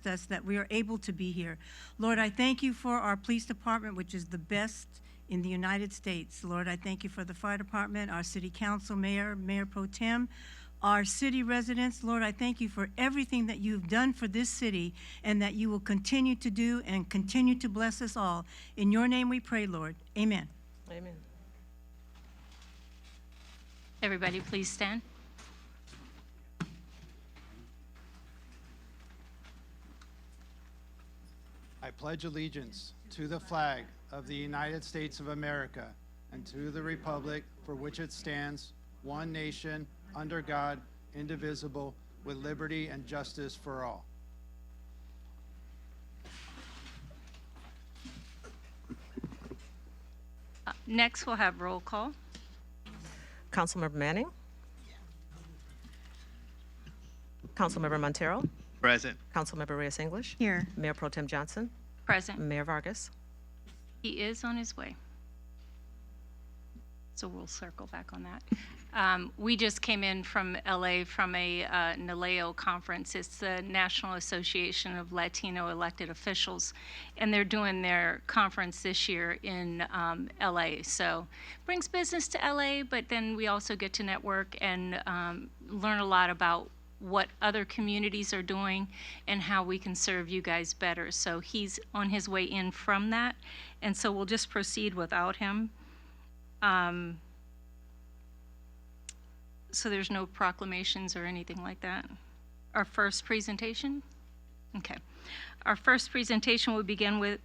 blessed us that we are able to be here. Lord, I thank you for our police department, which is the best in the United States. Lord, I thank you for the fire department, our city council, mayor pro tem, our city residents. Lord, I thank you for everything that you've done for this city and that you will continue to do and continue to bless us all. In your name we pray, Lord. Amen. Amen. Everybody please stand. I pledge allegiance to the flag of the United States of America and to the republic for which it stands, one nation, under God, indivisible, with liberty and justice for all. Next, we'll have roll call. Councilmember Manning? Councilmember Montero? Present. Councilmember Reyes-English? Here. Mayor Pro Tem Johnson? Present. Mayor Vargas? He is on his way. So we'll circle back on that. We just came in from LA from a NALEO conference. It's the National Association of Latino Elected Officials, and they're doing their conference this year in LA. So brings business to LA, but then we also get to network and learn a lot about what other communities are doing and how we can serve you guys better. So he's on his way in from that, and so we'll just proceed without him. So there's no proclamations or anything like that. Our first presentation? Okay. Our first presentation will begin with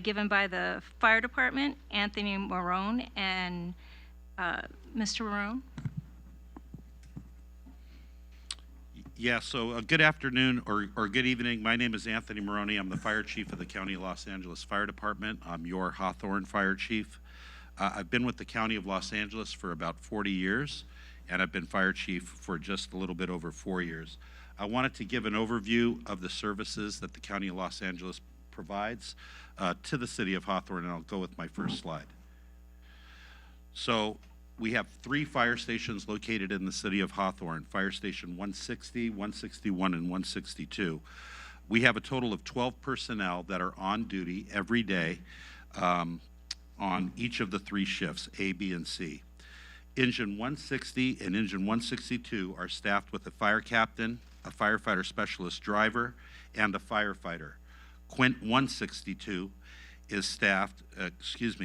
given by the fire department, Anthony Marone, and Mr. Marone. Yeah, so good afternoon or good evening. My name is Anthony Maroney. I'm the fire chief of the County of Los Angeles Fire Department. I'm your Hawthorne fire chief. I've been with the County of Los Angeles for about 40 years, and I've been fire chief for just a little bit over 4 years. I wanted to give an overview of the services that the County of Los Angeles provides to the city of Hawthorne, and I'll go with my first slide. So we have 3 fire stations located in the city of Hawthorne: Fire Station 160, 161, and 162. We have a total of 12 personnel that are on duty every day on each of the 3 shifts, A, B, and C. Engine 160 and Engine 162 are staffed with a fire captain, a firefighter specialist driver, and a firefighter. Quint 162 is staffed,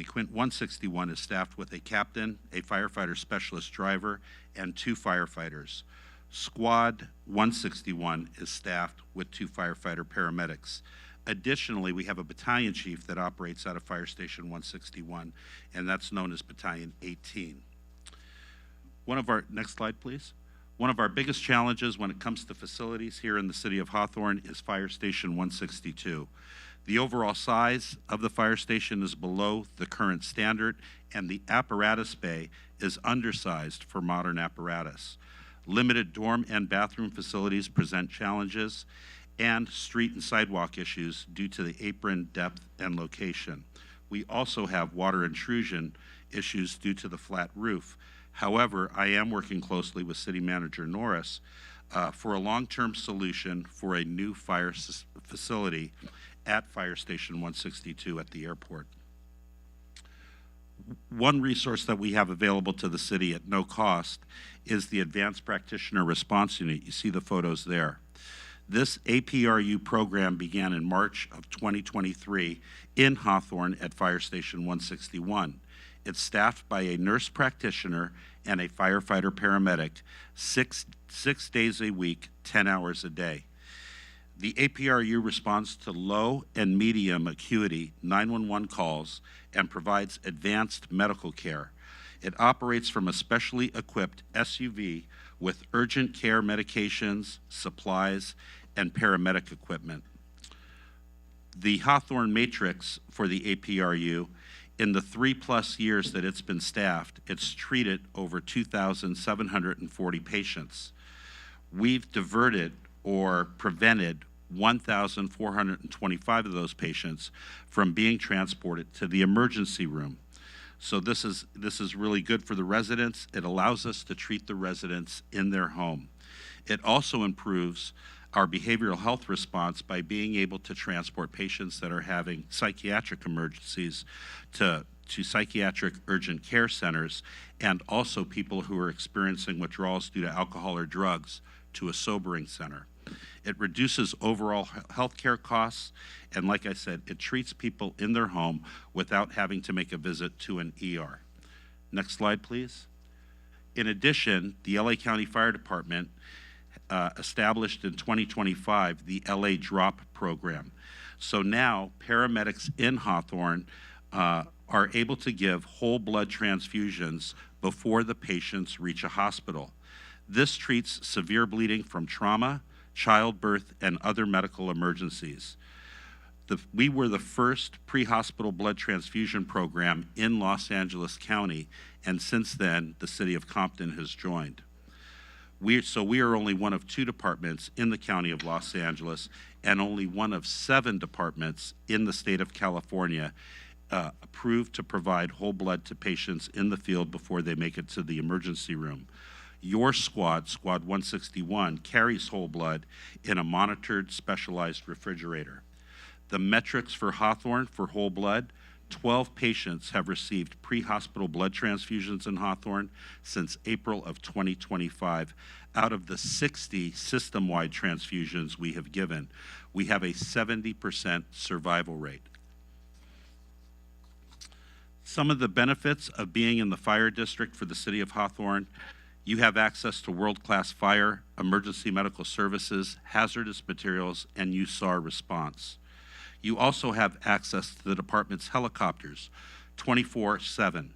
Quint 161 is staffed with a captain, a firefighter specialist driver, and 2 firefighters. Squad 161 is staffed with 2 firefighter paramedics. Additionally, we have a battalion chief that operates out of Fire Station 161, and that's known as Battalion 18. Next slide, please. One of our biggest challenges when it comes to facilities here in the city of Hawthorne is Fire Station 162. The overall size of the fire station is below the current standard, and the apparatus bay is undersized for modern apparatus. Limited dorm and bathroom facilities present challenges, and street and sidewalk issues due to the apron depth and location. We also have water intrusion issues due to the flat roof. However, I am working closely with City Manager Norris for a long-term solution for a new fire facility at Fire Station 162 at the airport. One resource that we have available to the city at no cost is the Advanced Practitioner Response Unit. You see the photos there. This APRU program began in March of 2023 in Hawthorne at Fire Station 161. It's staffed by a nurse practitioner and a firefighter paramedic, six days a week, 10 hours a day. The APRU responds to low and medium acuity 911 calls and provides advanced medical care. It operates from a specially equipped SUV with urgent care medications, supplies, and paramedic equipment. The Hawthorne matrix for the APRU, in the 3+ years that it's been staffed, it's treated over 2,740 patients. We've diverted or prevented 1,425 of those patients from being transported to the emergency room. So this is really good for the residents. It allows us to treat the residents in their home. It also improves our behavioral health response by being able to transport patients that are having psychiatric emergencies to psychiatric urgent care centers, and also people who are experiencing withdrawals due to alcohol or drugs to a sobering center. It reduces overall healthcare costs, and like I said, it treats people in their home without having to make a visit to an ER. Next slide, please. In addition, the LA County Fire Department established in 2025 the LA Drop program. So now paramedics in Hawthorne are able to give whole blood transfusions before the patients reach a hospital. This treats severe bleeding from trauma, childbirth, and other medical emergencies. We were the first pre-hospital blood transfusion program in Los Angeles County, and since then, the city of Compton has joined. We are only one of 2 departments in the county of Los Angeles and only one of 7 departments in the state of California approved to provide whole blood to patients in the field before they make it to the emergency room. Your squad, Squad 161, carries whole blood in a monitored, specialized refrigerator. The metrics for Hawthorne for whole blood: 12 patients have received pre-hospital blood transfusions in Hawthorne since April of 2025. Out of the 60 system-wide transfusions we have given, we have a 70% survival rate. Some of the benefits of being in the fire district for the city of Hawthorne: you have access to world-class fire, emergency medical services, hazardous materials, and USAR response. You also have access to the department's helicopters 24/7.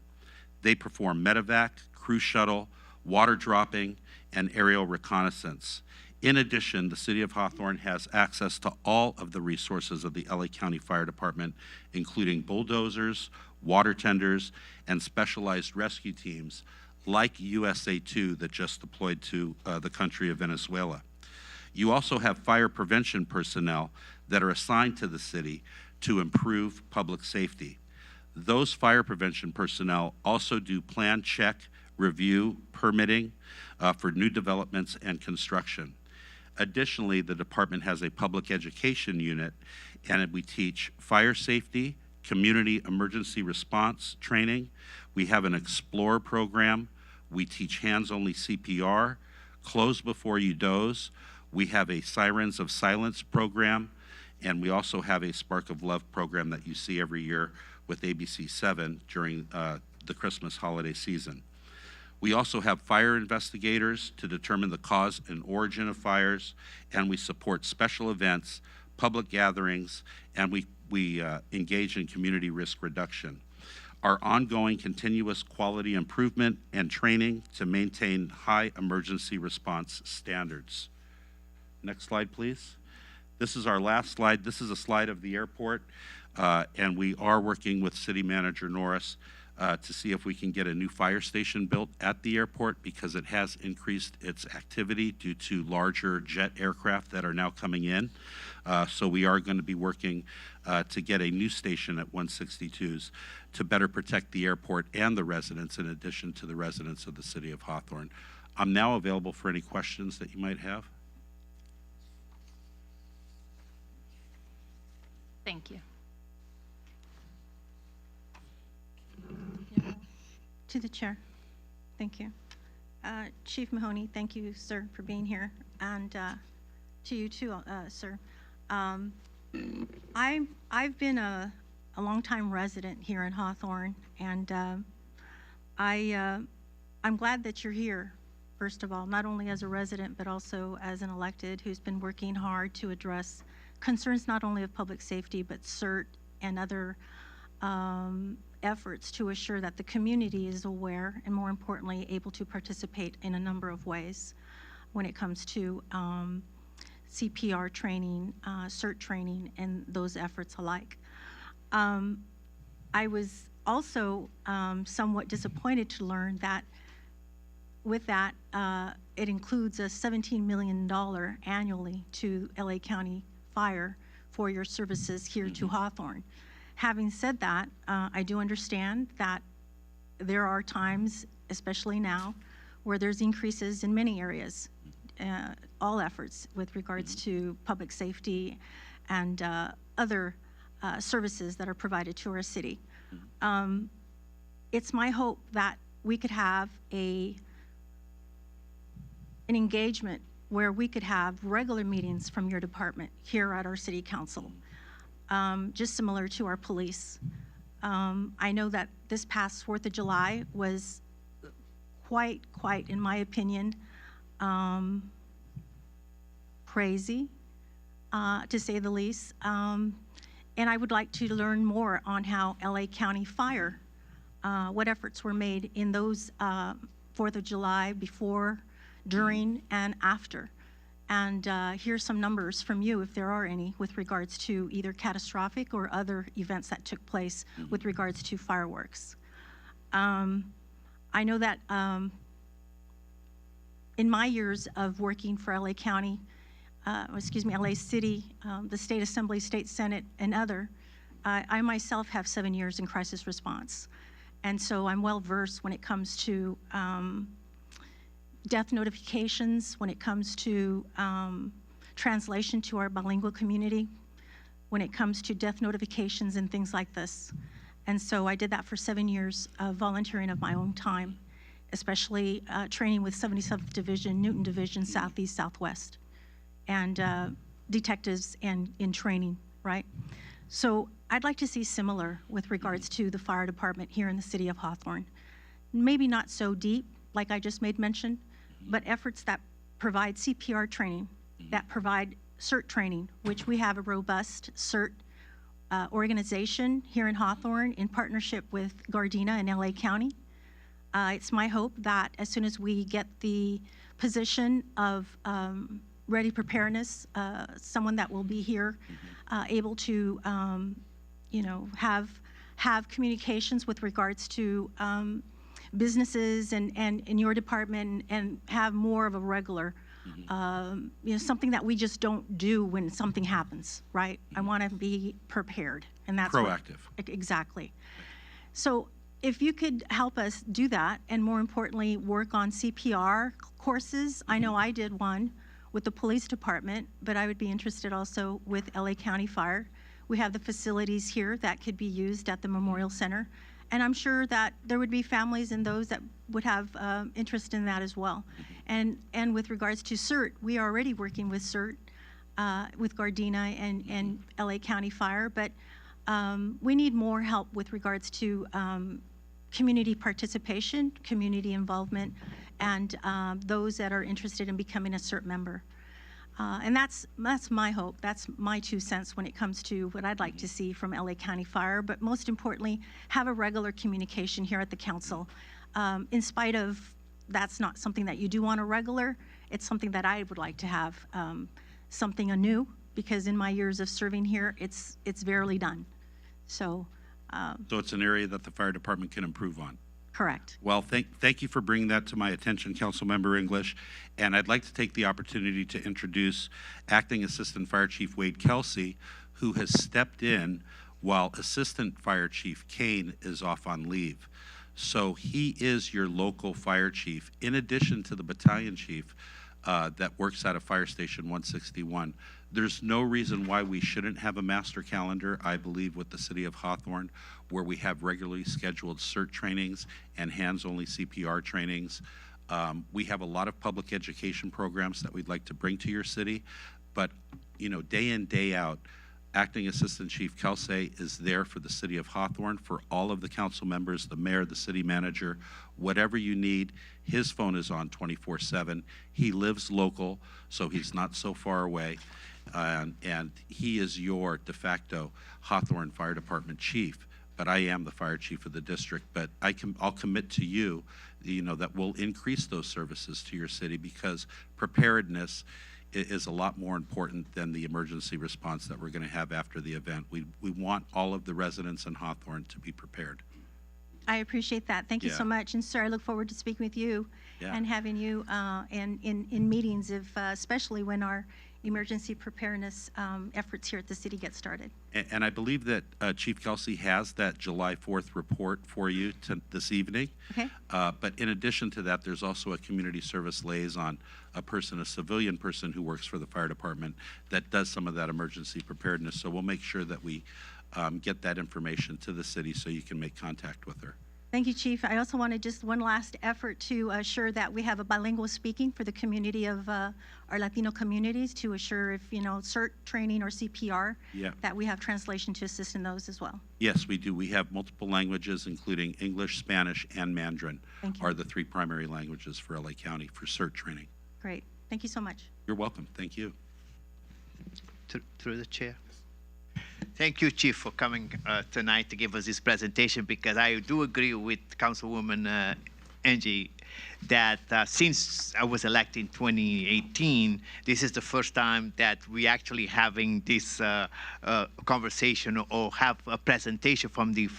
They perform medevac, crew shuttle, water dropping, and aerial reconnaissance. In addition, the city of Hawthorne has access to all of the resources of the LA County Fire Department, including bulldozers, water tenders, and specialized rescue teams like USA 2 that just deployed to the country of Venezuela. You also have fire prevention personnel that are assigned to the city to improve public safety. Those fire prevention personnel also do plan check, review, permitting for new developments and construction. Additionally, the department has a public education unit, and we teach fire safety, community emergency response training. We have an Explore program. We teach hands-only CPR, close before you doze. We have a Sirens of Silence program, and we also have a Spark of Love program that you see every year with ABC 7 during the Christmas holiday season. We also have fire investigators to determine the cause and origin of fires, and we support special events, public gatherings, and we engage in community risk reduction. Our ongoing continuous quality improvement and training to maintain high emergency response standards. Next slide, please. This is our last slide. This is a slide of the airport, and we are working with City Manager Norris to see if we can get a new fire station built at the airport, because it has increased its activity due to larger jet aircraft that are now coming in. So we are going to be working to get a new station at 162s to better protect the airport and the residents, in addition to the residents of the city of Hawthorne. I'm now available for any questions that you might have. Thank you. To the chair. Thank you. Chief Mahoney, thank you, sir, for being here. And to you too, sir. I've been a longtime resident here in Hawthorne, and I'm glad that you're here, first of all, not only as a resident, but also as an elected who's been working hard to address concerns not only of public safety, but CERT and other efforts to assure that the community is aware and, more importantly, able to participate in a number of ways when it comes to CPR training, CERT training, and those efforts alike. I was also somewhat disappointed to learn that with that, it includes a $17 million annually to LA County Fire for your services here to Hawthorne. Having said that, I do understand that there are times, especially now, where there's increases in many areas all efforts with regards to public safety and other services that are provided to our city. It's my hope that we could have an engagement where we could have regular meetings from your department here at our city council, just similar to our police. I know that this past 4th of July was quite, in my opinion, crazy, to say the least. And I would like to learn more on how LA County Fire, what efforts were made in those 4th of July, before, during, and after. And here's some numbers from you, if there are any, with regards to either catastrophic or other events that took place with regards to fireworks. I know that in my years of working for LA County, LA City, the State Assembly, State Senate, and other, I myself have 7 years in crisis response. And so I'm well versed when it comes to death notifications, when it comes to translation to our bilingual community, when it comes to death notifications and things like this. And so I did that for 7 years of volunteering of my own time, especially training with 77th Division, Newton Division, Southeast, Southwest, and detectives and in training, right? So I'd like to see similar with regards to the fire department here in the city of Hawthorne. Maybe not so deep, like I just made mention, but efforts that provide CPR training, that provide CERT training, which we have a robust CERT organization here in Hawthorne in partnership with Gardena and LA County. It's my hope that as soon as we get the position of ready preparedness, someone that will be here able to have communications with regards to businesses and in your department, and have more of a regular, something that we just don't do when something happens, right? I want to be prepared, and that's Proactive. Exactly. So if you could help us do that, and more importantly, work on CPR courses. I know I did one with the police department, but I would be interested also with LA County Fire. We have the facilities here that could be used at the Memorial Center. And I'm sure that there would be families and those that would have interest in that as well. And with regards to CERT, we are already working with CERT, with Gardena and LA County Fire, but we need more help with regards to community participation, community involvement, and those that are interested in becoming a CERT member. And that's my hope. That's my 2 cents when it comes to what I'd like to see from LA County Fire, but most importantly, have a regular communication here at the council. In spite of that's not something that you do on a regular, it's something that I would like to have, something anew, because in my years of serving here, it's rarely done. So it's an area that the fire department can improve on. correct. Well, thank you for bringing that to my attention, Councilmember English. And I'd like to take the opportunity to introduce Acting Assistant Fire Chief Wade Kelsey, who has stepped in while Assistant Fire Chief Kane is off on leave. So he is your local fire chief, in addition to the battalion chief that works out of Fire Station 161. There's no reason why we shouldn't have a master calendar, I believe, with the city of Hawthorne, where we have regularly scheduled CERT trainings and hands-only CPR trainings. We have a lot of public education programs that we'd like to bring to your city, but day in, day out, Acting Assistant Chief Kelsey is there for the city of Hawthorne, for all of the council members, the mayor, the city manager, whatever you need. His phone is on 24/7. He lives local, so he's not so far away. And he is your de facto Hawthorne Fire Department chief, but I am the fire chief of the district. But I'll commit to you, that we'll increase those services to your city, because preparedness is a lot more important than the emergency response that we're going to have after the event. We want all of the residents in Hawthorne to be prepared. I appreciate that. Thank you so much. And sir, I look forward to speaking with you and having you in meetings, especially when our emergency preparedness efforts here at the city get started. And I believe that Chief Kelsey has that July 4th report for you this evening. Okay. But in addition to that, there's also a community service liaison, a civilian person who works for the fire department that does some of that emergency preparedness. So we'll make sure that we get that information to the city so you can make contact with her. Thank you, Chief. I also wanted just one last effort to assure that we have a bilingual speaking for the community of our Latino communities, to assure if, CERT training or CPR, Yeah. that we have translation to assist in those as well. Yes, we do. We have multiple languages, including English, Spanish, and Mandarin Thank you. are the 3 primary languages for LA County for CERT training. Great. Thank you so much. You're welcome. Thank you. Through the chair. Thank you, Chief, for coming tonight to give us this presentation, because I do agree with Councilwoman Angie that since I was elected in 2018, this is the first time that we actually having this conversation or have a presentation from the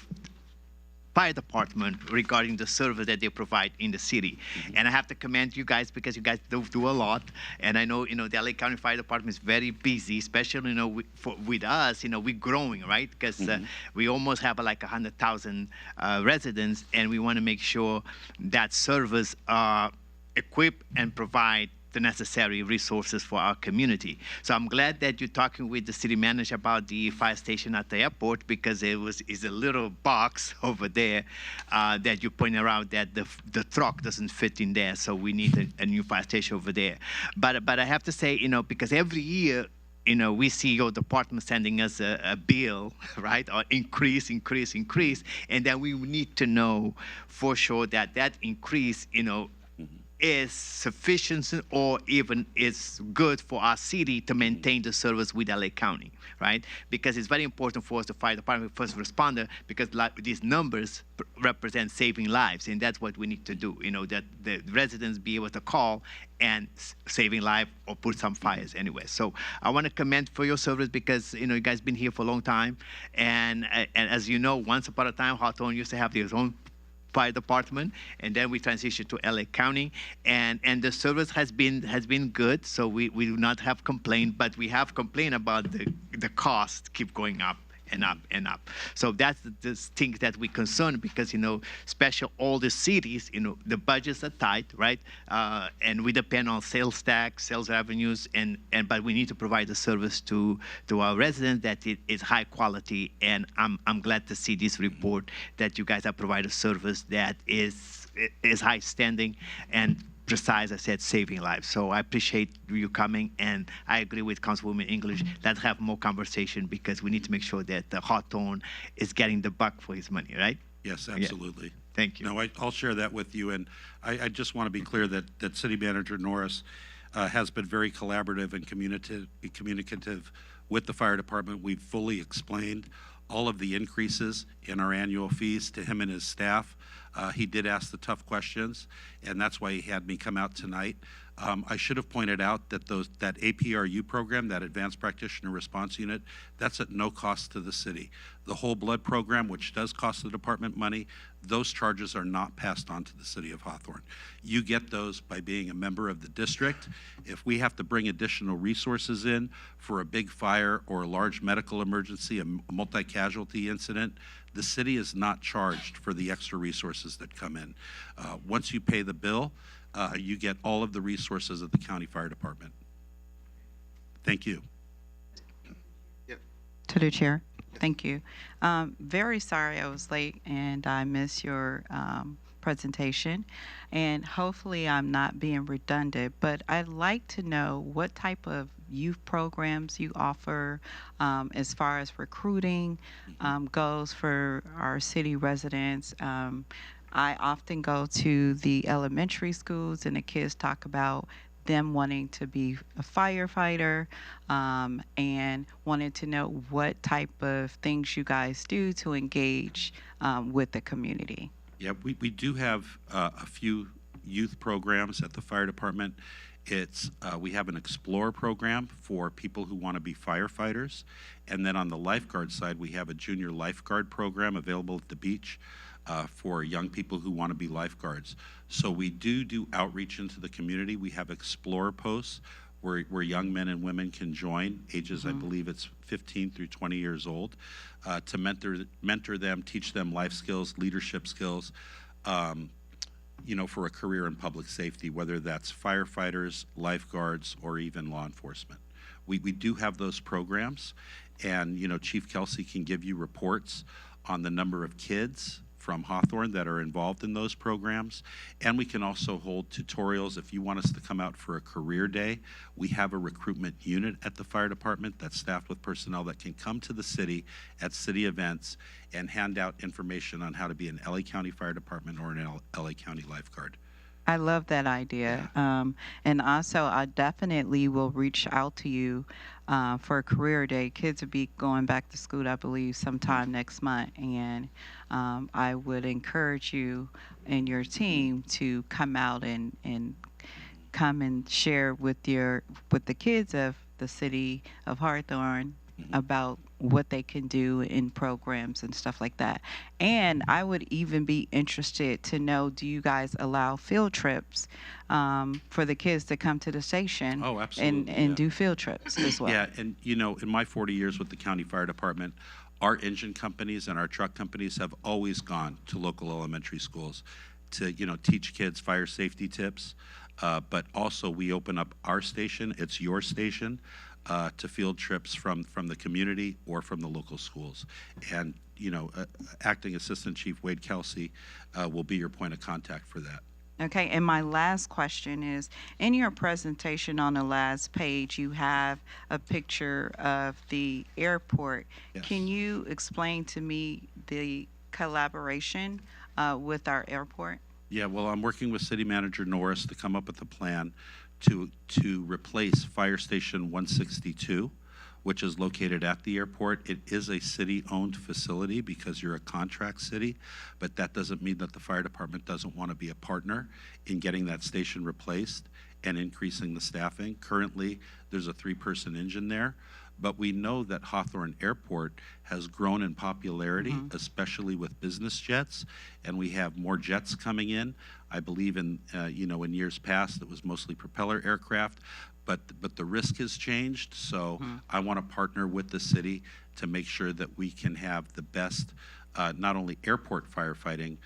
fire department regarding the service that they provide in the city. And I have to commend you guys, because you guys do a lot. And I know, the LA County Fire Department is very busy, especially, with us, we're growing, right? Because we almost have like 100,000 residents, and we want to make sure that service equip and provide the necessary resources for our community. So I'm glad that you're talking with the city manager about the fire station at the airport, because is a little box over there that you point out that the truck doesn't fit in there. So we need a new fire station over there. But I have to say, because every year, we see your department sending us a bill, right? Or increase, and then we need to know for sure that increase, is sufficient or even is good for our city to maintain the service with LA County, right? Because it's very important for us, the fire department, first responder, because these numbers represent saving lives, and that's what we need to do, that the residents be able to call and saving life or put some fires anyway. So I want to commend for your service, because, you guys been here for a long time. And as you know, once upon a time, Hawthorne used to have their own fire department, and then we transitioned to LA County, and the service has been good, so we do not have complaint, but we have complained about the cost keep going up and up and up. So that's the thing that we concern, because, especially all the cities, the budgets are tight, right? And we depend on sales tax, sales revenues, but we need to provide a service to our residents that it is high quality. And I'm glad to see this report that you guys have provided a service that is high standing and precise, I said, saving lives. So I appreciate you coming, and I agree with Councilwoman English. Let's have more conversation, because we need to make sure that the Hawthorne is getting the buck for his money, right? Yes, absolutely. Yeah. Thank you. No, I'll share that with you. And I just want to be clear that City Manager Norris has been very collaborative and communicative with the fire department. We've fully explained all of the increases in our annual fees to him and his staff. He did ask the tough questions, and that's why he had me come out tonight. I should have pointed out that that APRU program, that Advanced Practitioner Response Unit, that's at no cost to the city. The whole blood program, which does cost the department money, those charges are not passed on to the city of Hawthorne. You get those by being a member of the district. If we have to bring additional resources in for a big fire or a large medical emergency, a multi-casualty incident, the city is not charged for the extra resources that come in. Once you pay the bill, you get all of the resources of the county fire department. Thank you. To the chair, thank you. Very sorry I was late and I missed your presentation, and hopefully I'm not being redundant, but I'd like to know what type of youth programs you offer as far as recruiting goes for our city residents. I often go to the elementary schools, and the kids talk about them wanting to be a firefighter and wanted to know what type of things you guys do to engage with the community. Yeah, we do have a few youth programs at the fire department. We have an Explore program for people who want to be firefighters. And then on the lifeguard side, we have a junior lifeguard program available at the beach for young people who want to be lifeguards. So we do outreach into the community. We have Explore posts where young men and women can join, ages, I believe it's 15 through 20 years old, to mentor them, teach them life skills, leadership skills, for a career in public safety, whether that's firefighters, lifeguards, or even law enforcement. We do have those programs, and Chief Kelsey can give you reports on the number of kids from Hawthorne that are involved in those programs. And we can also hold tutorials. If you want us to come out for a career day, we have a recruitment unit at the fire department that's staffed with personnel that can come to the city at city events and hand out information on how to be an LA County Fire Department or an LA County lifeguard. I love that idea. And also, I definitely will reach out to you for a career day. Kids will be going back to school, I believe, sometime next month. And I would encourage you and your team to come out and come and share with the kids of the city of Hawthorne about what they can do in programs and stuff like that. And I would even be interested to know, do you guys allow field trips for the kids to come to the station? Oh, absolutely, and yeah. do field trips as well? Yeah, and in my 40 years with the county fire department, our engine companies and our truck companies have always gone to local elementary schools to teach kids fire safety tips, but also we open up our station, it's your station, to field trips from the community or from the local schools. And Acting Assistant Chief Wade Kelsey will be your point of contact for that. Okay, and my last question is, in your presentation on the last page, you have a picture of the airport. Yes. Can you explain to me the collaboration with our airport? Yeah, well, I'm working with City Manager Norris to come up with a plan to replace Fire Station 162, which is located at the airport. It is a city-owned facility because you're a contract city, but that doesn't mean that the fire department doesn't want to be a partner in getting that station replaced and increasing the staffing. Currently, there's a 3-person engine there, but we know that Hawthorne Airport has grown in popularity, especially with business jets, and we have more jets coming in. I believe in years past it was mostly propeller aircraft, but the risk has changed. So I want to partner with the city to make sure that we can have the best, not only airport firefighting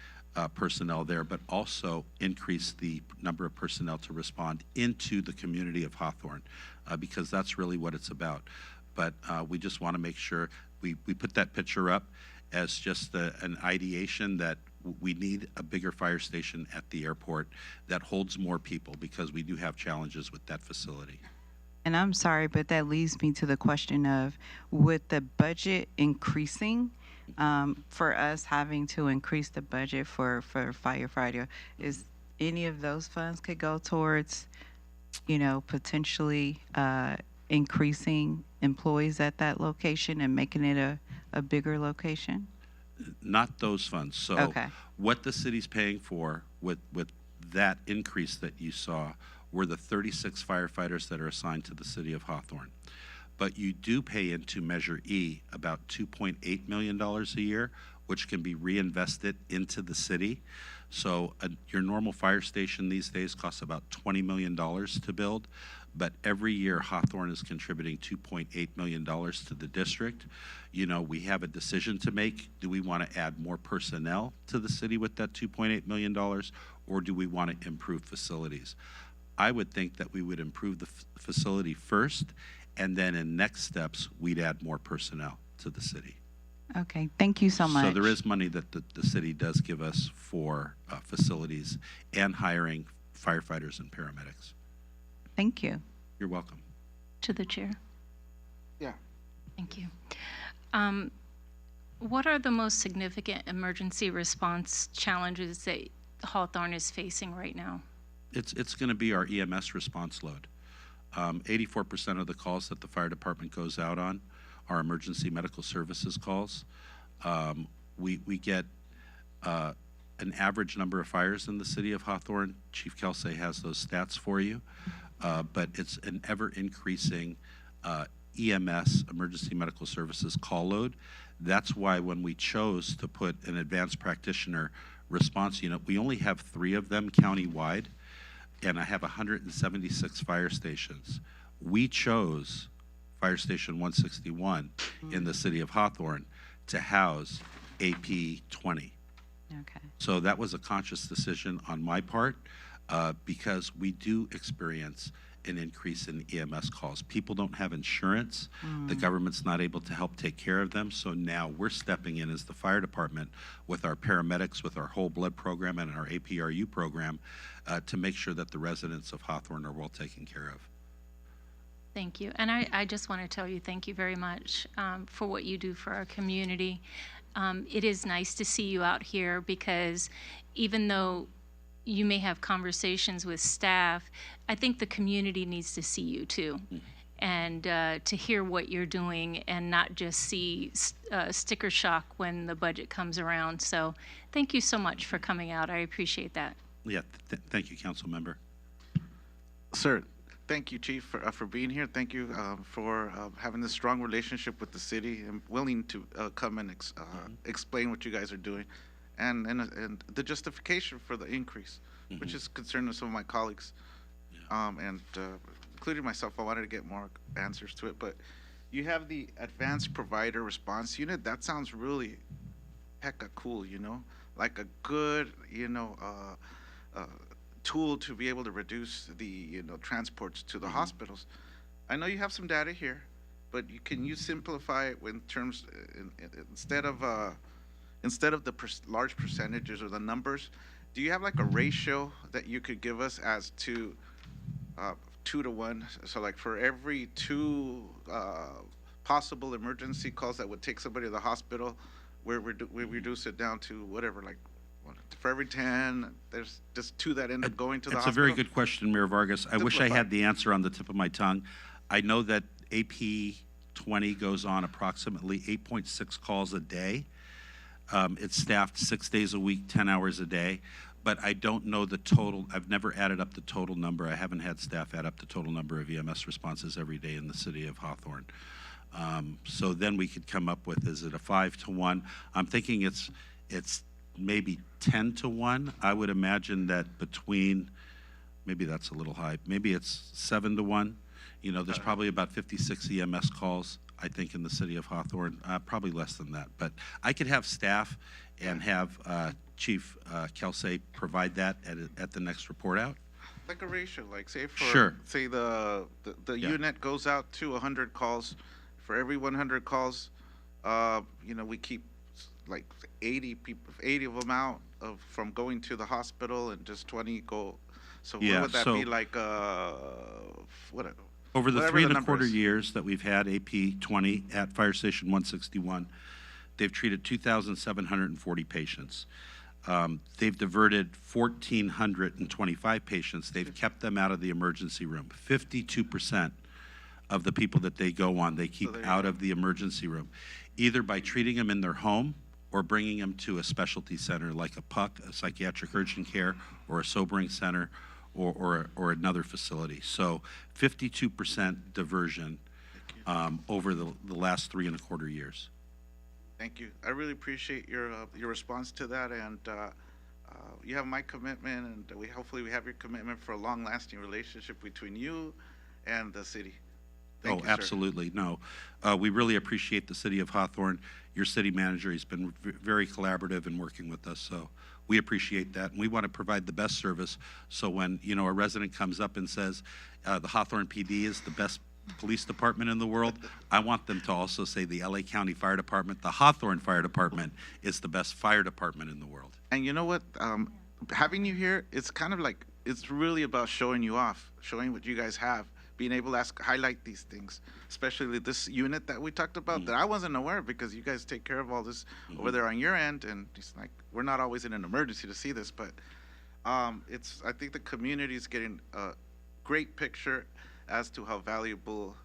personnel there, but also increase the number of personnel to respond into the community of Hawthorne, because that's really what it's about. But we just want to make sure we put that picture up as just an ideation that we need a bigger fire station at the airport that holds more people, because we do have challenges with that facility. And I'm sorry, but that leads me to the question of, with the budget increasing, for us having to increase the budget for firefighter, is any of those funds could go towards, potentially increasing employees at that location and making it a bigger location? Not those funds. So Okay. what the city's paying for with that increase that you saw were the 36 firefighters that are assigned to the city of Hawthorne. But you do pay into Measure E about $2.8 million a year, which can be reinvested into the city. So your normal fire station these days costs about $20 million to build, but every year Hawthorne is contributing $2.8 million to the district. We have a decision to make. Do we want to add more personnel to the city with that $2.8 million, or do we want to improve facilities? I would think that we would improve the facility first, and then in next steps, we'd add more personnel to the city. Okay, thank you so much. So there is money that the city does give us for facilities and hiring firefighters and paramedics. Thank you. You're welcome. To the chair. Yeah. Thank you. What are the most significant emergency response challenges that Hawthorne is facing right now? It's going to be our EMS response load. 84% of the calls that the fire department goes out on are emergency medical services calls. We get an average number of fires in the city of Hawthorne. Chief Kelsey has those stats for you. But it's an ever-increasing EMS, emergency medical services call load. That's why when we chose to put an advanced practitioner response unit, we only have 3 of them county-wide, and I have 176 fire stations. we chose Fire Station 161 in the city of Hawthorne to house AP 20. Okay. So that was a conscious decision on my part because we do experience an increase in EMS calls. People don't have insurance. The government's not able to help take care of them. So now we're stepping in as the fire department with our paramedics, with our whole blood program and our APRU program to make sure that the residents of Hawthorne are well taken care of. Thank you. And I just want to tell you thank you very much for what you do for our community. It is nice to see you out here because even though you may have conversations with staff, I think the community needs to see you too. And to hear what you're doing and not just see sticker shock when the budget comes around. So thank you so much for coming out. I appreciate that. Yeah, thank you, Council Member. Sir, thank you, Chief, for being here. Thank you for having this strong relationship with the city and willing to come and explain what you guys are doing and the justification for the increase, which is concerning some of my colleagues, and including myself. I wanted to get more answers to it, but you have the Advanced Provider Response Unit. That sounds really hecka cool, you know, like a good, tool to be able to reduce the transports to the hospitals. I know you have some data here, but can you simplify it in terms instead of the large percentages or the numbers? Do you have like a ratio that you could give us as to 2 to 1? So like for every 2 possible emergency calls that would take somebody to the hospital, we reduce it down to whatever, like for every 10, there's just 2 that end up going to the hospital? That's a very good question, Mayor Vargas. I wish I had the answer on the tip of my tongue. I know that AP 20 goes on approximately 8.6 calls a day. It's staffed 6 days a week, 10 hours a day, but I don't know the total. I've never added up the total number. I haven't had staff add up the total number of EMS responses every day in the city of Hawthorne. So then we could come up with, is it a 5 to 1? I'm thinking it's maybe 10 to 1. I would imagine that between, maybe that's a little high, maybe it's 7 to 1. There's probably about 56 EMS calls, I think, in the city of Hawthorne, probably less than that. But I could have staff and have Chief Kelsey provide that at the next report out. Like a ratio, like say say the unit goes out to 100 calls. For every 100 calls, we keep like 80 of them out from going to the hospital, and just 20 go. So what would that be like? What? Over the 3.25 years that we've had AP 20 at Fire Station 161, they've treated 2,740 patients. They've diverted 1,425 patients. They've kept them out of the emergency room. 52% of the people that they go on, they keep out of the emergency room, either by treating them in their home or bringing them to a specialty center like a PUC, a psychiatric urgent care, or a sobering center, or another facility. So 52% diversion over the last 3.25 years. Thank you. I really appreciate your response to that, and you have my commitment, and hopefully we have your commitment for a long-lasting relationship between you and the city. Thank you, sir. Absolutely. No, we really appreciate the city of Hawthorne. Your city manager has been very collaborative in working with us, so we appreciate that, and we want to provide the best service. So when a resident comes up and says the Hawthorne PD is the best police department in the world, I want them to also say the LA County Fire Department, the Hawthorne Fire Department, is the best fire department in the world. And you know what? Having you here, it's kind of like, it's really about showing you off, showing what you guys have, being able to highlight these things, especially this unit that we talked about that I wasn't aware of, because you guys take care of all this over there on your end, and it's like we're not always in an emergency to see this, but I think the community is getting a great picture as to how valuable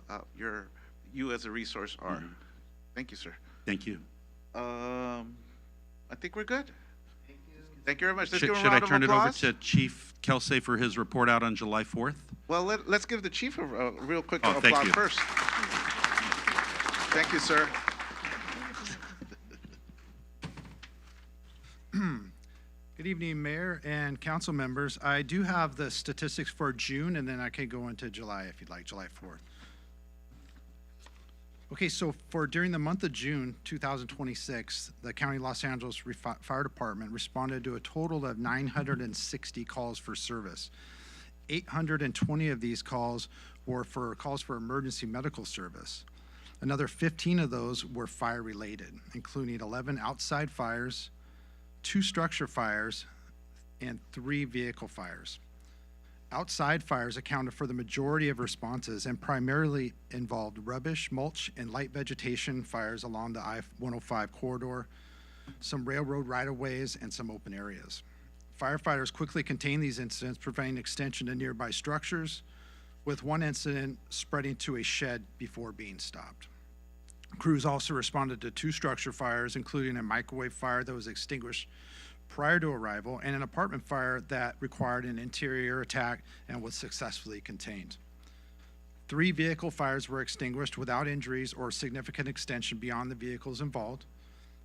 you as a resource are. Thank you, sir. Thank you. I think we're good. Thank you very much. Should I turn it over to Chief Kelsey for his report out on July 4th? Well, let's give the chief a real quick thank applause you. first. Thank you, sir. Good Good evening, Mayor and council members. I do have the statistics for June, and then I can go into July if you'd like, July 4th. Okay, so during the month of June 2026, the County of Los Angeles Fire Department responded to a total of 960 calls for service. 820 of these calls were for calls for emergency medical service. Another 15 of those were fire-related, including 11 outside fires, 2 structure fires, and 3 vehicle fires. Outside fires accounted for the majority of responses and primarily involved rubbish, mulch, and light vegetation fires along the I-105 corridor, some railroad right-of-ways, and some open areas. Firefighters quickly contained these incidents, preventing extension to nearby structures, with one incident spreading to a shed before being stopped. Crews also responded to 2 structure fires, including a microwave fire that was extinguished prior to arrival and an apartment fire that required an interior attack and was successfully contained. 3 vehicle fires were extinguished without injuries or significant extension beyond the vehicles involved.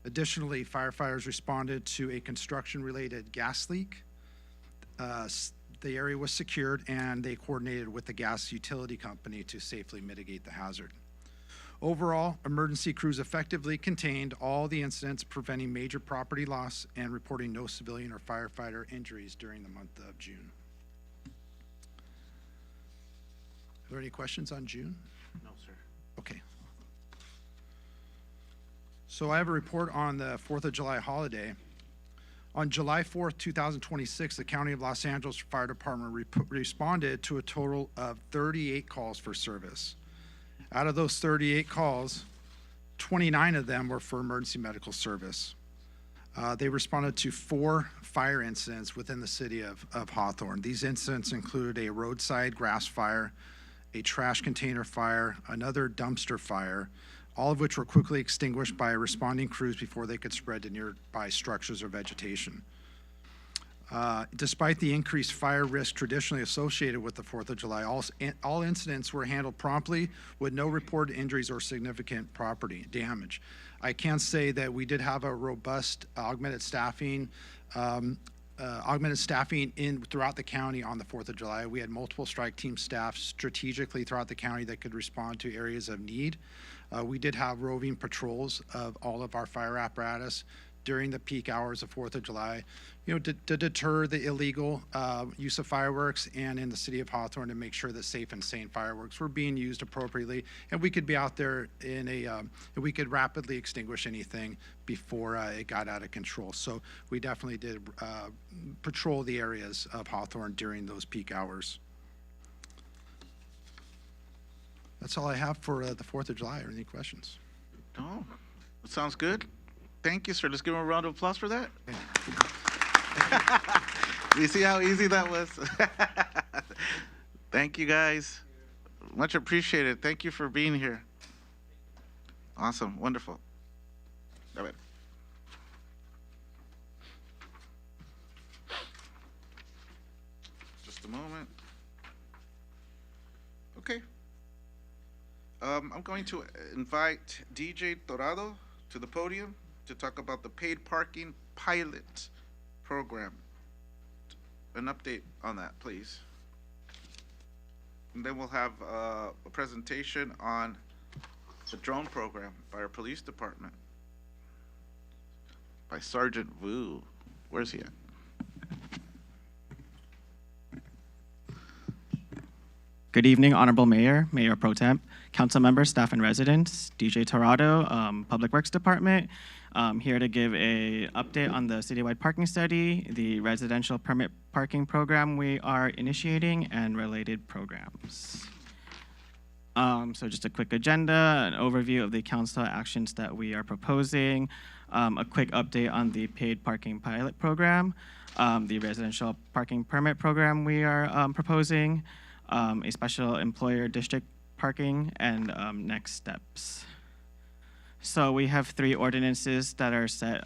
Additionally, firefighters responded to a construction-related gas leak. The area was secured and they coordinated with the gas utility company to safely mitigate the hazard. Overall, emergency crews effectively contained all the incidents, preventing major property loss and reporting no civilian or firefighter injuries during the month of June. Are there any questions on June? No, sir. Okay. So I have a report on the 4th of July holiday. On July 4th, 2026, the County of Los Angeles Fire Department responded to a total of 38 calls for service. Out of those 38 calls, 29 of them were for emergency medical service. They responded to 4 fire incidents within the city of Hawthorne. These incidents included a roadside grass fire, a trash container fire, another dumpster fire, all of which were quickly extinguished by responding crews before they could spread to nearby structures or vegetation. Despite the increased fire risk traditionally associated with the 4th of July, all incidents were handled promptly with no reported injuries or significant property damage. I can say that we did have a robust augmented staffing throughout the county on the 4th of July. We had multiple strike team staff strategically throughout the county that could respond to areas of need. We did have roving patrols of all of our fire apparatus during the peak hours of 4th of July, to deter the illegal use of fireworks, and in the city of Hawthorne to make sure that safe and sane fireworks were being used appropriately, and we could be out there we could rapidly extinguish anything before it got out of control. So we definitely did patrol the areas of Hawthorne during those peak hours. That's all I have for the 4th of July. Are any questions? No, that sounds good. Thank you, sir. Let's give him a round of applause for that. You see how easy that was? Thank you, guys. Much appreciated. Thank you for being here. Awesome. Wonderful. All right. Just a moment. Okay. I'm going to invite DJ Dorado to the podium to talk about the paid parking pilot program. An update on that, please. And then we'll have a presentation on the drone program by our police department by Sergeant Wu. Where's he at? Good evening, Honorable Mayor, Mayor Pro Temp, council members, staff and residents, DJ Torado, Public Works Department. Here to give a update on the citywide parking study, the residential permit parking program we are initiating, and related programs. So just a quick agenda, an overview of the council actions that we are proposing, a quick update on the paid parking pilot program, the residential parking permit program we are proposing, a special employer district parking, and next steps. So we have three ordinances that are set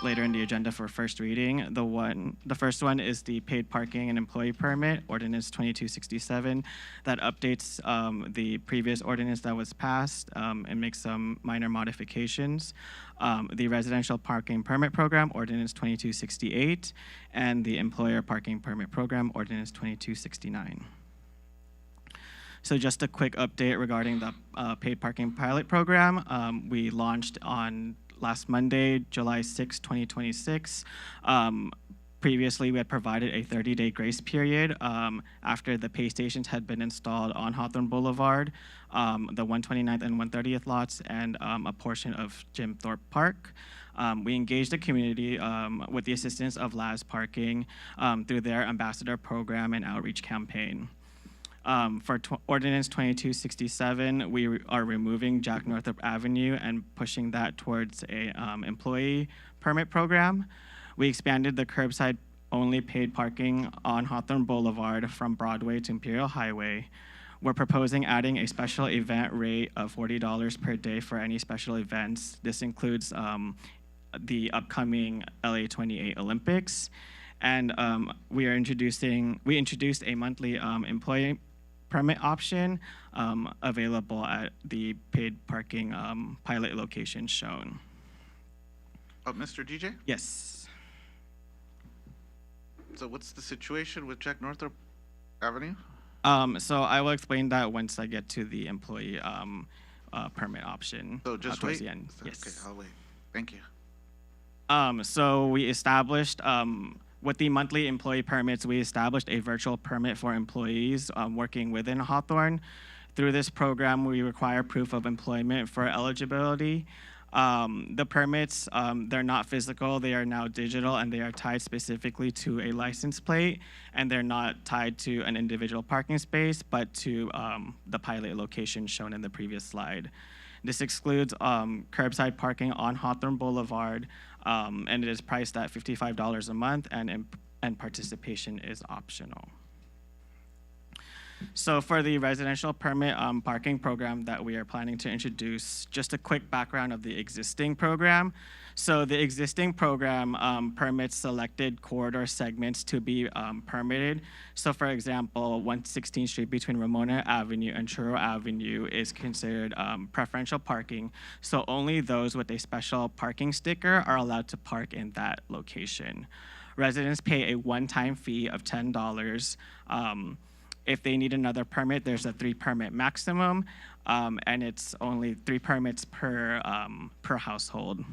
later in the agenda for first reading. The first one is the paid parking and employee permit, Ordinance 2267, that updates the previous ordinance that was passed and makes some minor modifications. The residential parking permit program, Ordinance 2268, and the employer parking permit program, Ordinance 2269. So just a quick update regarding the paid parking pilot program. We launched on last Monday, July 6, 2026. Previously, we had provided a 30-day grace period after the pay stations had been installed on Hawthorne Boulevard, the 129th and 130th lots, and a portion of Jim Thorpe Park. We engaged the community with the assistance of Laz Parking through their ambassador program and outreach campaign. For Ordinance 2267, we are removing Jack Northrop Avenue and pushing that towards a employee permit program. We expanded the curbside only paid parking on Hawthorne Boulevard from Broadway to Imperial Highway. We're proposing adding a special event rate of $40 per day for any special events. This includes the upcoming LA 28 Olympics. And we introduced a monthly employee permit option available at the paid parking pilot location shown. Mr. DJ? Yes. So what's the situation with Jack Northrop Avenue? So I will explain that once I get to the employee permit option. So just towards wait? the end. Yes. Okay, I'll wait. Thank you. So we established, with the monthly employee permits, we established a virtual permit for employees working within Hawthorne. Through this program, we require proof of employment for eligibility. The permits, they're not physical, they are now digital, and they are tied specifically to a license plate, and they're not tied to an individual parking space, but to the pilot location shown in the previous slide. This excludes curbside parking on Hawthorne Boulevard, and it is priced at $55 a month, and participation is optional. So for the residential permit parking program that we are planning to introduce, just a quick background of the existing program. So the existing program permits selected corridor segments to be permitted. So for example, 116th Street between Ramona Avenue and Churro Avenue is considered preferential parking. So only those with a special parking sticker are allowed to park in that location. Residents pay a one-time fee of $10. If they need another permit, there's a 3-permit maximum, and it's only 3 permits per household.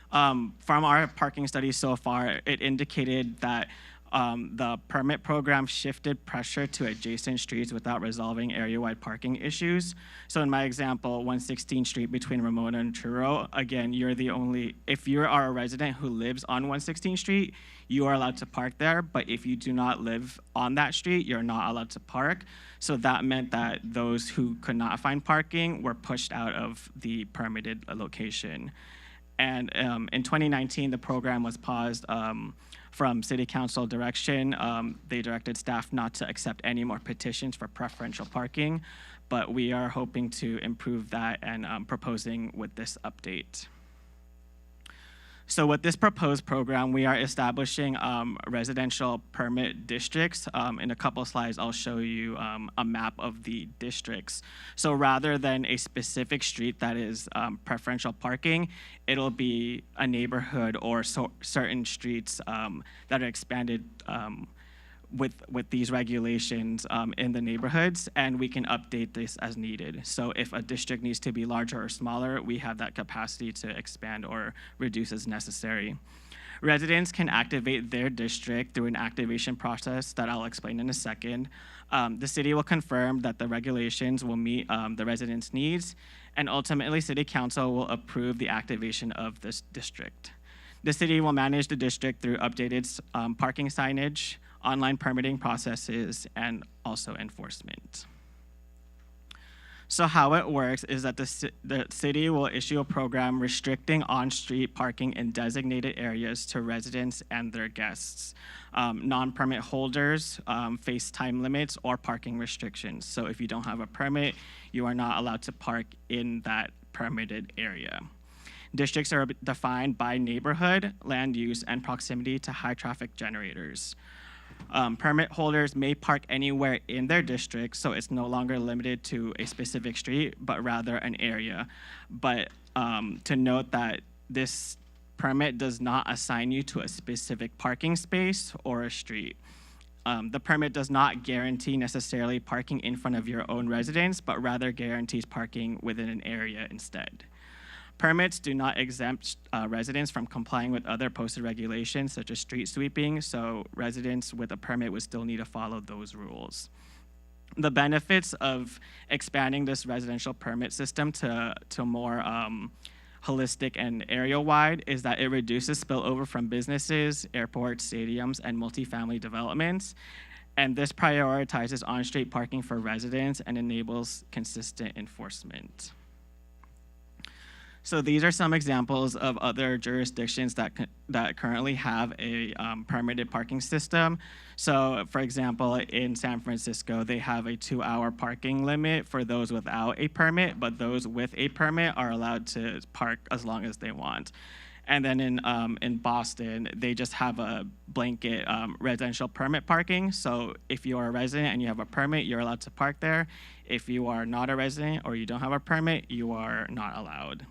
From our parking study so far, it indicated that the permit program shifted pressure to adjacent streets without resolving area-wide parking issues. So in my example, 116th Street between Ramona and Churro, again, if you are a resident who lives on 116th Street, you are allowed to park there, but if you do not live on that street, you're not allowed to park. So that meant that those who could not find parking were pushed out of the permitted location. And in 2019, the program was paused from City Council direction. They directed staff not to accept any more petitions for preferential parking, but we are hoping to improve that and proposing with this update. So with this proposed program, we are establishing residential permit districts. In a couple slides, I'll show you a map of the districts. So rather than a specific street that is preferential parking, it'll be a neighborhood or certain streets that are expanded with these regulations in the neighborhoods, and we can update this as needed. So if a district needs to be larger or smaller, we have that capacity to expand or reduce as necessary. Residents can activate their district through an activation process that I'll explain in a second. The city will confirm that the regulations will meet the residents' needs, and ultimately City Council will approve the activation of this district. The city will manage the district through updated parking signage, online permitting processes, and also enforcement. So how it works is that the city will issue a program restricting on-street parking in designated areas to residents and their guests. Non-permit holders face time limits or parking restrictions. So if you don't have a permit, you are not allowed to park in that permitted area. Districts are defined by neighborhood, land use, and proximity to high traffic generators. Permit holders may park anywhere in their district, so it's no longer limited to a specific street, but rather an area. But to note that this permit does not assign you to a specific parking space or a street. The permit does not guarantee necessarily parking in front of your own residence, but rather guarantees parking within an area instead. Permits do not exempt residents from complying with other posted regulations, such as street sweeping, so residents with a permit would still need to follow those rules. The benefits of expanding this residential permit system to more holistic and area-wide is that it reduces spillover from businesses, airports, stadiums, and multifamily developments. And this prioritizes on-street parking for residents and enables consistent enforcement. So these are some examples of other jurisdictions that currently have a permitted parking system. So for example, in San Francisco, they have a 2-hour parking limit for those without a permit, but those with a permit are allowed to park as long as they want. And then in Boston, they just have a blanket residential permit parking. So if you are a resident and you have a permit, you're allowed to park there. If you are not a resident or you don't have a permit, you are not allowed.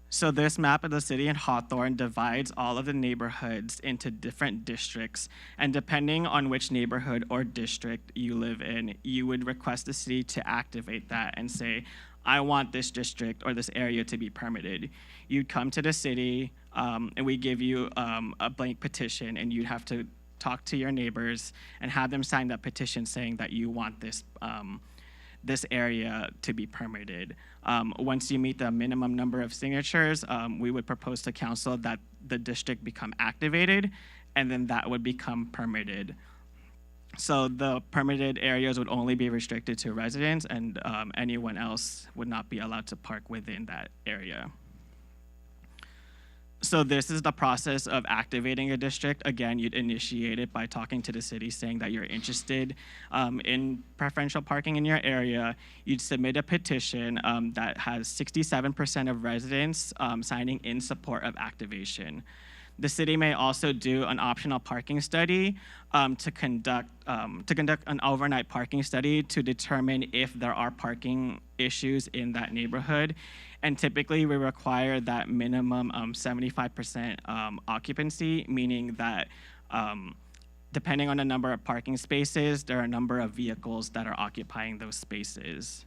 So this map of the city in Hawthorne divides all of the neighborhoods into different districts, and depending on which neighborhood or district you live in, you would request the city to activate that and say, I want this district or this area to be permitted. You'd come to the city, and we give you a blank petition, and you'd have to talk to your neighbors and have them sign that petition saying that you want this this area to be permitted. Once you meet the minimum number of signatures, we would propose to council that the district become activated, and then that would become permitted. So the permitted areas would only be restricted to residents, and anyone else would not be allowed to park within that area. So this is the process of activating a district. Again, you'd initiate it by talking to the city saying that you're interested in preferential parking in your area. You'd submit a petition that has 67% of residents signing in support of activation. The city may also do an optional parking study to conduct an overnight parking study to determine if there are parking issues in that neighborhood. And typically, we require that minimum 75% occupancy, meaning that depending on the number of parking spaces, there are a number of vehicles that are occupying those spaces.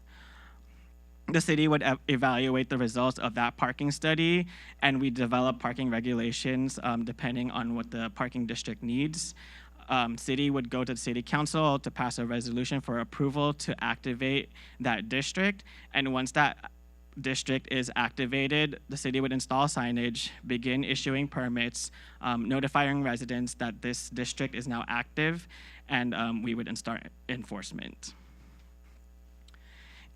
The city would evaluate the results of that parking study, and we develop parking regulations depending on what the parking district needs. City would go to the city council to pass a resolution for approval to activate that district, and once that district is activated, the city would install signage, begin issuing permits, notifying residents that this district is now active, and we would start enforcement.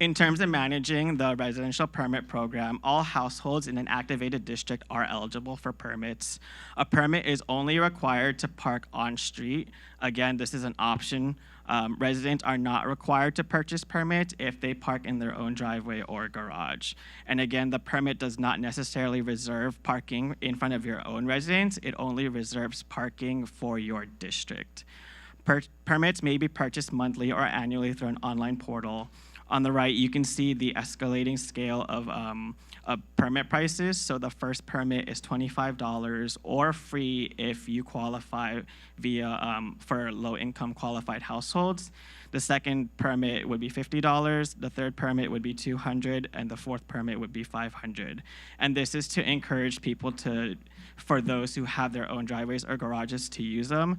In terms of managing the residential permit program, all households in an activated district are eligible for permits. A permit is only required to park on street. Again, this is an option. Residents are not required to purchase permits if they park in their own driveway or garage. And again, the permit does not necessarily reserve parking in front of your own residence. It only reserves parking for your district. Permits may be purchased monthly or annually through an online portal. On the right, you can see the escalating scale of permit prices. So the first permit is $25 or free if you qualify via for low-income qualified households. The second permit would be $50. The third permit would be $200, and the fourth permit would be $500. And this is to encourage people for those who have their own driveways or garages to use them,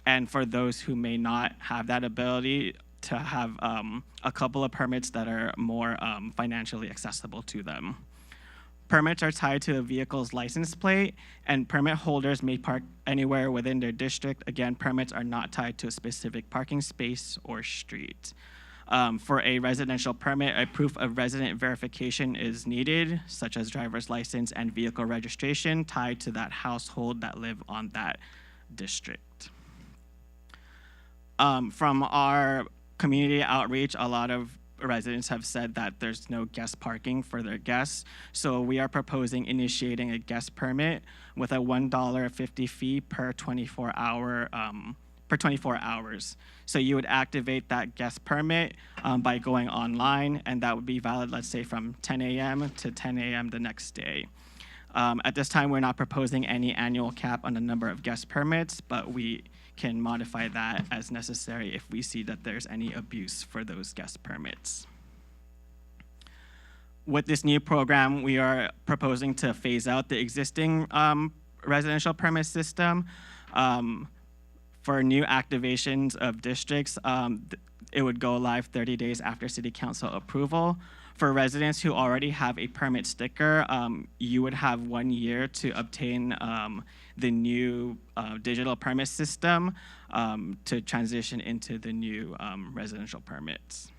and for those who may not have that ability to have a couple of permits that are more financially accessible to them. Permits are tied to a vehicle's license plate, and permit holders may park anywhere within their district. Again, permits are not tied to a specific parking space or street. For a residential permit, a proof of resident verification is needed, such as driver's license and vehicle registration tied to that household that live on that district. From our community outreach, a lot of residents have said that there's no guest parking for their guests. So we are proposing initiating a guest permit with a $1.50 fee per 24 hours. So you would activate that guest permit by going online, and that would be valid, let's say, from 10 a.m. to 10 a.m. the next day. At this time, we're not proposing any annual cap on the number of guest permits, but we can modify that as necessary if we see that there's any abuse for those guest permits. With this new program, we are proposing to phase out the existing residential permit system. For new activations of districts, it would go live 30 days after City Council approval. For residents who already have a permit sticker, you would have 1 year to obtain the new digital permit system to transition into the new residential permits.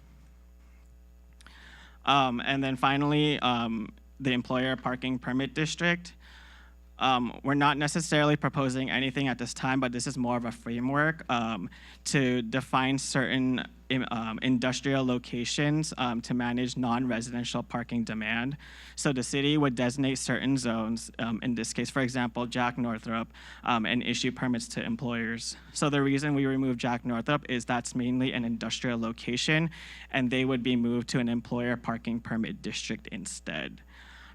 And then finally, the employer parking permit district. We're not necessarily proposing anything at this time, but this is more of a framework to define certain industrial locations to manage non-residential parking demand. So the city would designate certain zones, in this case, for example, Jack Northrop, and issue permits to employers. So the reason we removed Jack Northrop is that's mainly an industrial location, and they would be moved to an employer parking permit district instead.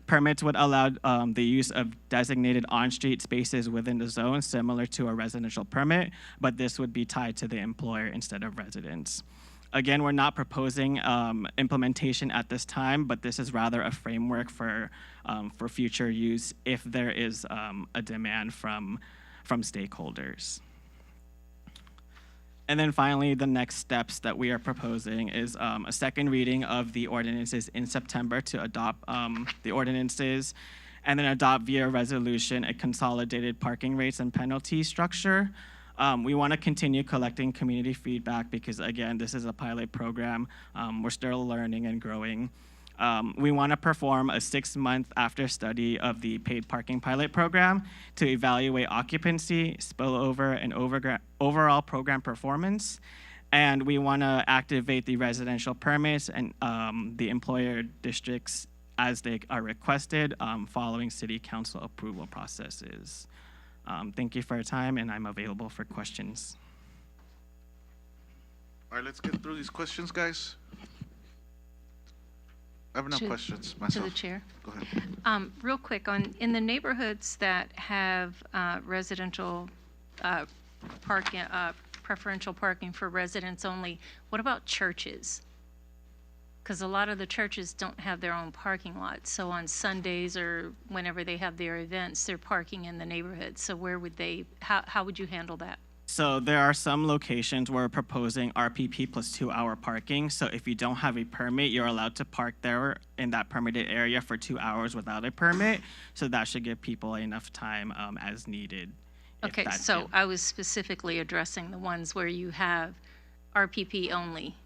Permits would allow the use of designated on-street spaces within the zone, similar to a residential permit, but this would be tied to the employer instead of residents. Again, we're not proposing implementation at this time, but this is rather a framework for future use if there is a demand from stakeholders. And then finally, the next steps that we are proposing is a second reading of the ordinances in September to adopt the ordinances, and then adopt via resolution a consolidated parking rates and penalty structure. We want to continue collecting community feedback because, again, this is a pilot program. We're still learning and growing. We want to perform a 6-month after study of the paid parking pilot program to evaluate occupancy, spillover, and overall program performance. And we want to activate the residential permits and the employer districts as they are requested following City Council approval processes. Thank you for your time, and I'm available for questions. All right, let's get through these questions, guys. I have no questions To myself. the chair. Go ahead. Real quick, in the neighborhoods that have residential parking, preferential parking for residents only, what about churches? Because a lot of the churches don't have their own parking lots. So on Sundays or whenever they have their events, they're parking in the neighborhood. So where would they, how would you handle that? So there are some locations where we're proposing RPP plus 2-hour parking. So if you don't have a permit, you're allowed to park there in that permitted area for 2 hours without a permit. So that should give people enough time as needed. Okay, so I was specifically addressing the ones where you have RPP only.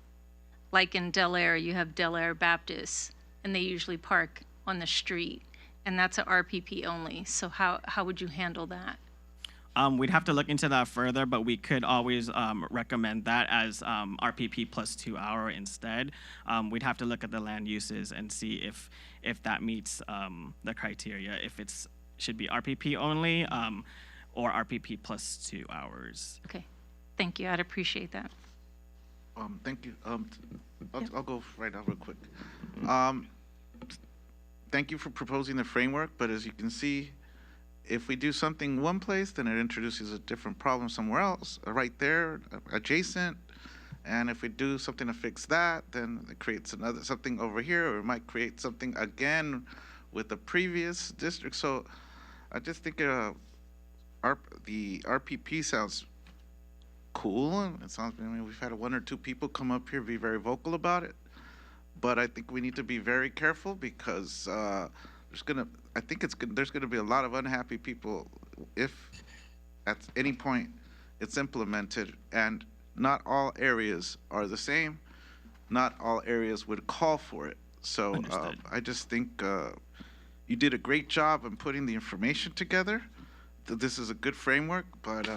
Like in Del Air, you have Del Air Baptist, and they usually park on the street, and that's a RPP only. So how would you handle that? We'd have to look into that further, but we could always recommend that as RPP plus 2-hour instead. We'd have to look at the land uses and see if that meets the criteria, if it should be RPP only or RPP plus 2 hours. Okay, thank you. I'd appreciate that. Thank you. I'll go right now real quick. Thank you for proposing the framework, but as you can see, if we do something one place, then it introduces a different problem somewhere else, right there, adjacent. And if we do something to fix that, then it creates something over here, or it might create something again with the previous district. So I just think the RPP sounds cool. And it sounds, I mean, we've had 1 or 2 people come up here be very vocal about it. But I think we need to be very careful because there's gonna be a lot of unhappy people if at any point it's implemented, and not all areas are the same. Not all areas would call for it. So I just think you did a great job in putting the information together. This is a good framework, but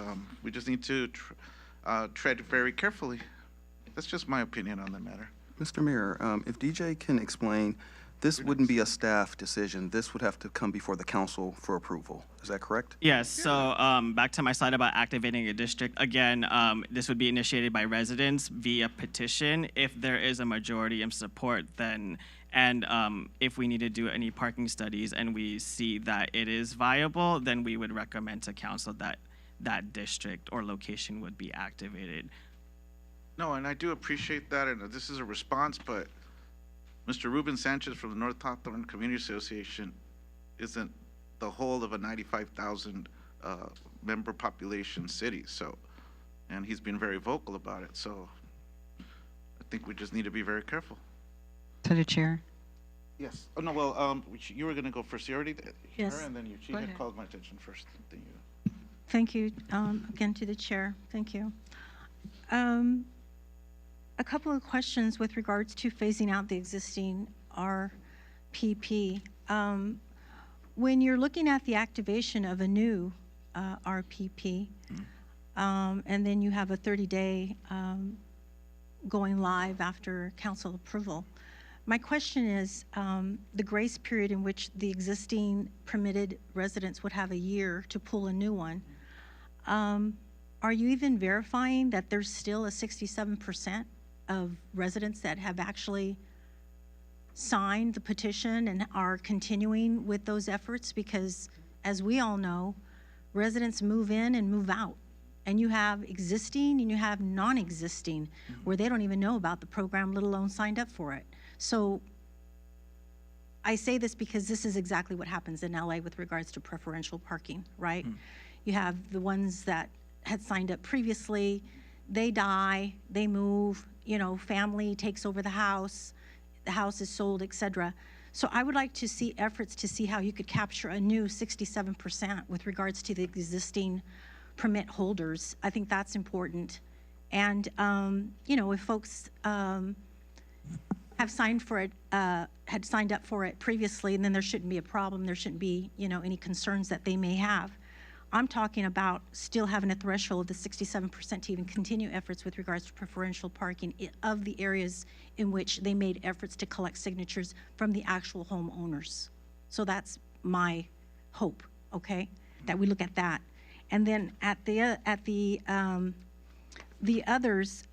we just need to tread very carefully. That's just my opinion on the matter. Mr. Mayor, if DJ can explain, this wouldn't be a staff decision. This would have to come before the council for approval. Is that correct? Yes, so back to my slide about activating a district. Again, this would be initiated by residents via petition. If there is a majority in support, then, and if we need to do any parking studies and we see that it is viable, then we would recommend to council that that district or location would be activated. No, and I do appreciate that, and this is a response, but Mr. Ruben Sanchez from the North Hawthorne Community Association isn't the whole of a 95,000 member population city, so, and he's been very vocal about it, so I think we just need to be very careful. To the chair. Yes. Oh, no, well, you were going to go first. You already, Yes. her, and then you, she Go had ahead. called my attention first. Then you. Thank you, again to the chair. Thank you. A couple of questions with regards to phasing out the existing RPP. When you're looking at the activation of a new RPP, and then you have a 30-day going live after council approval, my question is the grace period in which the existing permitted residents would have a year to pull a new one. Are you even verifying that there's still a 67% of residents that have actually signed the petition and are continuing with those efforts? Because as we all know, residents move in and move out. And you have existing and you have non-existing where they don't even know about the program, let alone signed up for it. So I say this because this is exactly what happens in LA with regards to preferential parking, right? You have the ones that had signed up previously, they die, they move, you know, family takes over the house is sold, etc. So I would like to see efforts to see how you could capture a new 67% with regards to the existing permit holders. I think that's important. And, you know, if folks have signed for it, had signed up for it previously, and then there shouldn't be a problem, there shouldn't be, you know, any concerns that they may have. I'm talking about still having a threshold of the 67% to even continue efforts with regards to preferential parking of the areas in which they made efforts to collect signatures from the actual homeowners. So that's my hope, okay, that we look at that. And then at the others,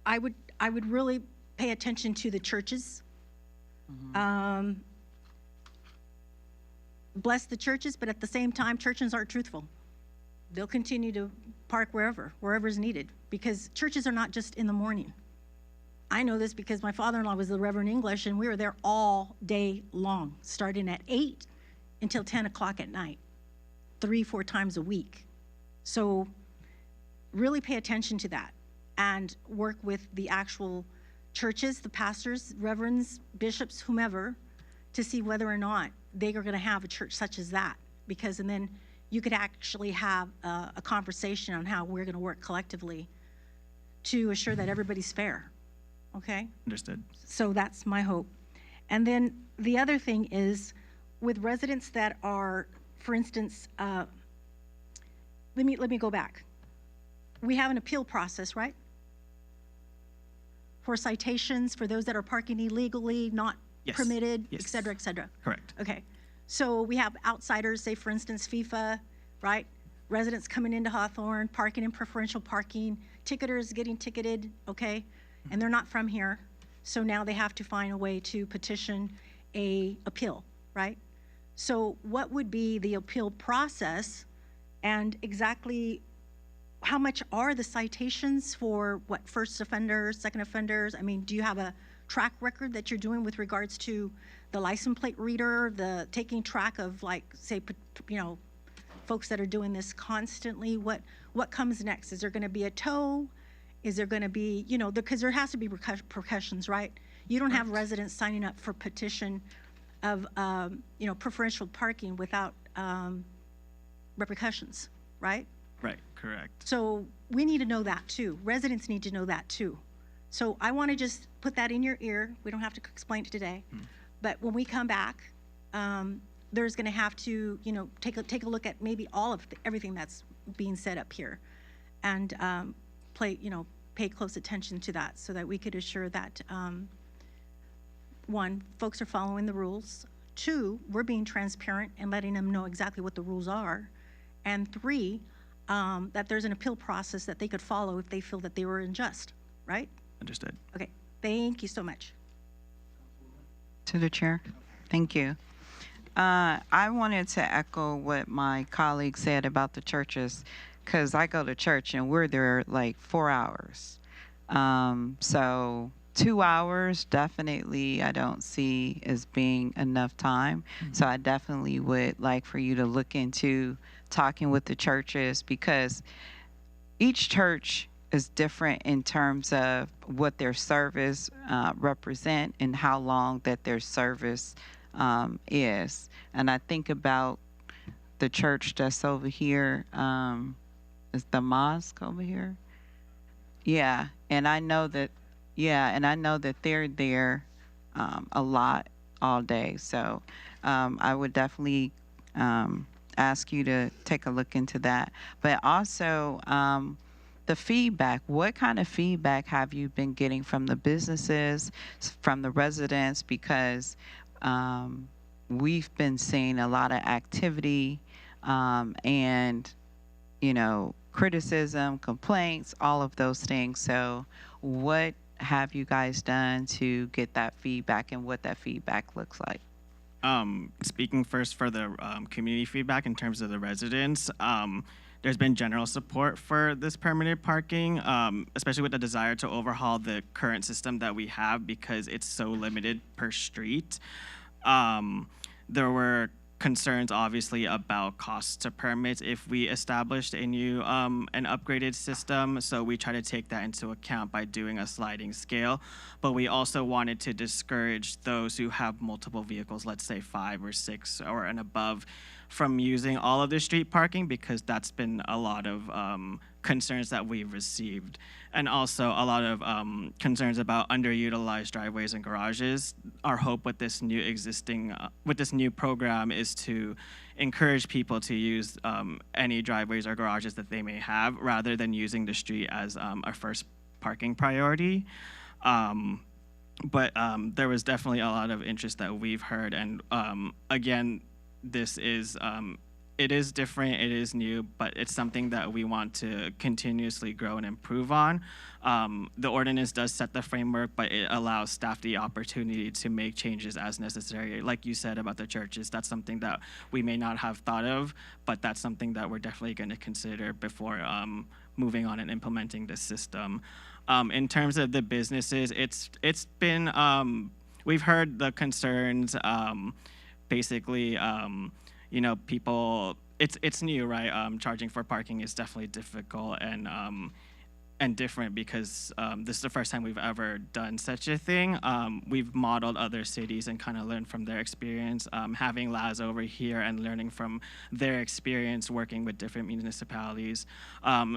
I would really pay attention to the churches. Bless the churches, but at the same time, churches aren't truthful. They'll continue to park wherever is needed, because churches are not just in the morning. I know this because my father-in-law was the Reverend English, and we were there all day long, starting at 8 until 10 o'clock at night, 3-4 times a week. So really pay attention to that and work with the actual churches, the pastors, reverends, bishops, whomever, to see whether or not they are going to have a church such as that. And then you could actually have a conversation on how we're going to work collectively to assure that everybody's fair, okay? Understood. So that's my hope. And then the other thing is, with residents that are, for instance, let me go back. We have an appeal process, right? For citations, for those that are parking illegally, not Yes. permitted, Yes. et cetera, et cetera. Correct. Okay, so we have outsiders, say for instance FIFA, right? Residents coming into Hawthorne, parking in preferential parking, ticketers getting ticketed, okay? And they're not from here, so now they have to find a way to petition a appeal, right? So what would be the appeal process, and exactly how much are the citations for what, first offenders, second offenders? I mean, do you have a track record that you're doing with regards to the license plate reader, the taking track of, like, say, you know, folks that are doing this constantly? What comes next? Is there going to be a tow? Is there going to be, you know, because there has to be repercussions, right? You don't have residents signing up for petition of, you know, preferential parking without repercussions, right? Right, correct. So we need to know that too. Residents need to know that too. So I want to just put that in your ear. We don't have to explain it today. But when we come back, there's going to have to, you know, take a look at maybe all of everything that's being set up here. And pay close attention to that so that we could assure that, one, folks are following the rules. Two, we're being transparent and letting them know exactly what the rules are. And three, that there's an appeal process that they could follow if they feel that they were unjust, right? Understood. Okay, thank you so much. To the chair. Thank you. I wanted to echo what my colleague said about the churches, because I go to church and we're there like 4 hours. So 2 hours definitely I don't see as being enough time. So I definitely would like for you to look into talking with the churches, because each church is different in terms of what their service represent and how long that their service is. And I think about the church that's over here, is the mosque over here? Yeah, and I know that, they're there a lot all day. So I would definitely ask you to take a look into that. But also, the feedback, what kind of feedback have you been getting from the businesses, from the residents? Because we've been seeing a lot of activity and, criticism, complaints, all of those things. So what have you guys done to get that feedback and what that feedback looks like? Speaking first for the community feedback in terms of the residents, there's been general support for this permanent parking, especially with the desire to overhaul the current system that we have because it's so limited per street. There were concerns, obviously, about costs to permits if we established a new an upgraded system. So we try to take that into account by doing a sliding scale. But we also wanted to discourage those who have multiple vehicles, let's say 5 or 6 or and above, from using all of the street parking, because that's been a lot of concerns that we've received. And also a lot of concerns about underutilized driveways and garages. Our hope with this new program is to encourage people to use any driveways or garages that they may have, rather than using the street as our first parking priority. But there was definitely a lot of interest that we've heard. And again, this is, it is different, it is new, but it's something that we want to continuously grow and improve on. The ordinance does set the framework, but it allows staff the opportunity to make changes as necessary. Like you said about the churches, that's something that we may not have thought of, but that's something that we're definitely going to consider before moving on and implementing this system. In terms of the businesses, it's been, we've heard the concerns. Basically, people, it's new, right? Charging for parking is definitely difficult and different because this is the first time we've ever done such a thing. We've modeled other cities and kind of learned from their experience. Having Laz over here and learning from their experience working with different municipalities.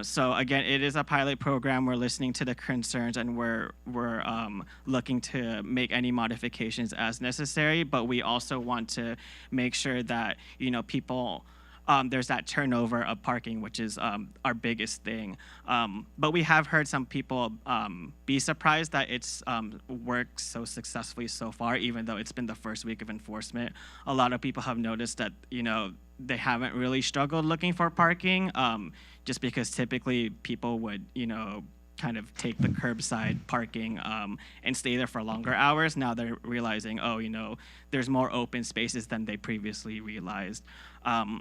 So again, it is a pilot program. We're listening to the concerns and we're looking to make any modifications as necessary, but we also want to make sure that, people, there's that turnover of parking, which is our biggest thing. But we have heard some people be surprised that it's worked so successfully so far, even though it's been the first week of enforcement. A lot of people have noticed that, they haven't really struggled looking for parking, just because typically people would, kind of take the curbside parking and stay there for longer hours. Now they're realizing, there's more open spaces than they previously realized.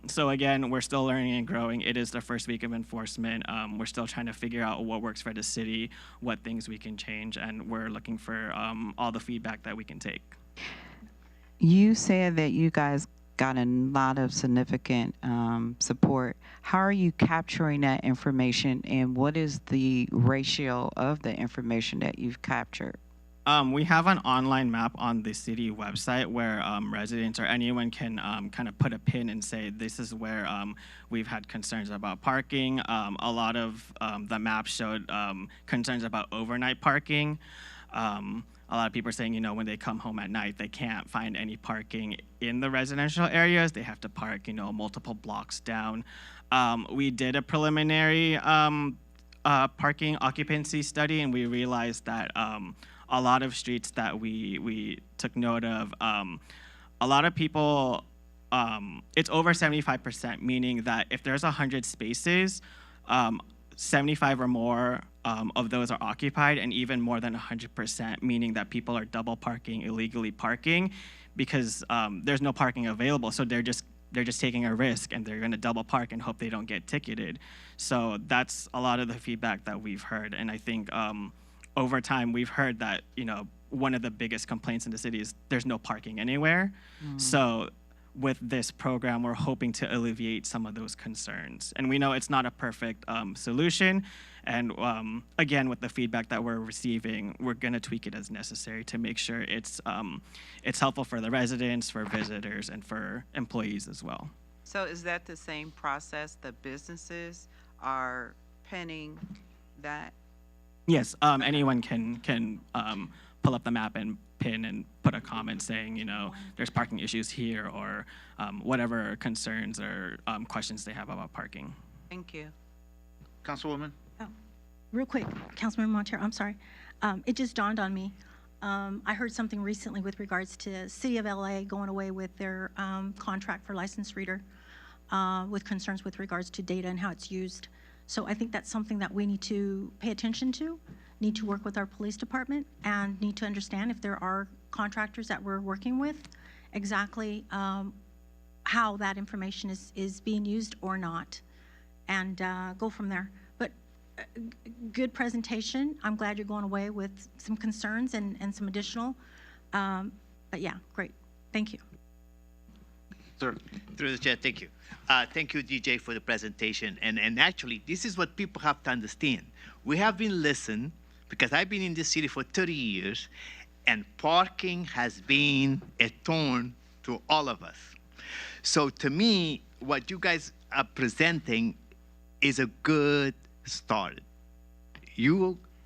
So again, we're still learning and growing. It is the first week of enforcement. We're still trying to figure out what works for the city, what things we can change, and we're looking for all the feedback that we can take. You said that you guys got a lot of significant support. How are you capturing that information, and what is the ratio of the information that you've captured? We have an online map on the city website where residents or anyone can kind of put a pin and say, this is where we've had concerns about parking. A lot of the map showed concerns about overnight parking. A lot of people are saying, when they come home at night, they can't find any parking in the residential areas. They have to park, multiple blocks down. We did a preliminary parking occupancy study, and we realized that a lot of streets that we took note of, a lot of people, it's over 75%, meaning that if there's 100 spaces, 75 or more of those are occupied, and even more than 100%, meaning that people are double parking, illegally parking, because there's no parking available. So they're just taking a risk, and they're going to double park and hope they don't get ticketed. So that's a lot of the feedback that we've heard, and I think over time we've heard that one of the biggest complaints in the city is there's no parking anywhere. So with this program, we're hoping to alleviate some of those concerns. And we know it's not a perfect solution. And again, with the feedback that we're receiving, we're going to tweak it as necessary to make sure it's helpful for the residents, for visitors, and for employees as well. So is that the same process? The businesses are pinning that? Yes, anyone can pull up the map and pin and put a comment saying, there's parking issues here, or whatever concerns or questions they have about parking. Thank you. Councilwoman? Real quick, Councilmember Montero, I'm sorry. It just dawned on me. I heard something recently with regards to City of LA going away with their contract for licensed reader with concerns with regards to data and how it's used. So I think that's something that we need to pay attention to, need to work with our police department, and need to understand if there are contractors that we're working with, exactly how that information is being used or not, and go from there. But good presentation. I'm glad you're going away with some concerns and some additional. But yeah, great. Thank you. Sir. Through the chair, thank you. Thank you, DJ, for the presentation. And actually, this is what people have to understand. We have been listening, because I've been in this city for 30 years, and parking has been a thorn to all of us. So to me, what you guys are presenting is a good start.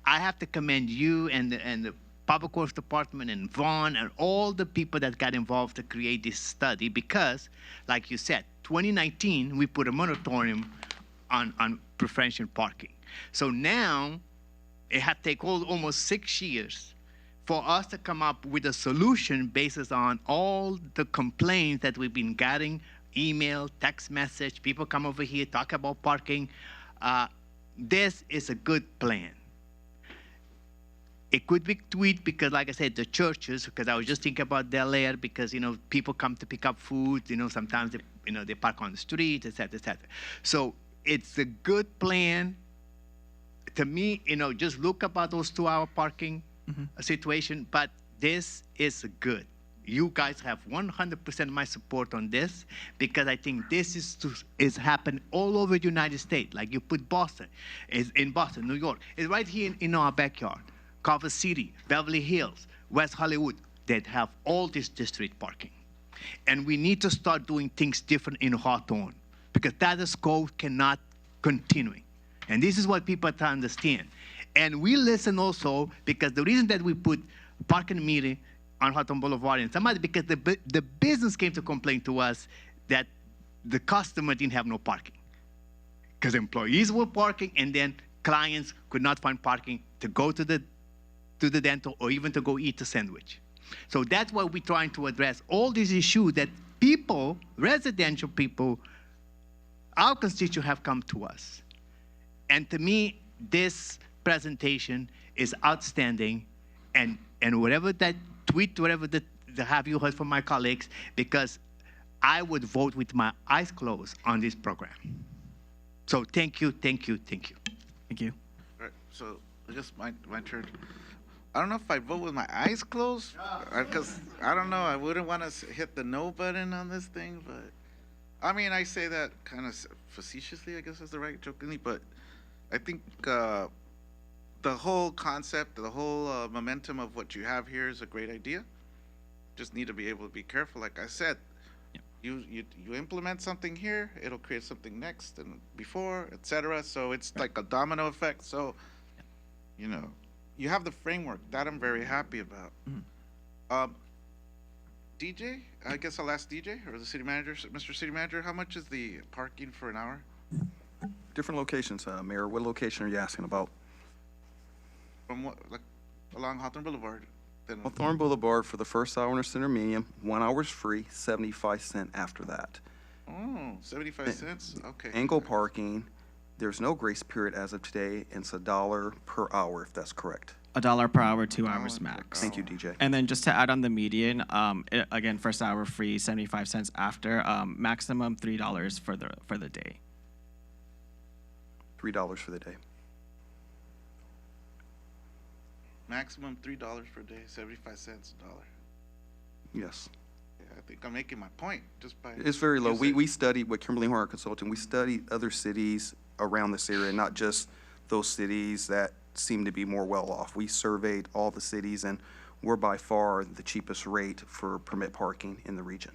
I have to commend you and the Public Works Department and Vaughn and all the people that got involved to create this study, because, like you said, 2019, we put a moratorium on preferential parking. So now, it had taken almost 6 years for us to come up with a solution based on all the complaints that we've been getting, email, text message, people come over here, talk about parking. This is a good plan. It could be tweaked because, like I said, the churches, because I was just thinking about Del Air, because, people come to pick up food, sometimes they park on the street, et cetera, et cetera. So it's a good plan. To me, just look about those 2-hour parking situation, but this is good. You guys have 100% my support on this, because I think this is happening all over the United States. Like you put Boston, it's in Boston, New York. It's right here in our backyard. Culver City, Beverly Hills, West Hollywood, that have all this district parking. And we need to start doing things different in Hawthorne, because status quo cannot continue. And this is what people have to understand. And we listen also, because the reason that we put parking meter on Hawthorne Boulevard and somebody, because the business came to complain to us that the customer didn't have no parking. Because employees were parking, and then clients could not find parking to go to the dental or even to go eat a sandwich. So that's why we're trying to address all these issues that people, residential people, our constituents have come to us. And to me, this presentation is outstanding, and whatever that tweet, whatever that have you heard from my colleagues, because I would vote with my eyes closed on this program. So thank you, thank you, thank you. Thank you. All right, so I guess my turn. I don't know if I vote with my eyes closed, because I don't know, I wouldn't want to hit the no button on this thing, but I mean, I say that kind of facetiously, I guess is the right jokingly, but I think the whole concept, the whole momentum of what you have here is a great idea. Just need to be able to be careful. Like I said, you implement something here, it'll create something next and before, etc. So it's like a domino effect. So, you have the framework that I'm very happy about. DJ, I guess I'll ask DJ or the city manager, Mr. City Manager, how much is the parking for an hour? Different locations, Mayor. What location are you asking about? From what, like, along Hawthorne Boulevard? Then Hawthorne Boulevard for the first hour and center medium, 1 hour is free, 75 cents after that. Oh, 75 cents? Okay. Angle parking, there's no grace period as of today, and it's $1 per hour, if that's correct. $1 per hour, 2 hours per max. Thank you, DJ. And then just to add on the median, again, first hour free, 75 cents after, maximum $3 for the day. $3 for the day. Maximum $3 per day, 75 cents a dollar. Yes. Yeah, I think I'm making my point just by. It's very low. you We said- studied with Kimberly Horner Consulting, we studied other cities around this area, not just those cities that seem to be more well-off. We surveyed all the cities, and we're by far the cheapest rate for permit parking in the region.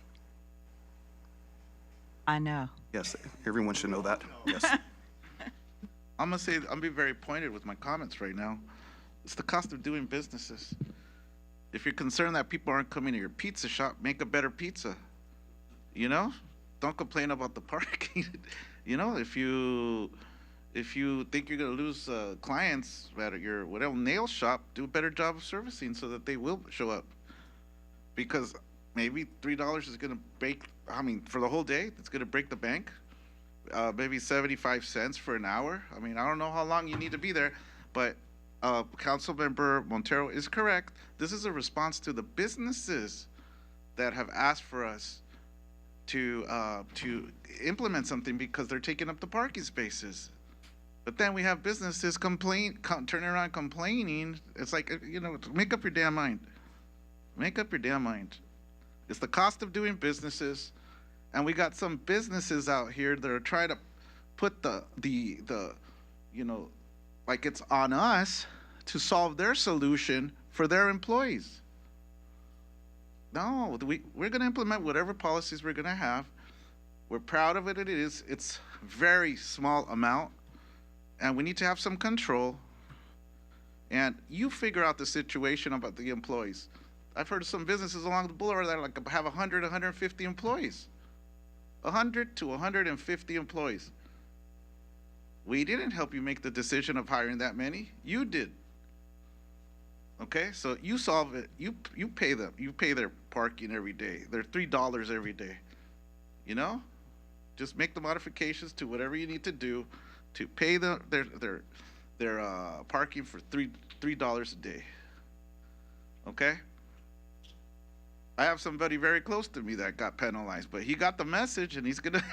I know. Yes, everyone should know that. Yes. I'm gonna say, I'm being very pointed with my comments right now. It's the cost of doing businesses. If you're concerned that people aren't coming to your pizza shop, make a better pizza. You know? Don't complain about the parking. You know, if you think you're gonna lose clients at your whatever nail shop, do a better job of servicing so that they will show up. Because maybe $3 is gonna break, I mean, for the whole day, it's gonna break the bank. Maybe 75 cents for an hour. I mean, I don't know how long you need to be there, but Councilmember Montero is correct. This is a response to the businesses that have asked for us to implement something because they're taking up the parking spaces. But then we have businesses turning around complaining. It's like, you know, make up your damn mind. Make up your damn mind. It's the cost of doing businesses, and we got some businesses out here that are trying to put the you know, like it's on us to solve their solution for their employees. No, we're going to implement whatever policies we're going to have. We're proud of it. It's very small amount, and we need to have some control. And you figure out the situation about the employees. I've heard of some businesses along the boulevard that like have 100, 150 employees. 100 to 150 employees. We didn't help you make the decision of hiring that many. You did. Okay, so you solve it. You pay them. You pay their parking every day. They're $3 every day. You know, just make the modifications to whatever you need to do to pay their parking for $3 a day. Okay. I have somebody very close to me that got penalized, but he got the message, and he's gonna.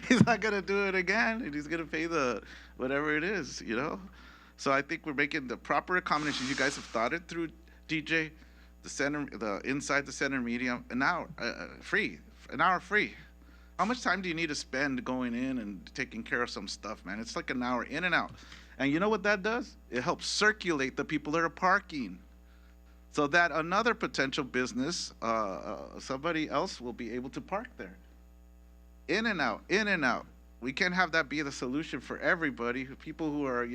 He's not gonna do it again, and he's gonna pay the whatever it is, you know. So I think we're making the proper accommodations. You guys have thought it through, DJ. The inside the center medium, an hour free, an hour free. How much time do you need to spend going in and taking care of some stuff, man? It's like an hour in and out, and you know what that does? It helps circulate the people that are parking, so that another potential business, somebody else will be able to park there. In and out, in and out. We can't have that be the solution for everybody. People who are,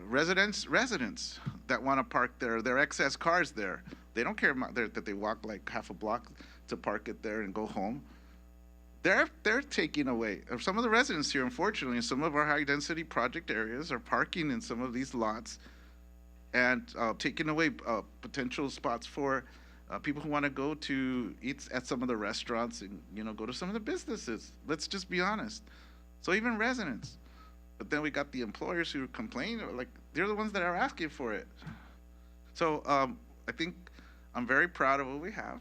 residents that want to park their excess cars there. They don't care that they walk like half a block to park it there and go home. They're taking away. Some of the residents here, unfortunately, in some of our high-density project areas are parking in some of these lots and taking away potential spots for people who want to go to eat at some of the restaurants and, go to some of the businesses. Let's just be honest. So even residents. But then we got the employers who complain, like they're the ones that are asking for it. So I think I'm very proud of what we have.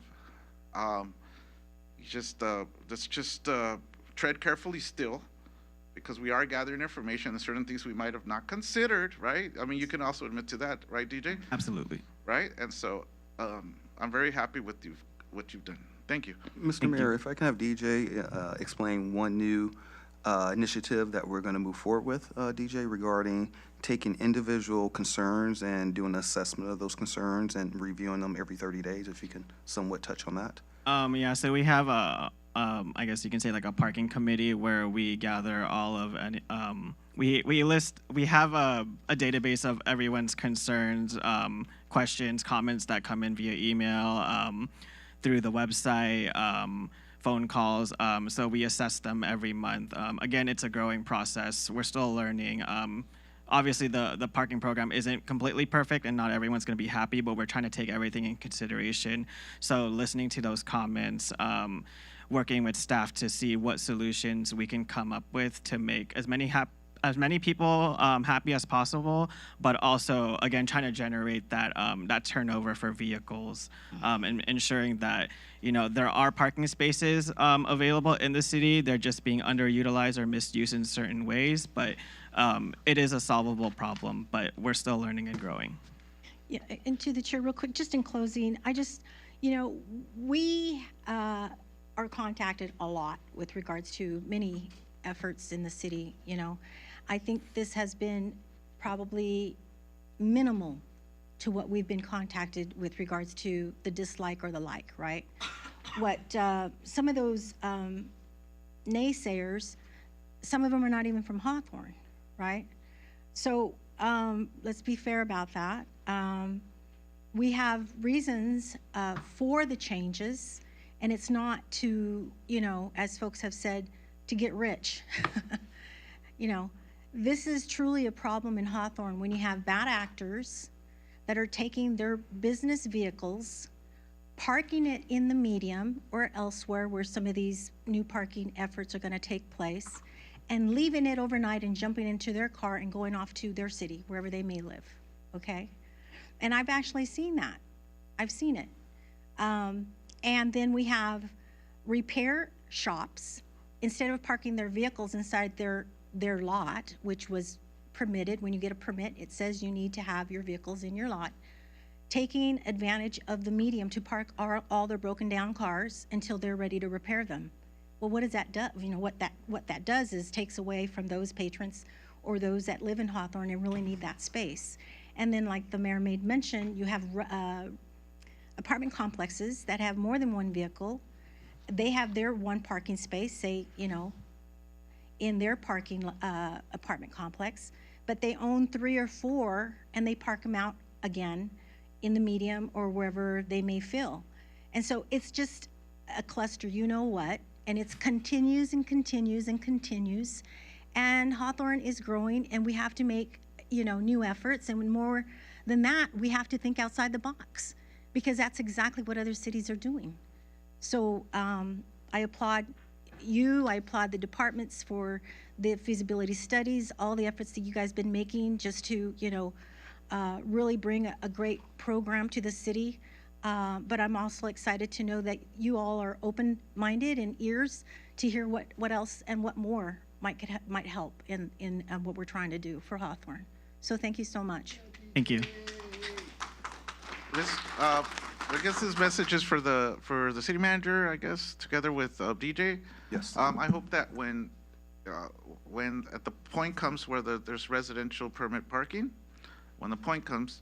Let's just tread carefully still, because we are gathering information and certain things we might have not considered, right? I mean, you can also admit to that, right, DJ? Absolutely. Right? And so I'm very happy with what you've done. Thank you. Mr. Mayor, if I can have DJ explain one new initiative that we're going to move forward with, DJ, regarding taking individual concerns and doing an assessment of those concerns and reviewing them every 30 days, if you can somewhat touch on that. Yeah, so we have I guess you can say like a parking committee where we gather all of, we have a database of everyone's concerns, questions, comments that come in via email, through the website, phone calls. So we assess them every month. Again, it's a growing process. We're still learning. Obviously, the parking program isn't completely perfect, and not everyone's going to be happy, but we're trying to take everything in consideration. So listening to those comments, working with staff to see what solutions we can come up with to make as many people happy as possible, but also, again, trying to generate that that turnover for vehicles, and ensuring that, you know, there are parking spaces available in the city. They're just being underutilized or misused in certain ways, but it is a solvable problem, but we're still learning and growing. Yeah, and to the chair, real quick, just in closing, I just, you know, we are contacted a lot with regards to many efforts in the city, you know. I think this has been probably minimal to what we've been contacted with regards to the dislike or the like, right? What some of those naysayers, some of them are not even from Hawthorne, right? So let's be fair about that. We have reasons for the changes, and it's not to, you know, as folks have said, to get rich. You know, this is truly a problem in Hawthorne when you have bad actors that are taking their business vehicles, parking it in the medium or elsewhere where some of these new parking efforts are going to take place, and leaving it overnight and jumping into their car and going off to their city, wherever they may live, okay? And I've actually seen that. I've seen it. And then we have repair shops, instead of parking their vehicles inside their lot, which was permitted. When you get a permit, it says you need to have your vehicles in your lot, taking advantage of the medium to park all their broken down cars until they're ready to repair them. Well, what does that do? You know, what that does is takes away from those patrons or those that live in Hawthorne and really need that space. And then, like the mayor made mention, you have apartment complexes that have more than one vehicle. They have their one parking space, say, you know, in their parking apartment complex, but they own 3 or 4, and they park them out again in the medium or wherever they may fill. And so it's just a cluster, you know what, and it continues and continues and continues. And Hawthorne is growing, and we have to make, you know, new efforts. And more than that, we have to think outside the box, because that's exactly what other cities are doing. So I applaud you, I applaud the departments for the feasibility studies, all the efforts that you guys been making just to, you know, really bring a great program to the city. But I'm also excited to know that you all are open-minded and ears to hear what else and what more might help in what we're trying to do for Hawthorne. So thank you so much. Thank you. I guess this message is for the city manager, I guess, together with DJ. Yes. I hope that when at the point comes where there's residential permit parking, when the point comes,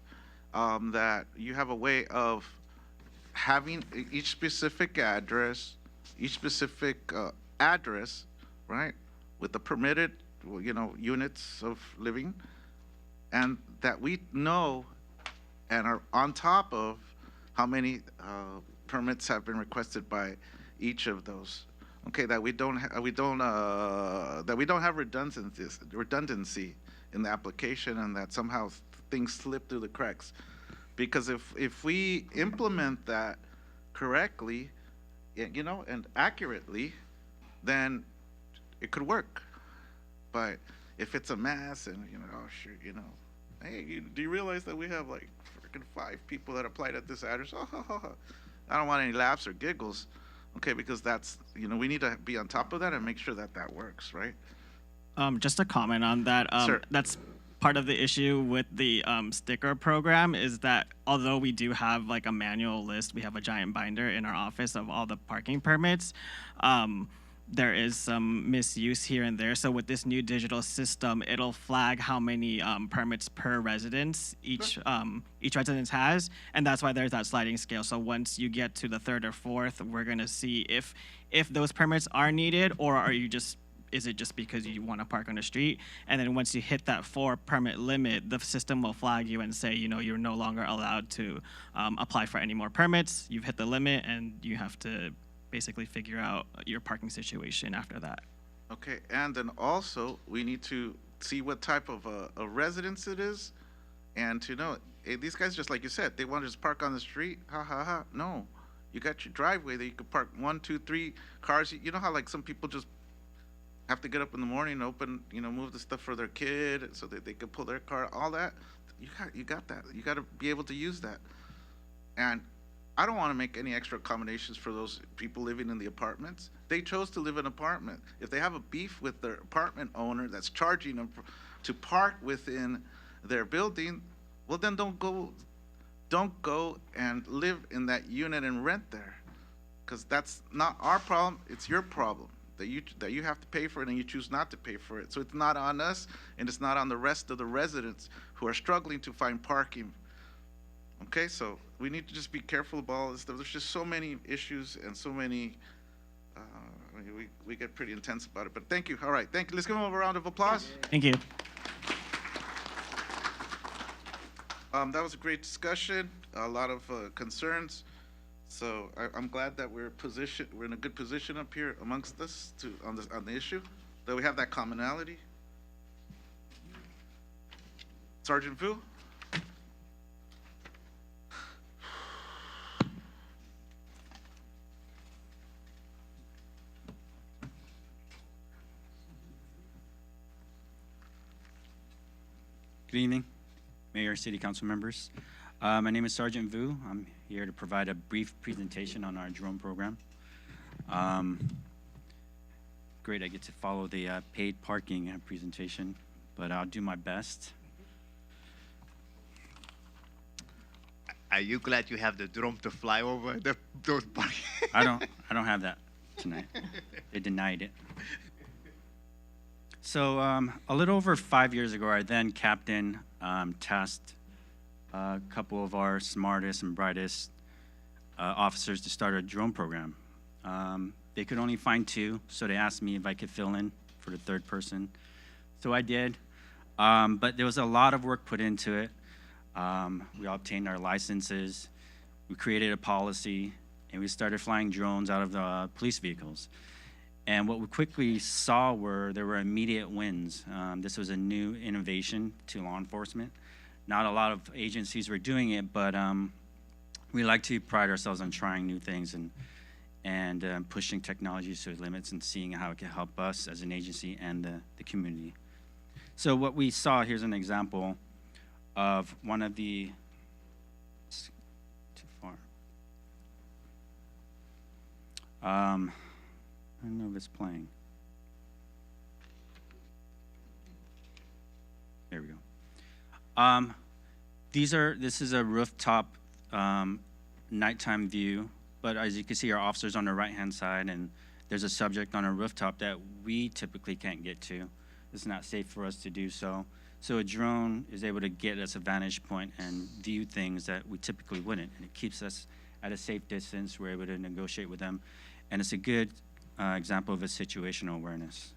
that you have a way of having each specific address, right, with the permitted, you know, units of living, and that we know and are on top of how many permits have been requested by each of those. Okay, that we don't have redundancy in the application, and that somehow things slip through the cracks. Because if we implement that correctly, you know, and accurately, then it could work. But if it's a mess and, you know, oh sure, you know, hey, do you realize that we have like freaking 5 people that applied at this address? Oh, I don't want any laughs or giggles. Okay, because that's, you know, we need to be on top of that and make sure that that works, right? Just a comment on that. Sure. That's part of the issue with the sticker program, is that although we do have like a manual list, we have a giant binder in our office of all the parking permits. There is some misuse here and there. So with this new digital system, it'll flag how many permits per residence each residence has, and that's why there's that sliding scale. So once you get to the 3rd or 4th, we're gonna see if those permits are needed, or is it just because you want to park on the street? And then once you hit that 4 permit limit, the system will flag you and say, you know, you're no longer allowed to apply for any more permits. You've hit the limit, and you have to basically figure out your parking situation after that. Okay, and then also, we need to see what type of a residence it is, and to know, hey, these guys, just like you said, they want to just park on the street, ha ha ha. No, you got your driveway that you could park 1, 2, 3 cars. You know how like some people just have to get up in the morning and open, move the stuff for their kid so that they could pull their car, all that. You got that. You got to be able to use that. And I don't want to make any extra accommodations for those people living in the apartments. They chose to live in an apartment. If they have a beef with their apartment owner that's charging them to park within their building, well, then don't go and live in that unit and rent there, because that's not our problem. It's your problem that you have to pay for it and you choose not to pay for it. So it's not on us, and it's not on the rest of the residents who are struggling to find parking. Okay, so we need to just be careful about all this stuff. There's just so many issues and so many, we get pretty intense about it. But thank you. All right, thank you. Let's give them a round of applause. Thank you. That was a great discussion, a lot of concerns. So I'm glad that we're in a good position up here amongst us on the issue, that we have that commonality. Sergeant Vu? Good evening, Mayor, City Council members. My name is Sergeant Vu. I'm here to provide a brief presentation on our drone program. Great, I get to follow the paid parking presentation, but I'll do my best. Are you glad you have the drone to fly over those parking? I don't have that tonight. They denied it. So a little over 5 years ago, our then captain tasked a couple of our smartest and brightest officers to start a drone program. They could only find 2, so they asked me if I could fill in for the 3rd person. So I did, but there was a lot of work put into it. We obtained our licenses, we created a policy, and we started flying drones out of the police vehicles. And what we quickly saw there were immediate wins. This was a new innovation to law enforcement. Not a lot of agencies were doing it, but we like to pride ourselves on trying new things and pushing technologies to its limits and seeing how it can help us as an agency and the community. So what we saw, here's an example of one of the, too far. I don't know if it's playing. There we go. This is a rooftop nighttime view, but as you can see, our officers on the right-hand side, and there's a subject on a rooftop that we typically can't get to. It's not safe for us to do so. So a drone is able to get us a vantage point and view things that we typically wouldn't, and it keeps us at a safe distance. We're able to negotiate with them, and it's a good example of a situational awareness.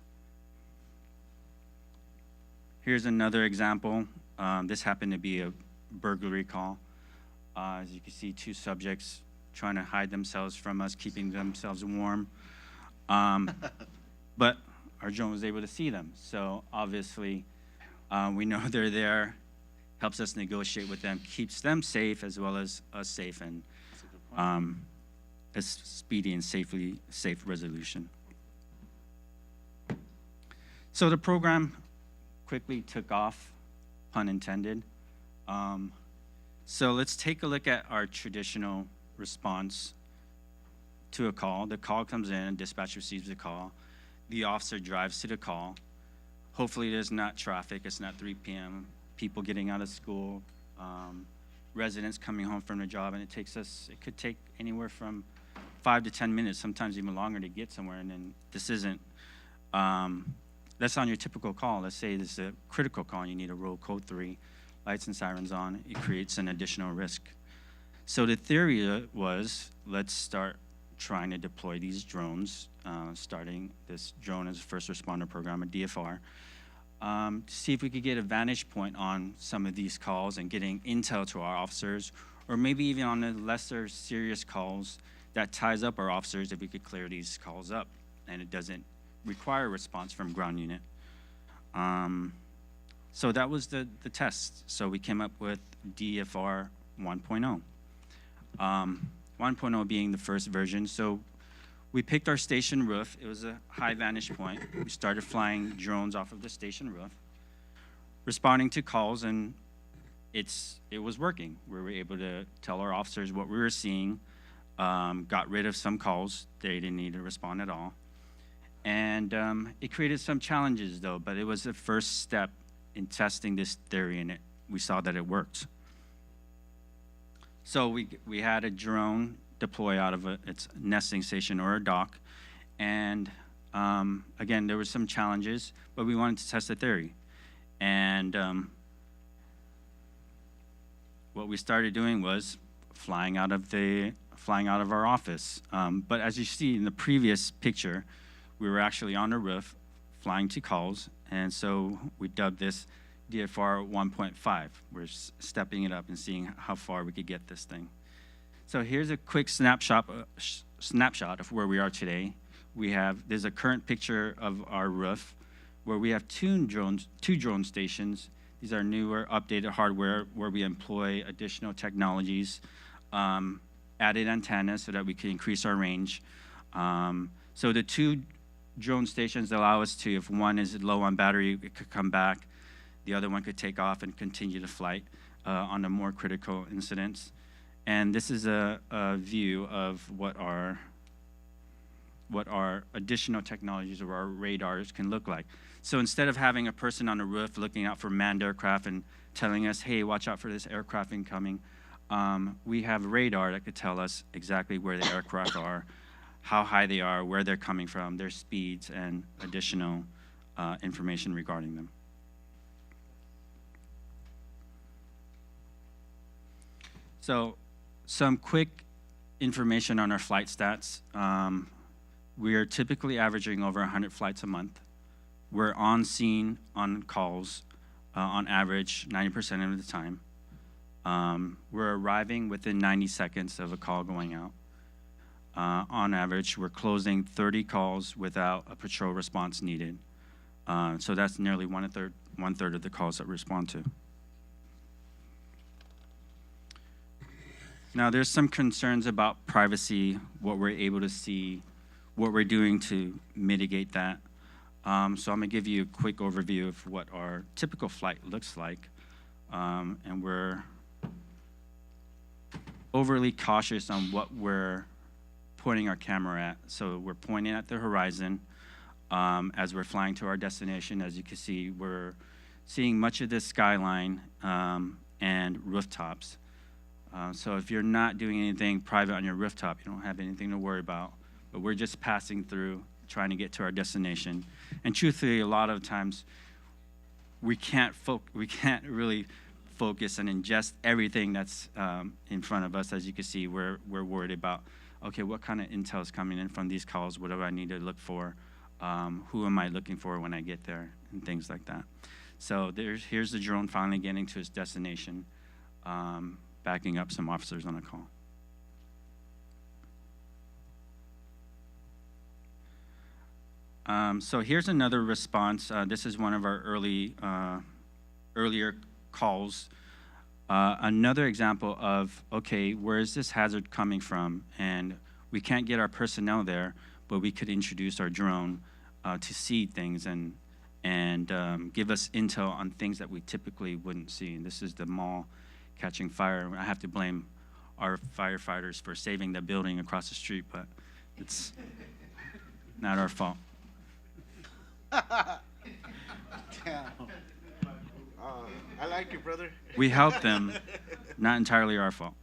Here's another example. This happened to be a burglary call. As you can see, 2 subjects trying to hide themselves from us, keeping themselves warm. But our drone was able to see them. So obviously, we know they're there, helps us negotiate with them, keeps them safe as well as us safe, and a speedy and safe resolution. So the program quickly took off, pun intended. So let's take a look at our traditional response to a call. The call comes in, dispatch receives the call. The officer drives to the call. Hopefully there's not traffic, it's not 3 p.m., people getting out of school, residents coming home from their job, and it could take anywhere from 5 to 10 minutes, sometimes even longer to get somewhere, and then this isn't, that's on your typical call. Let's say this is a critical call and you need a roll code 3, lights and sirens on, it creates an additional risk. So the theory was, let's start trying to deploy these drones, starting this drone as a first responder program, a DFR, to see if we could get a vantage point on some of these calls and getting intel to our officers, or maybe even on the lesser serious calls that ties up our officers if we could clear these calls up, and it doesn't require a response from ground unit. So that was the test. So we came up with DFR 1.0. 1.0 being the first version. So we picked our station roof. It was a high vantage point. We started flying drones off of the station roof, responding to calls, and it was working. We were able to tell our officers what we were seeing, got rid of some calls. They didn't need to respond at all. And it created some challenges, though, but it was the first step in testing this theory, and we saw that it worked. So we had a drone deploy out of its nesting station or a dock, and again, there were some challenges, but we wanted to test the theory. And what we started doing was flying out of our office. But as you see in the previous picture, we were actually on the roof flying to calls, and so we dubbed this DFR 1.5. We're stepping it up and seeing how far we could get this thing. So here's a quick snapshot of where we are today. There's a current picture of our roof where we have two drone stations. These are newer, updated hardware where we employ additional technologies, added antennas so that we can increase our range. So the two drone stations allow us to, if one is low on battery, it could come back. The other one could take off and continue the flight on the more critical incidents. And this is a view of what our additional technologies or our radars can look like. So instead of having a person on the roof looking out for manned aircraft and telling us, hey, watch out for this aircraft incoming, we have radar that could tell us exactly where the aircraft are, how high they are, where they're coming from, their speeds, and additional information regarding them. So some quick information on our flight stats. We are typically averaging over 100 flights a month. We're on scene on calls on average 90% of the time. We're arriving within 90 seconds of a call going out. On average, we're closing 30 calls without a patrol response needed. So that's nearly one third of the calls that we respond to. Now, there's some concerns about privacy, what we're able to see, what we're doing to mitigate that. So I'm gonna give you a quick overview of what our typical flight looks like. And we're overly cautious on what we're pointing our camera at. So we're pointing at the horizon as we're flying to our destination. As you can see, we're seeing much of this skyline and rooftops. So if you're not doing anything private on your rooftop, you don't have anything to worry about. But we're just passing through, trying to get to our destination. And truthfully, a lot of times, we can't really focus and ingest everything that's in front of us. As you can see, we're worried about, okay, what kind of intel is coming in from these calls? What do I need to look for? Who am I looking for when I get there? And things like that. So here's the drone finally getting to its destination, backing up some officers on a call. So here's another response. This is one of our earlier calls. Another example of, okay, where is this hazard coming from? And we can't get our personnel there, but we could introduce our drone to see things and give us intel on things that we typically wouldn't see. And this is the mall catching fire. I have to blame our firefighters for saving the building across the street, but it's not our fault. Damn. I like you, brother. We helped them, not entirely our fault.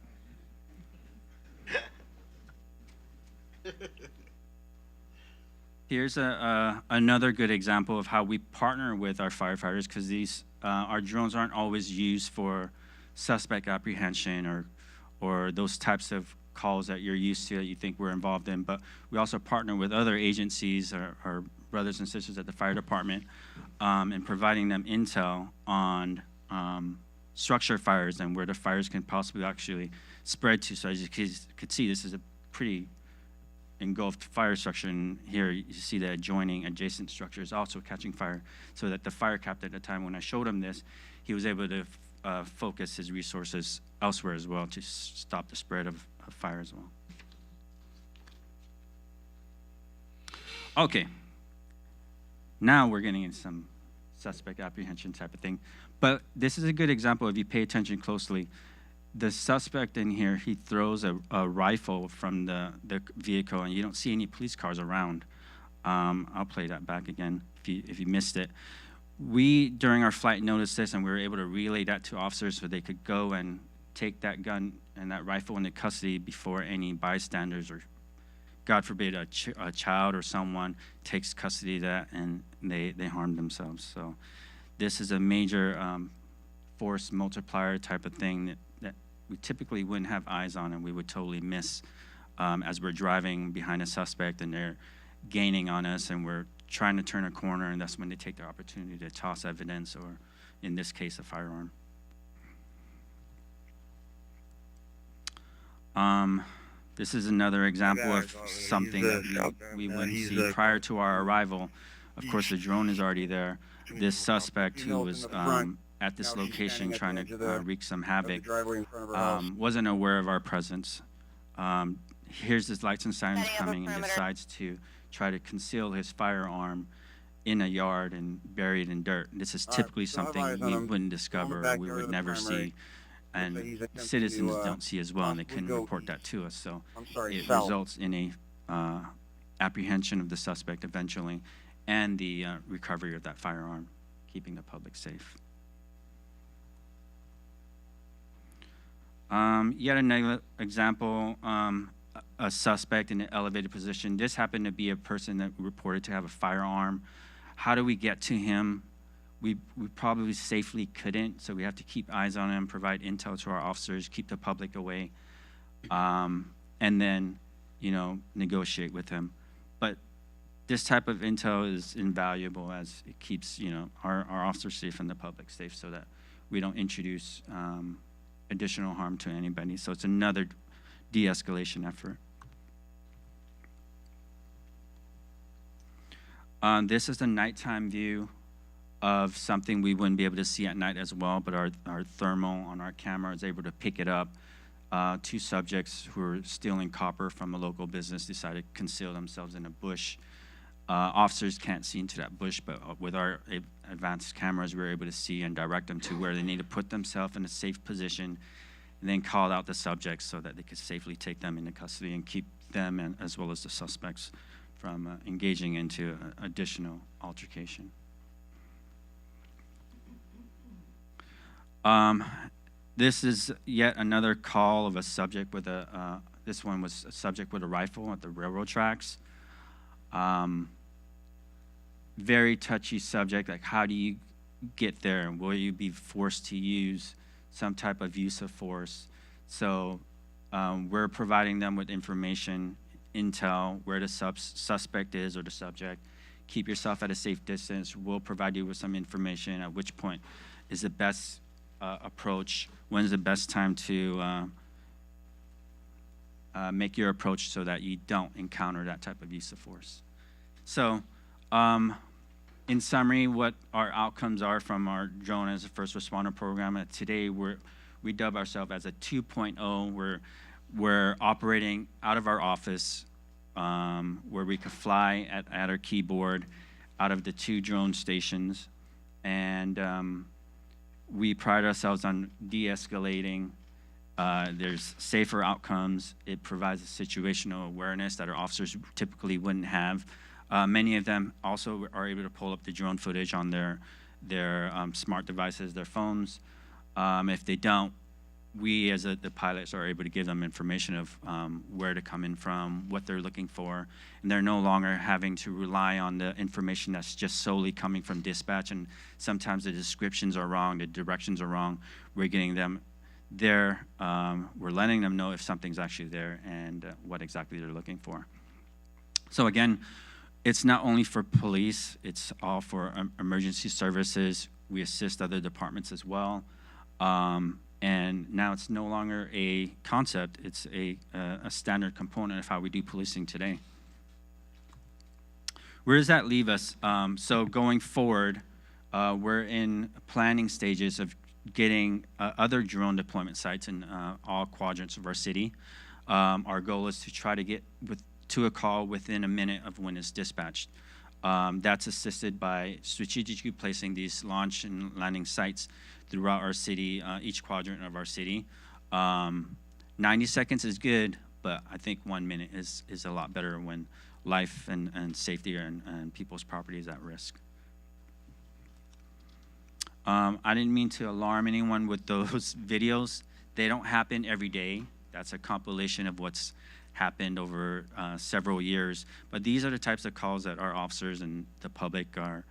Here's another good example of how we partner with our firefighters, because these our drones aren't always used for suspect apprehension or those types of calls that you're used to that you think we're involved in, but we also partner with other agencies, our brothers and sisters at the fire department, in providing them intel on structure fires and where the fires can possibly actually spread to. So as you could see, this is a pretty engulfed fire structure, and here you see the adjacent structure is also catching fire, so that the fire captain at the time when I showed him this, he was able to focus his resources elsewhere as well to stop the spread of fire as well. Okay, now we're getting into some suspect apprehension type of thing, but this is a good example if you pay attention closely. The suspect in here, he throws a rifle from the vehicle, and you don't see any police cars around. I'll play that back again if you missed it. We, during our flight, noticed this, and we were able to relay that to officers so they could go and take that gun and that rifle into custody before any bystanders or, God forbid, a child or someone takes custody of that and they harm themselves. So this is a major force multiplier type of thing that we typically wouldn't have eyes on, and we would totally miss as we're driving behind a suspect and they're gaining on us and we're trying to turn a corner, and that's when they take the opportunity to toss evidence, or in this case, a firearm. This is another example of something that we wouldn't see prior to our arrival. Of course, the drone is already there. This suspect who was at this location trying to wreak some havoc wasn't aware of our presence. Here's his lights and sirens coming and decides to try to conceal his firearm in a yard and bury it in dirt. This is typically something we wouldn't discover or we would never see, and citizens don't see as well, and they couldn't report that to us. So it results in a apprehension of the suspect eventually, and the recovery of that firearm, keeping the public safe. Yet another example, a suspect in an elevated position. This happened to be a person that reported to have a firearm. How do we get to him? We probably safely couldn't, so we have to keep eyes on him, provide intel to our officers, keep the public away, and then, negotiate with him. But this type of intel is invaluable, as it keeps, our officers safe and the public safe, so that we don't introduce additional harm to anybody. So it's another de-escalation effort. This is the nighttime view of something we wouldn't be able to see at night as well, but our thermal on our camera is able to pick it up. Two subjects who were stealing copper from a local business decided to conceal themselves in a bush. Officers can't see into that bush, but with our advanced cameras, we were able to see and direct them to where they need to put themselves in a safe position, and then call out the subjects so that they could safely take them into custody and keep them, and as well as the suspects, from engaging into additional altercation. This is yet another call of a subject with this one was a subject with a rifle at the railroad tracks. Very touchy subject, like how do you get there, and will you be forced to use some type of use of force? So we're providing them with information, intel, where the suspect is or the subject. Keep yourself at a safe distance. We'll provide you with some information at which point is the best approach, when is the best time to make your approach so that you don't encounter that type of use of force. So in summary, what our outcomes are from our drone as a first responder program, today we dub ourselves as a 2.0. We're operating out of our office where we could fly at our keyboard out of the 2 drone stations, and we pride ourselves on de-escalating. There's safer outcomes. It provides a situational awareness that our officers typically wouldn't have. Many of them also are able to pull up the drone footage on their smart devices, their phones. If they don't, we as the pilots are able to give them information of where to come in from, what they're looking for, and they're no longer having to rely on the information that's just solely coming from dispatch, and sometimes the descriptions are wrong, the directions are wrong. We're getting them there, we're letting them know if something's actually there and what exactly they're looking for. So again, it's not only for police, it's all for emergency services. We assist other departments as well. And now it's no longer a concept, it's a standard component of how we do policing today. where does that leave us? So going forward, we're in planning stages of getting other drone deployment sites in all quadrants of our city. Our goal is to try to get to a call within a minute of when it's dispatched. That's assisted by strategically placing these launch and landing sites throughout our city, each quadrant of our city. 90 seconds is good, but I think 1 minute is a lot better when life and safety and people's property is at risk. I didn't mean to alarm anyone with those videos. They don't happen every day. That's a compilation of what's happened over several years. But these are the types of calls that our officers and the public are,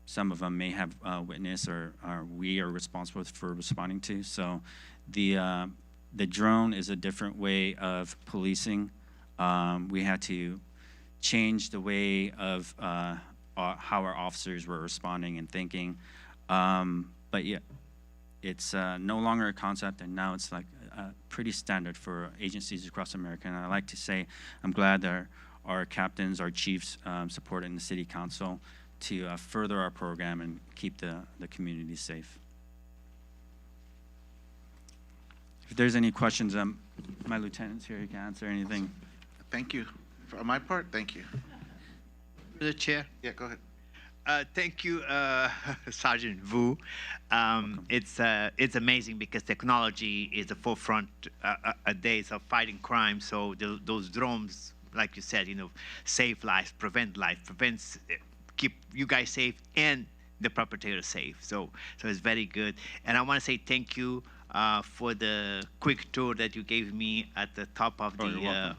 some of them may have witnessed or we are responsible for responding to. So the drone is a different way of policing. We had to change the way of how our officers were responding and thinking. But yeah, it's no longer a concept, and now it's like pretty standard for agencies across America. And I like to say I'm glad that our captains, our chiefs supporting the city council to further our program and keep the community safe. If there's any questions, my lieutenant's here, he can answer anything. Thank you. For my part, thank you. The chair. Yeah, go ahead. Thank you, Sergeant Vu. It's amazing because technology is the forefront days of fighting crime. So those drones, like you said, save lives, prevent life, keep you guys safe and the perpetrator safe. So it's very good. And I want to say thank you for the quick tour that you gave me at the top of the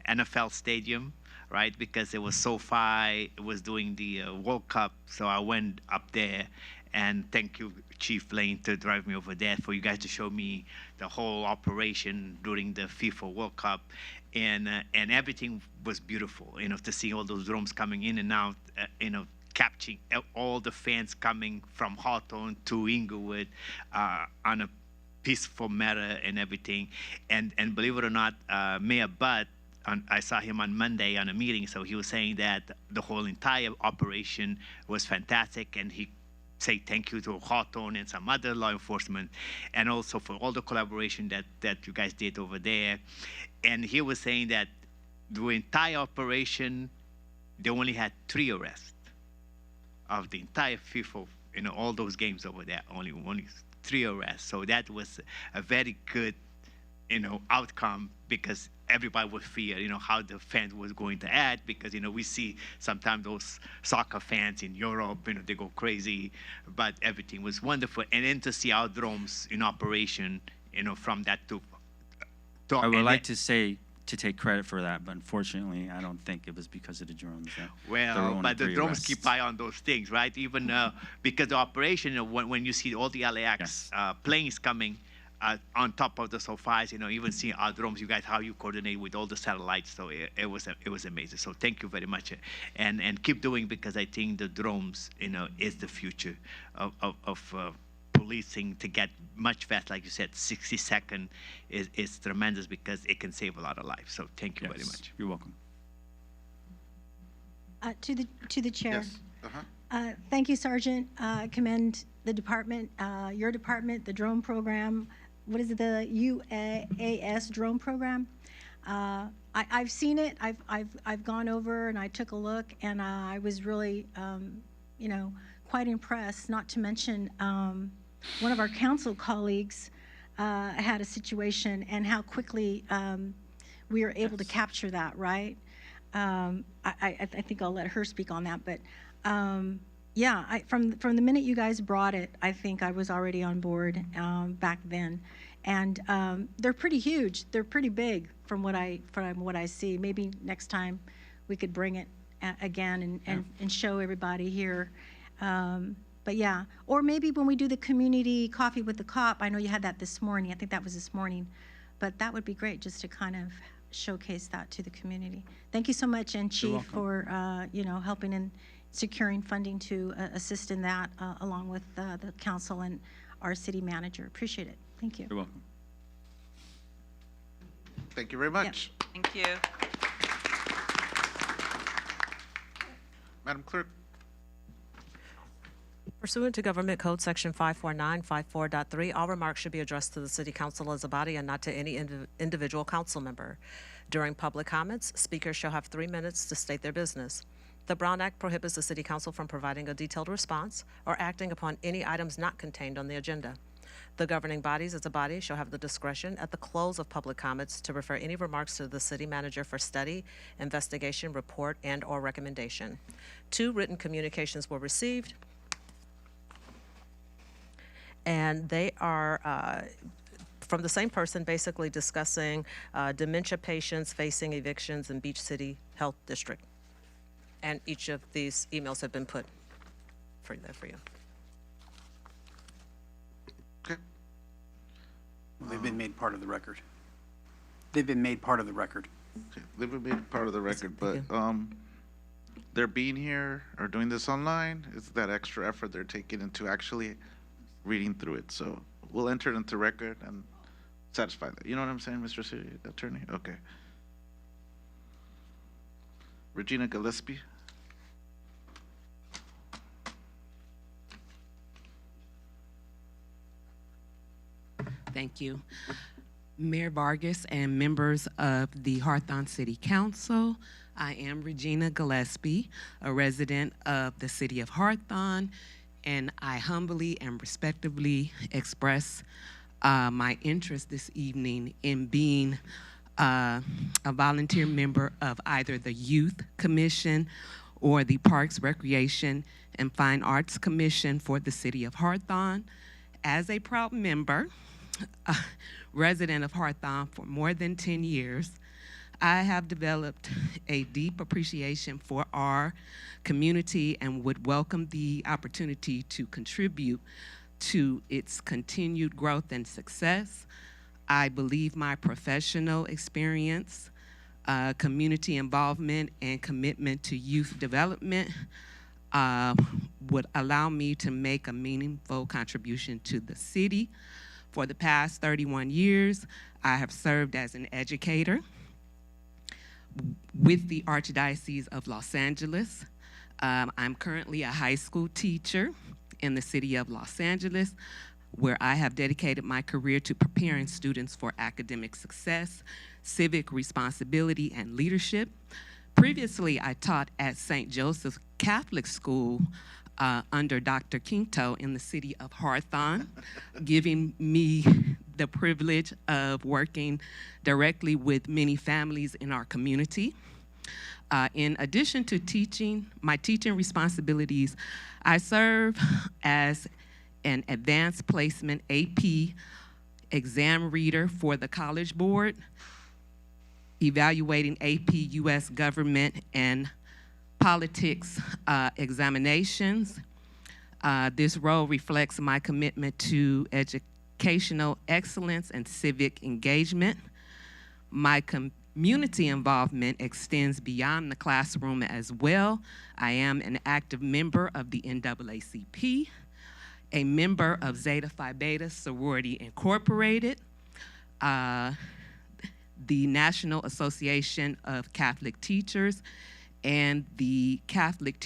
NFL stadium. Right, because it was SoFi, it was doing the World Cup, so I went up there, and thank you, Chief Lane, to drive me over there for you guys to show me the whole operation during the FIFA World Cup, and everything was beautiful, to see all those drones coming in and out, capturing all the fans coming from Hawthorne to Inglewood on a peaceful manner and everything, and believe it or not, Mayor Budd, I saw him on Monday on a meeting, so he was saying that the whole entire operation was fantastic, and he said thank you to Hawthorne and some other law enforcement, and also for all the collaboration that you guys did over there. And he was saying that the entire operation, they only had 3 arrests of the entire FIFA, all those games over there, only 3 arrests. So that was a very good, outcome, because everybody would fear, how the fans was going to act, because, we see sometimes those soccer fans in Europe, they go crazy, but everything was wonderful. And then to see our drones in operation, from that to I would like to take credit for that, but unfortunately, I don't think it was because of the drones. Well, but the drones keep eye on those things, right? Even because the operation, when you see all the LAX planes coming, on top of the SoFis, even seeing our drones, you guys, how you coordinate with all the satellites. So it was amazing. So thank you very much, and keep doing, because I think the drones, is the future of policing to get much faster. Like you said, 60 seconds is tremendous, because it can save a lot of lives. So thank you very much. You're welcome. To the chair. Yes. Uh-huh. Thank you, Sergeant. Commend the department, your department, the drone program. What is it, the UAS drone program? I've seen it. I've gone over and I took a look, and I was really, quite impressed. Not to mention, one of our council colleagues had a situation, and how quickly we were able to capture that. Right? I think I'll let her speak on that, but. Yeah, from the minute you guys brought it, I think I was already on board back then, and they're pretty huge. They're pretty big from what I see. Maybe next time we could bring it again and show everybody here. But yeah, or maybe when we do the community coffee with the cop. I know you had that this morning. I think that was this morning, but that would be great just to kind of showcase that to the community. Thank you so much, and Chief, for helping in securing funding to assist in that, along with the council and our city manager. Appreciate it. Thank you. You're welcome. Thank you very much. Thank you. Madam Clerk, Pursuant to Government Code Section 54954.3, all remarks should be addressed to the City Council as a body and not to any individual council member. During public comments, speakers shall have 3 minutes to state their business. The Brown Act prohibits the City Council from providing a detailed response or acting upon any items not contained on the agenda. The governing bodies as a body shall have the discretion at the close of public comments to refer any remarks to the city manager for study, investigation, report, and/or recommendation. 2 written communications were received, and they are from the same person, basically discussing dementia patients facing evictions in Beach City Health District. And each of these emails have been put there for you. okay. They've been made part of the record. They've been made part of the record. Okay, they've been made part of the record, but they're being here or doing this online, it's that extra effort they're taking into actually reading through it. So we'll enter it into record and satisfy that. You know what I'm saying, Mr. City Attorney? Okay. Regina Gillespie. Thank you. Mayor Vargas and members of the Hawthorne City Council, I am Regina Gillespie, a resident of the city of Hawthorne, and I humbly and respectfully express my interest this evening in being a volunteer member of either the Youth Commission or the Parks, Recreation, and Fine Arts Commission for the city of Hawthorne. As a proud member, resident of Hawthorne for more than 10 years, I have developed a deep appreciation for our community and would welcome the opportunity to contribute to its continued growth and success. I believe my professional experience, community involvement, and commitment to youth development would allow me to make a meaningful contribution to the city. For the past 31 years, I have served as an educator with the Archdiocese of Los Angeles. I'm currently a high school teacher in the city of Los Angeles, where I have dedicated my career to preparing students for academic success, civic responsibility, and leadership. Previously, I taught at St. Joseph's Catholic School under Dr. Quinto in the city of Hawthorne, giving me the privilege of working directly with many families in our community. In addition to my teaching responsibilities, I serve as an advanced placement AP exam reader for the College Board, evaluating AP U.S. government and politics examinations. This role reflects my commitment to educational excellence and civic engagement. My community involvement extends beyond the classroom as well. I am an active member of the NAACP, a member of Zeta Phi Beta Sorority Incorporated, the National Association of Catholic Teachers, and the California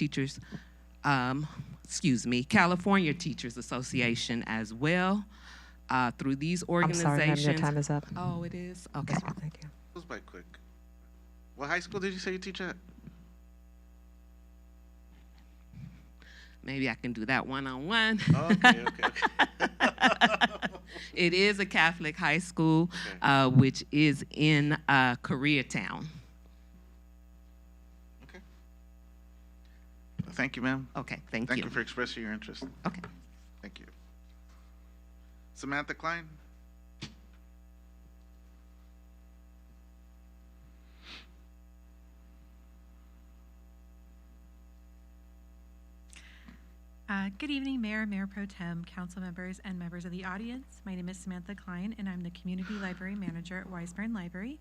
Teachers Association as well. Through these organizations. I'm sorry, ma'am, your time is up. Oh, it is? Okay. Thank you. Goes by quick. What high school did you say you teach at? Maybe I can do that one-on-one. Okay. It is a Catholic high school, Okay. which is in Koreatown. Okay. Thank you, ma'am. Okay, thank Thank you. you for expressing your interest. Okay. Thank you. Samantha Klein. Good evening, Mayor, Mayor Pro Tem, council members, and members of the audience. My name is Samantha Klein, and I'm the Community Library Manager at Wiseburn Library.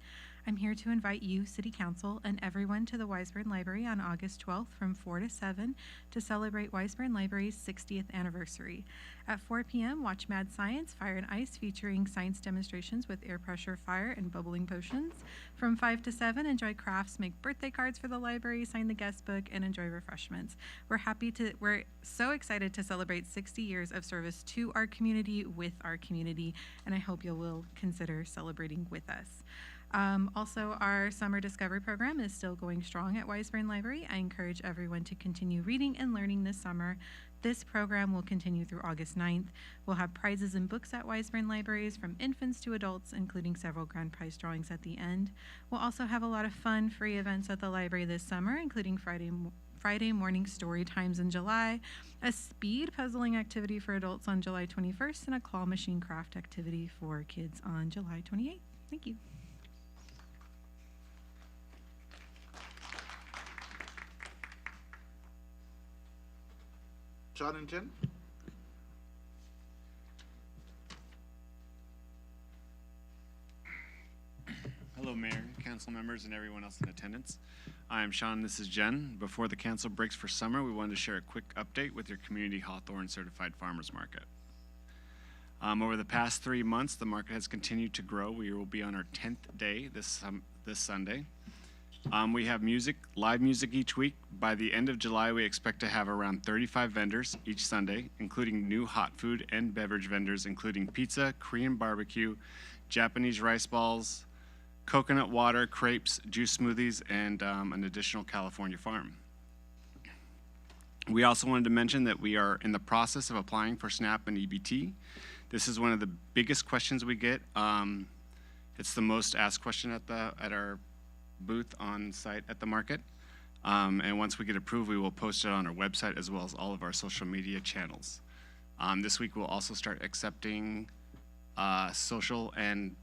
I'm here to invite you, City Council, and everyone to the Wiseburn Library on August 12th from 4 to 7 to celebrate Wiseburn Library's 60th anniversary. At 4 p.m., watch Mad Science, Fire and Ice, featuring science demonstrations with air pressure fire and bubbling potions. From 5 to 7, enjoy crafts, make birthday cards for the library, sign the guest book, and enjoy refreshments. We're so excited to celebrate 60 years of service to our community with our community, and I hope you will consider celebrating with us. Also, our summer discovery program is still going strong at Wiseburn Library. I encourage everyone to continue reading and learning this summer. This program will continue through August 9th. We'll have prizes and books at Wiseburn Libraries from infants to adults, including several grand prize drawings at the end. We'll also have a lot of fun, free events at the library this summer, including Friday morning story times in July, a speed puzzling activity for adults on July 21st, and a claw machine craft activity for kids on July 28th. Thank you. John and Jen? Hello, Mayor, council members, and everyone else in attendance. I'm Sean, this is Jen. Before the council breaks for summer, we wanted to share a quick update with your community Hawthorne Certified Farmers Market. Over the past 3 months, the market has continued to grow. We will be on our 10th day this Sunday. We have live music each week. By the end of July, we expect to have around 35 vendors each Sunday, including new hot food and beverage vendors, including pizza, Korean barbecue, Japanese rice balls, coconut water, crepes, juice smoothies, and an additional California farm. We also wanted to mention that we are in the process of applying for SNAP and EBT. This is one of the biggest questions we get. It's the most asked question at our booth on site at the market. And once we get approved, we will post it on our website as well as all of our social media channels. This week we'll also start accepting social and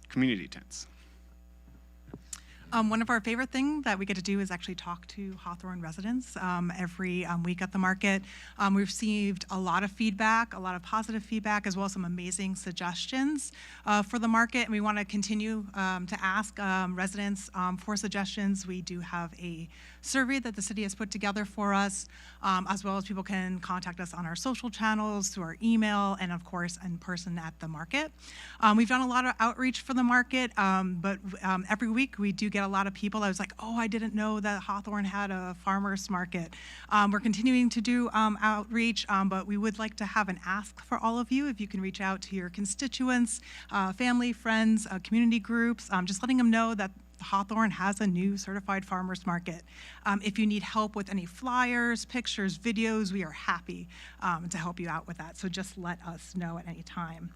community tents. One of our favorite things that we get to do is actually talk to Hawthorne residents every week at the market. We've received a lot of feedback, a lot of positive feedback, as well as some amazing suggestions for the market. And we want to continue to ask residents for suggestions. We do have a survey that the city has put together for us, as well as people can contact us on our social channels, through our email, and of course in person at the market. We've done a lot of outreach for the market, but every week we do get a lot of people. I was like, oh, I didn't know that Hawthorne had a farmer's market. We're continuing to do outreach, but we would like to have an ask for all of you. If you can reach out to your constituents, family, friends, community groups, just letting them know that Hawthorne has a new certified farmers market. If you need help with any flyers, pictures, videos, we are happy to help you out with that. So just let us know at any time.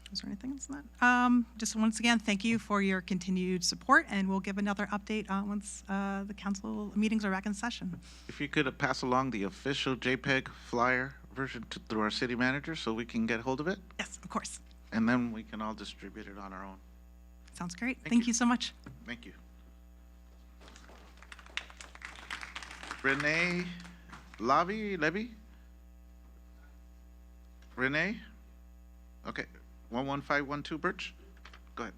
Is there anything else on that? Just once again, thank you for your continued support, and we'll give another update once the council meetings are back in session. If you could pass along the official JPEG flyer version through our city manager so we can get hold of it? Yes, of course. And then we can all distribute it on our own. Sounds great. Thank you so much. Thank you. Renee Levy? Renee? Okay. 11512 Birch? Go ahead.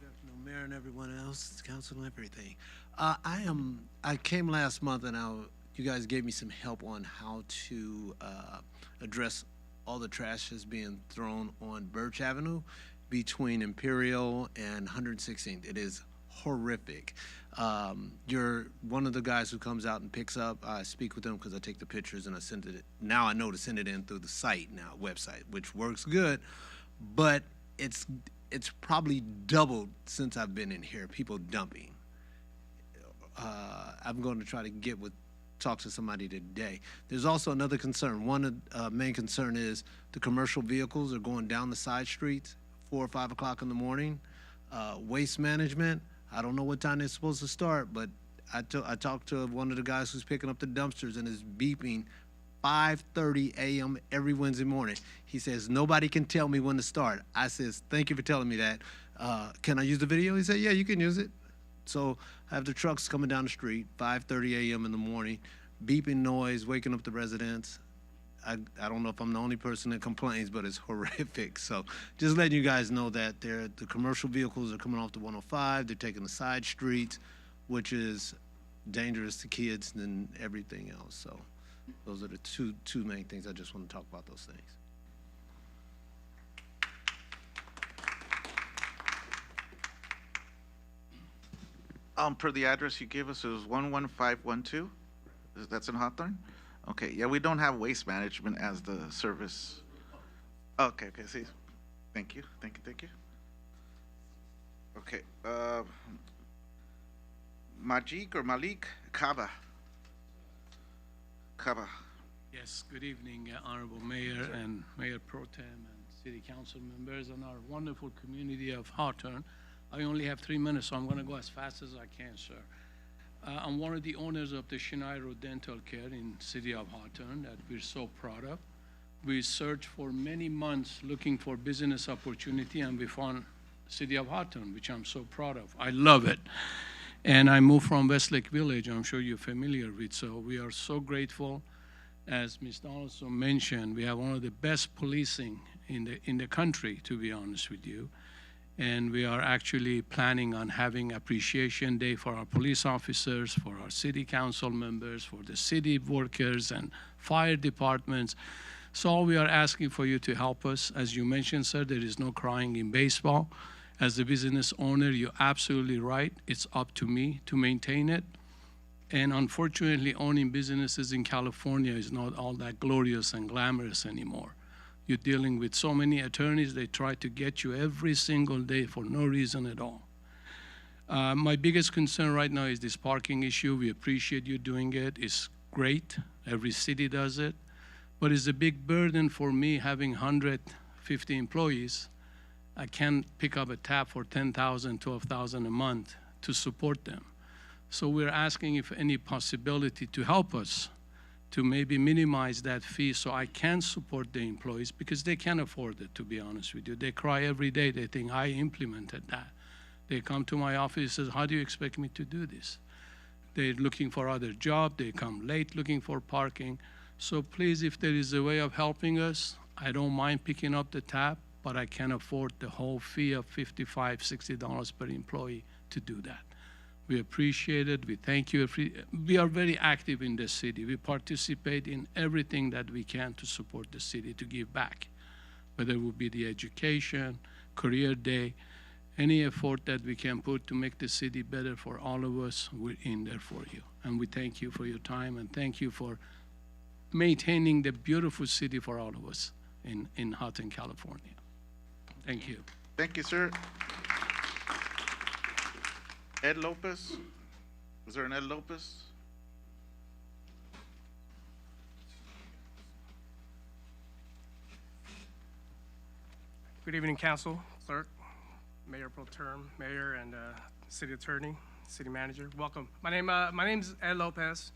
Good afternoon, Mayor and everyone else, council and everything. I came last month and you guys gave me some help on how to address all the trash that's being thrown on Birch Avenue between Imperial and 116th. It is horrific. You're one of the guys who comes out and picks up. I speak with them because I take the pictures and I send it. Now I know to send it in through the website, which works good, but it's probably doubled since I've been in here. People dumping. I'm going to try to talk to somebody today. There's also another concern. One main concern is the commercial vehicles are going down the side streets 4 or 5 o'clock in the morning. Waste management, I don't know what time they're supposed to start, but I talked to one of the guys who's picking up the dumpsters and is beeping 5:30 a.m. every Wednesday morning. He says, nobody can tell me when to start. I says, thank you for telling me that. Can I use the video? He said, yeah, you can use it. So I have the trucks coming down the street, 5:30 a.m. in the morning, beeping noise, waking up the residents. I don't know if I'm the only person that complains, but it's horrific. So just letting you guys know that the commercial vehicles are coming off the 105. They're taking the side streets, which is dangerous to kids and everything else. So those are the two main things. I just want to talk about those things. Per the address you gave us, it was 11512. That's in Hawthorne? Okay, yeah, we don't have waste management as the service. Okay, see. Thank you. Okay, Majik or Malik Kaba. Yes, good evening, Honorable Mayor and Mayor Pro Tem and City Council members and our wonderful community of Hawthorne. I only have 3 minutes, so I'm going to go as fast as I can, sir. I'm one of the owners of the Schneider Dental Care in City of Hawthorne that we're so proud of. We searched for many months looking for business opportunity, and we found City of Hawthorne, which I'm so proud of. I love it. And I moved from Westlake Village, I'm sure you're familiar with, so we are so grateful. As Ms. Donaldson mentioned, we have one of the best policing in the country, to be honest with you. And we are actually planning on having Appreciation Day for our police officers, for our city council members, for the city workers and fire departments. So we are asking for you to help us. As you mentioned, sir, there is no crying in baseball. As the business owner, you're absolutely right. It's up to me to maintain it. And unfortunately, owning businesses in California is not all that glorious and glamorous anymore. You're dealing with so many attorneys, they try to get you every single day for no reason at all. My biggest concern right now is this parking issue. We appreciate you doing it. It's great. Every city does it. But it's a big burden for me having 150 employees. I can't pick up a tab for $10,000, $12,000 a month to support them. So we're asking if any possibility to help us to maybe minimize that fee so I can support the employees, because they can't afford it, to be honest with you. They cry every day. They think I implemented that. They come to my office and say, how do you expect me to do this? They're looking for other job. They come late looking for parking. So please, if there is a way of helping us, I don't mind picking up the tab, but I can't afford the whole fee of $55, $60 per employee to do that. We appreciate it. We thank you. We are very active in this city. We participate in everything that we can to support the city, to give back, whether it would be the education, career day, any effort that we can put to make the city better for all of us, we're in there for you. And we thank you for your time, and thank you for maintaining the beautiful city for all of us in Hawthorne, California. Thank you. Thank you, sir. Ed Lopez? Was there an Ed Lopez? Good evening, Council, Clerk, Mayor Pro Tem, Mayor, and City Attorney, City Manager. Welcome. My name's Ed Lopez.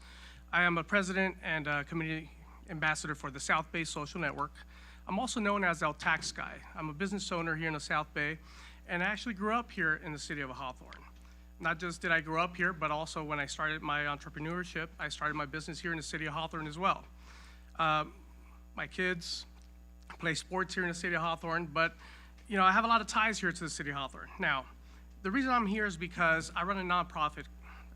I am a President and Community Ambassador for the South Bay Social Network. I'm also known as El Tax Guy. I'm a business owner here in the South Bay, and I actually grew up here in the city of Hawthorne. Not just did I grow up here, but also when I started my entrepreneurship, I started my business here in the city of Hawthorne as well. My kids play sports here in the city of Hawthorne, but you know, I have a lot of ties here to the city of Hawthorne. Now, the reason I'm here is because I run a nonprofit,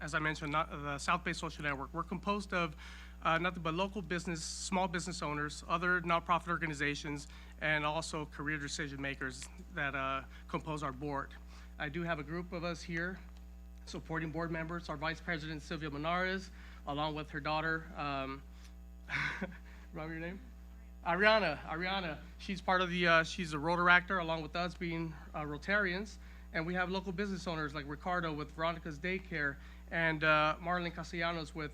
as I mentioned, the South Bay Social Network. We're composed of nothing but local business, small business owners, other nonprofit organizations, and also career decision makers that compose our board. I do have a group of us here supporting board members, our Vice President, Sylvia Menares, along with her daughter, remember your name? Ariana. She's part of the, she's a Rotaractor, along with us being Rotarians. And we have local business owners like Ricardo with Veronica's Daycare and Marlene Castellanos with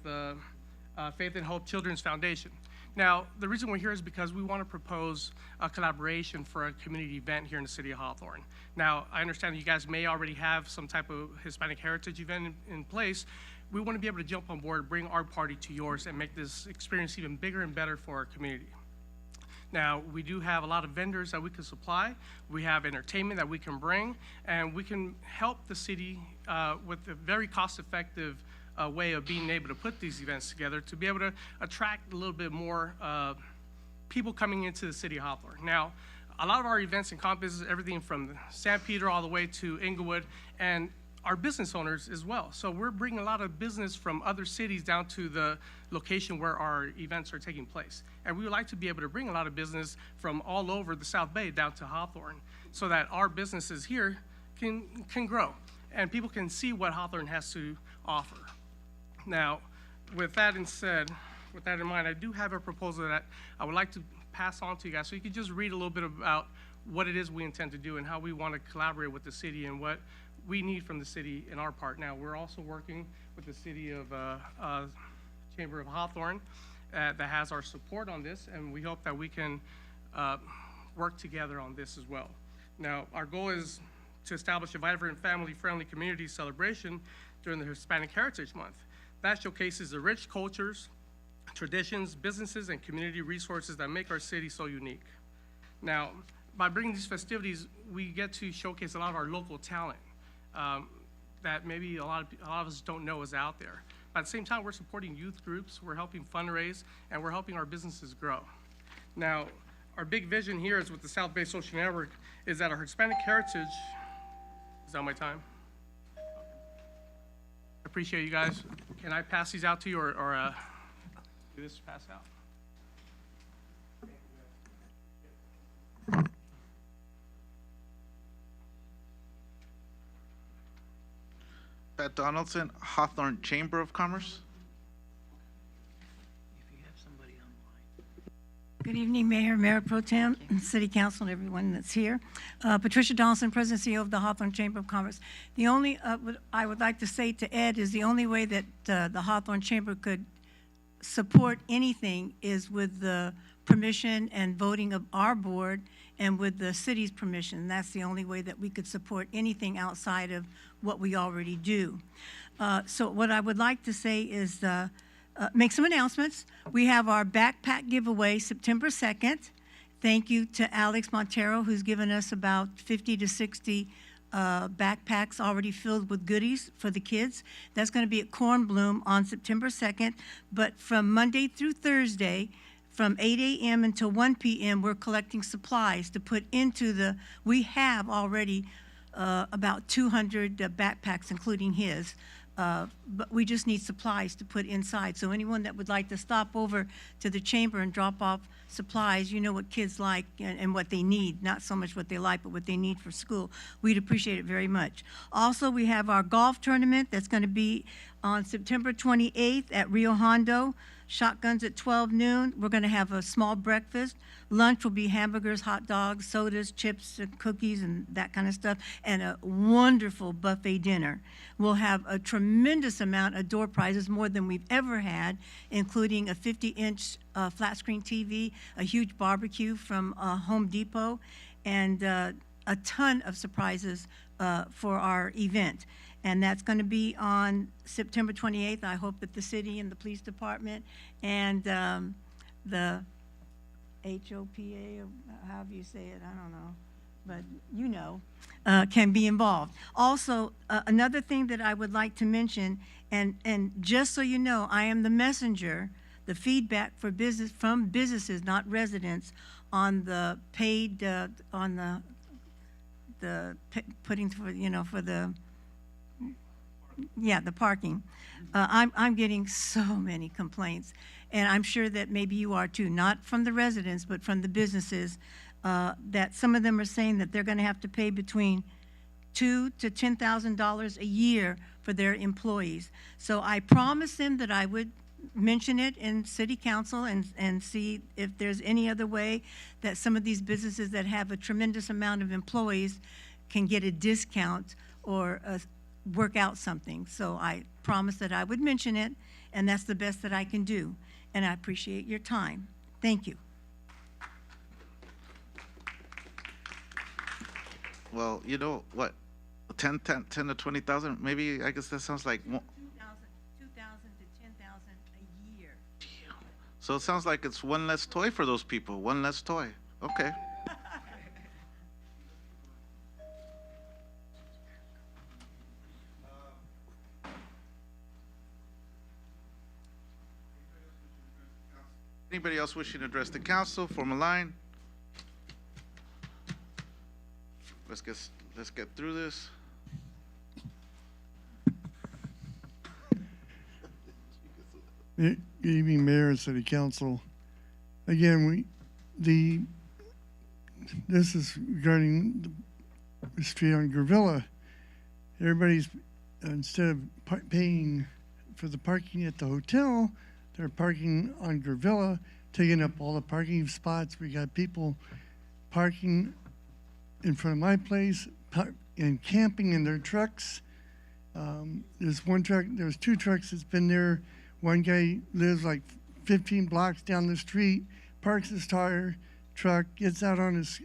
Faith and Hope Children's Foundation. Now, the reason we're here is because we want to propose a collaboration for a community event here in the city of Hawthorne. Now, I understand that you guys may already have some type of Hispanic heritage event in place. We want to be able to jump on board, bring our party to yours, and make this experience even bigger and better for our community. Now, we do have a lot of vendors that we can supply. We have entertainment that we can bring, and we can help the city with a very cost-effective way of being able to put these events together to be able to attract a little bit more people coming into the city of Hawthorne. Now, a lot of our events encompass everything from St. Peter all the way to Inglewood, and our business owners as well. So we're bringing a lot of business from other cities down to the location where our events are taking place. And we would like to be able to bring a lot of business from all over the South Bay down to Hawthorne so that our businesses here can grow and people can see what Hawthorne has to offer. Now, with that in mind, I do have a proposal that I would like to pass on to you guys so you could just read a little bit about what it is we intend to do and how we want to collaborate with the city and what we need from the city in our part. Now, we're also working with the city of Chamber of Hawthorne that has our support on this, and we hope that we can work together on this as well. Now, our goal is to establish a vibrant family-friendly community celebration during the Hispanic Heritage Month. That showcases the rich cultures, traditions, businesses, and community resources that make our city so unique. Now, by bringing these festivities, we get to showcase a lot of our local talent that maybe a lot of us don't know is out there. But at the same time, we're supporting youth groups, we're helping fundraise, and we're helping our businesses grow. Now, our big vision here is with the South Bay Social Network is that our Hispanic heritage, is that my time? Appreciate you guys. Can I pass these out to you or do this pass out? Pat Donaldson, Hawthorne Chamber of Commerce. Good evening, Mayor, Mayor Pro Tem, City Council, and everyone that's here. Patricia Donaldson, President and CEO of the Hawthorne Chamber of Commerce. The only, what I would like to say to Ed is the only way that the Hawthorne Chamber could support anything is with the permission and voting of our board and with the city's permission. That's the only way that we could support anything outside of what we already do. So what I would like to say is make some announcements. We have our backpack giveaway September 2nd. Thank you to Alex Montero, who's given us about 50 to 60 backpacks already filled with goodies for the kids. That's going to be at Cornbloom on September 2nd. But from Monday through Thursday, from 8 a.m. until 1 p.m., we're collecting supplies to put into the, we have already about 200 backpacks, including his. But we just need supplies to put inside. So anyone that would like to stop over to the chamber and drop off supplies, you know what kids like and what they need, not so much what they like, but what they need for school. We'd appreciate it very much. Also, we have our golf tournament that's going to be on September 28th at Rio Hondo. Shotguns at 12 noon. We're going to have a small breakfast. Lunch will be hamburgers, hot dogs, sodas, chips, and cookies, and that kind of stuff, and a wonderful buffet dinner. We'll have a tremendous amount of door prizes, more than we've ever had, including a 50-inch flat screen TV, a huge barbecue from Home Depot, and a ton of surprises for our event. And that's going to be on September 28th. I hope that the city and the police department and the HOPA, or however you say it, I don't know, but you know, can be involved. Also, another thing that I would like to mention, and just so you know, I am the messenger, the feedback for business from businesses, not residents, on the paid, on the putting for, you know, for the, yeah, the parking. I'm getting so many complaints, and I'm sure that maybe you are too, not from the residents, but from the businesses, that some of them are saying that they're going to have to pay between $2,000 to $10,000 a year for their employees. So I promised them that I would mention it in city council and see if there's any other way that some of these businesses that have a tremendous amount of employees can get a discount or work out something. So I promised that I would mention it, and that's the best that I can do. And I appreciate your time. Thank you. Well, you know what, 10 to 20,000, maybe, I guess that sounds like more. 2,000 to 10,000 a year. So it sounds like it's one less toy for those people, one less toy. Okay. Anybody else wishing to address the council, form a line? Let's get through this. Good evening, Mayor and City Council. Again, this is regarding the street on Gravilla. Everybody's, instead of paying for the parking at the hotel, they're parking on Gravilla, taking up all the parking spots. We got people parking in front of my place and camping in their trucks. There's two trucks that's been there. One guy lives like 15 blocks down the street, parks his truck, gets out on his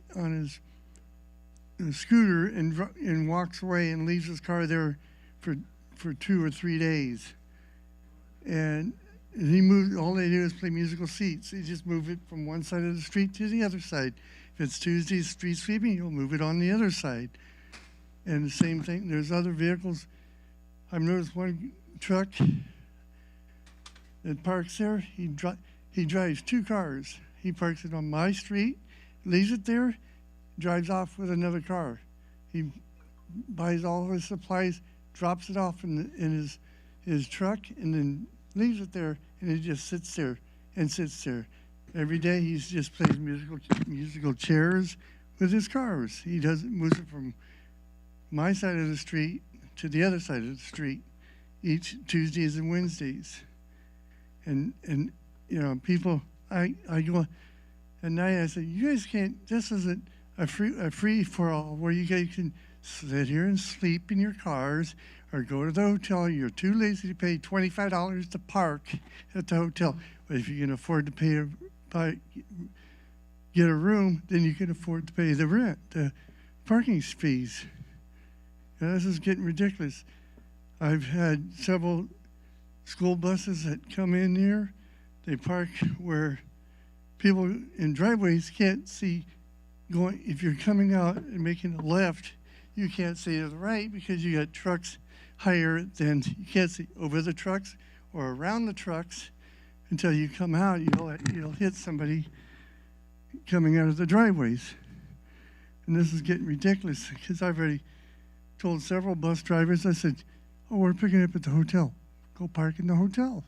scooter and walks away and leaves his car there for 2 or 3 days. And he moves. All they do is play musical seats. They just move it from one side of the street to the other side. If it's Tuesday's street sweeping, he'll move it on the other side. And the same thing. There's other vehicles. I've noticed one truck that parks there. He drives 2 cars. He parks it on my street, leaves it there, drives off with another car. He buys all of his supplies, drops it off in his truck, and then leaves it there, and it just sits there and sits there. Every day he just plays musical chairs with his cars. He doesn't move it from my side of the street to the other side of the street each Tuesdays and Wednesdays. And you know, people, I go at night, I say, you guys can't, this isn't a free for all where you guys can sit here and sleep in your cars or go to the hotel. You're too lazy to pay $25 to park at the hotel. But if you can afford to get a room, then you can afford to pay the rent, the parking fees. You know, this is getting ridiculous. I've had several school buses that come in here. They park where people in driveways can't see going. If you're coming out and making a left, you can't see to the right because you got trucks higher than, you can't see over the trucks or around the trucks until you come out. You'll hit somebody coming out of the driveways. And this is getting ridiculous because I've already told several bus drivers, I said, oh, we're picking up at the hotel. Go park in the hotel.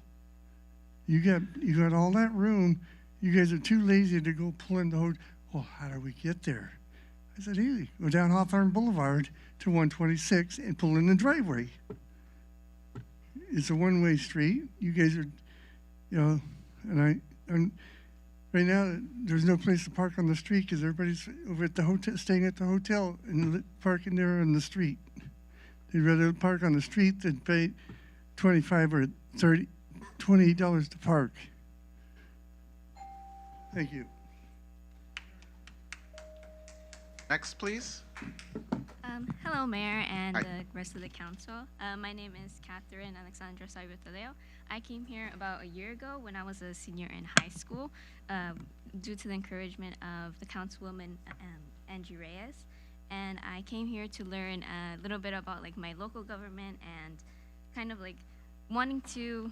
You got all that room. You guys are too lazy to go pull in the hotel. Well, how do we get there? I said, easy. Go down Hawthorne Boulevard to 126 and pull in the driveway. It's a one-way street. You guys are, you know, and right now there's no place to park on the street because everybody's over at the hotel, staying at the hotel and parking there on the street. They'd rather park on the street than pay $25 or $28 to park. Thank you. Next, please. Hello, Mayor and the rest of the council. My name is Catherine Alexandra Saibutadeo. I came here about a year ago when I was a senior in high school due to the encouragement of the councilwoman Angie Reyes. And I came here to learn a little bit about like my local government and kind of like wanting to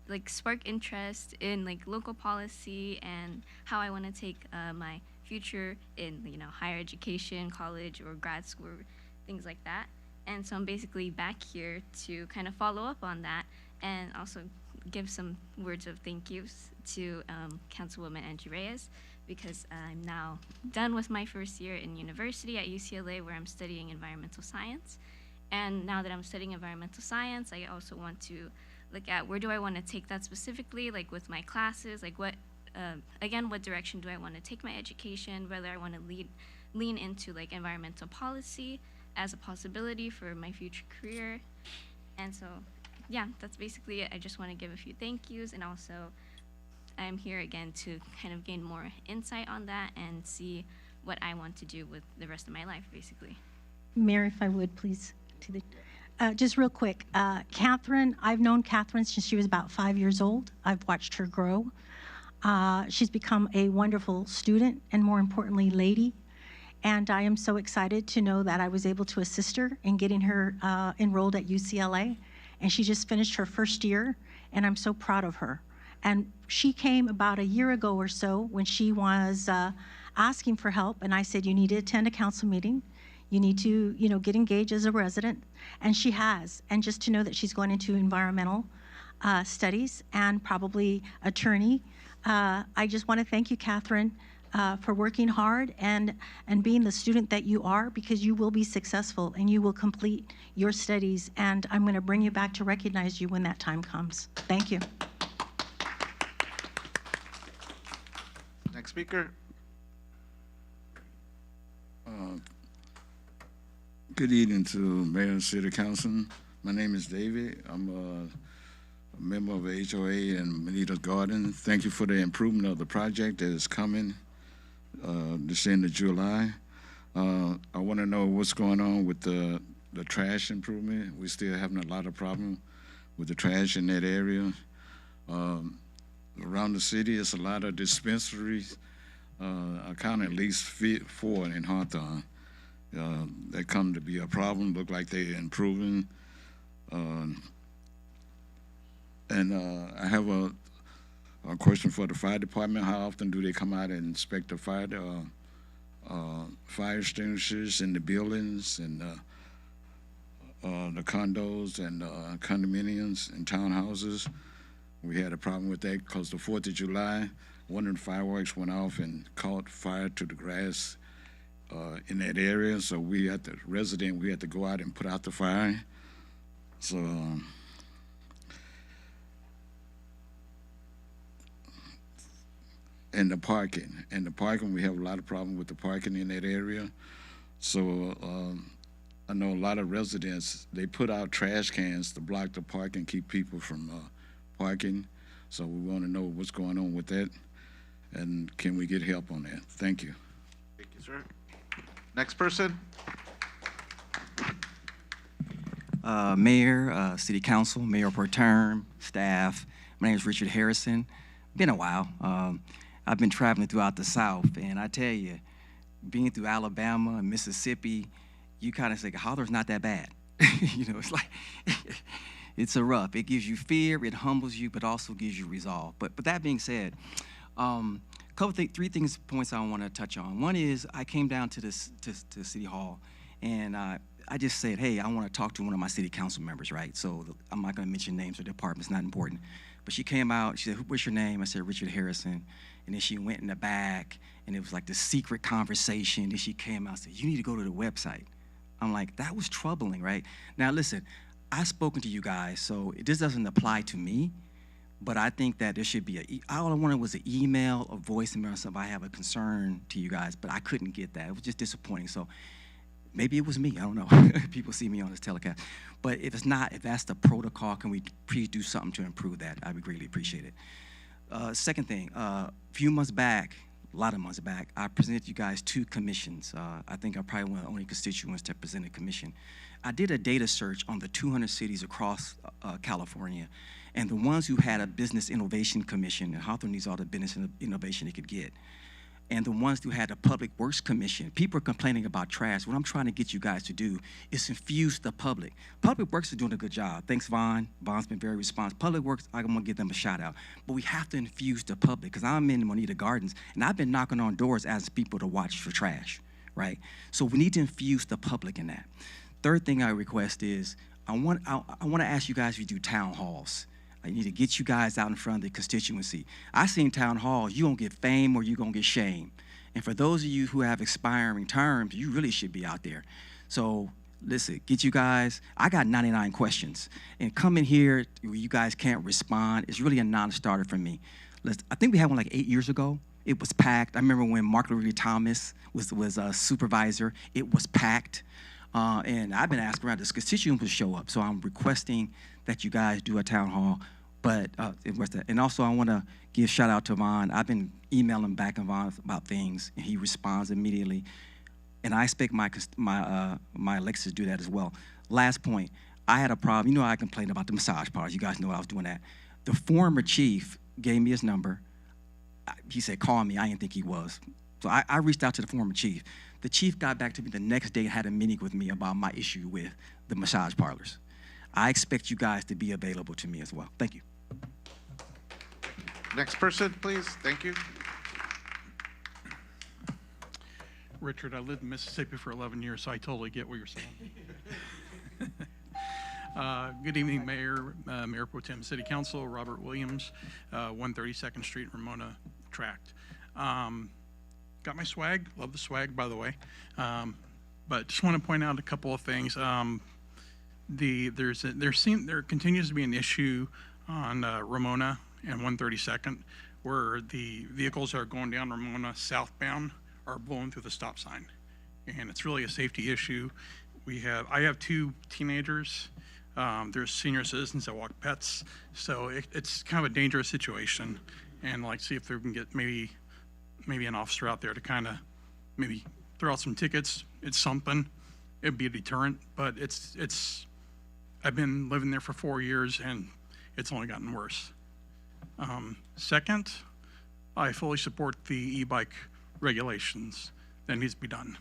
like spark interest in like local policy and how I want to take my future in, you know, higher education, college or grad school, things like that. And so I'm basically back here to kind of follow up on that and also give some words of thank yous to Councilwoman Angie Reyes, because I'm now done with my first year in university at UCLA where I'm studying environmental science. And now that I'm studying environmental science, I also want to look at where do I want to take that specifically, like with my classes, like what, again, what direction do I want to take my education, whether I want to lean into like environmental policy as a possibility for my future career. And so, yeah, that's basically it. I just want to give a few thank yous, and also I'm here again to kind of gain more insight on that and see what I want to do with the rest of my life, basically. Mayor, if I would, please. Just real quick, Catherine, I've known Catherine since she was about 5 years old. I've watched her grow. She's become a wonderful student and, more importantly, lady. And I am so excited to know that I was able to assist her in getting her enrolled at UCLA. And she just finished her first year, and I'm so proud of her. And she came about a year ago or so when she was asking for help, and I said, you need to attend a council meeting. You need to, get engaged as a resident, and she has. And just to know that she's going into environmental studies and probably attorney. I just want to thank you, Catherine, for working hard and being the student that you are, because you will be successful and you will complete your studies. And I'm going to bring you back to recognize you when that time comes. Thank you. Next speaker. Good evening to Mayor and City Council. My name is David. I'm a member of HOA in Manita's Garden. Thank you for the improvement of the project that is coming this end of July. I want to know what's going on with the trash improvement. We're still having a lot of problem with the trash in that area. Around the city, it's a lot of dispensaries. I count at least 4 in Hawthorne. That come to be a problem. Look like they're improving. And I have a question for the fire department. How often do they come out and inspect the fire extinguishers in the buildings and the condos and condominiums and townhouses? We had a problem with that because the 4th of July, one of the fireworks went off and caught fire to the grass in that area. So we had to go out and put out the fire. So and the parking, we have a lot of problem with the parking in that area. So I know a lot of residents, they put out trash cans to block the parking, keep people from parking. So we want to know what's going on with that, and can we get help on that? Thank you. Thank you, sir. Next person. Mayor, City Council, Mayor Pro Tem, staff. My name is Richard Harrison. Been a while. I've been traveling throughout the South, and I tell you, being through Alabama and Mississippi, you kind of say, Hawthorne's not that bad. It's like, it's a rough. It gives you fear, it humbles you, but also gives you resolve. But that being said, three points I want to touch on. One is I came down to City Hall, and I just said, hey, I want to talk to one of my city council members, right? So I'm not going to mention names or departments, not important. But she came out, she said, what's your name? I said, Richard Harrison. And then she went in the back, and it was like this secret conversation. Then she came out and said, you need to go to the website. I'm like, that was troubling, right? Now listen, I've spoken to you guys, so this doesn't apply to me. But I think that there should be all I wanted was an email, a voicemail, or something. I have a concern to you guys, but I couldn't get that. It was just disappointing. So maybe it was me. I don't know. People see me on this telecast. But if it's not, if that's the protocol, can we please do something to improve that? I would greatly appreciate it. Second thing, a few months back, a lot of months back, I presented you guys 2 commissions. I think I'm probably one of the only constituents that presented a commission. I did a data search on the 200 cities across California, and the ones who had a business innovation commission, and Hawthorne needs all the business innovation it could get, and the ones who had a public works commission. People are complaining about trash. What I'm trying to get you guys to do is infuse the public. Public works is doing a good job. Thanks, Vaughn. Vaughn's been very responsive. Public works, I'm gonna give them a shout out. But we have to infuse the public, because I'm in Moneta Gardens, and I've been knocking on doors asking people to watch for trash, right? So we need to infuse the public in that. Third thing I request is, I want to ask you guys if you do town halls. I need to get you guys out in front of the constituency. I seen town halls, you're gonna get fame or you're gonna get shame. And for those of you who have expiring terms, you really should be out there. So listen, get you guys, I got 99 questions. And coming here where you guys can't respond is really a non-starter for me. I think we had one like 8 years ago. It was packed. I remember when Mark Lee Thomas was a supervisor, it was packed. And I've been asking around, this constituent to show up. So I'm requesting that you guys do a town hall. But, and also I want to give shout out to Vaughn. I've been emailing back and Vaughn about things, and he responds immediately. And I expect my electeds to do that as well. Last point, I had a problem. You know I complained about the massage parlors. You guys know I was doing that. The former chief gave me his number. He said, call me. I didn't think he was. So I reached out to the former chief. The chief got back to me the next day and had a meeting with me about my issue with the massage parlors. I expect you guys to be available to me as well. Thank you. Next person, please. Thank you. Richard, I lived in Mississippi for 11 years, so I totally get what you're saying. Good evening, Mayor, Mayor Pro Tem, City Council, Robert Williams, 132nd Street, Ramona Tract. Got my swag, love the swag, by the way. But just want to point out a couple of things. There continues to be an issue on Ramona and 132nd where the vehicles that are going down Ramona southbound are blowing through the stop sign. And it's really a safety issue. I have two teenagers. There's senior citizens that walk pets. So it's kind of a dangerous situation. And like see if they can get maybe an officer out there to kind of maybe throw out some tickets. It's something. It'd be a deterrent, but I've been living there for 4 years and it's only gotten worse. Second, I fully support the e-bike regulations that needs to be done.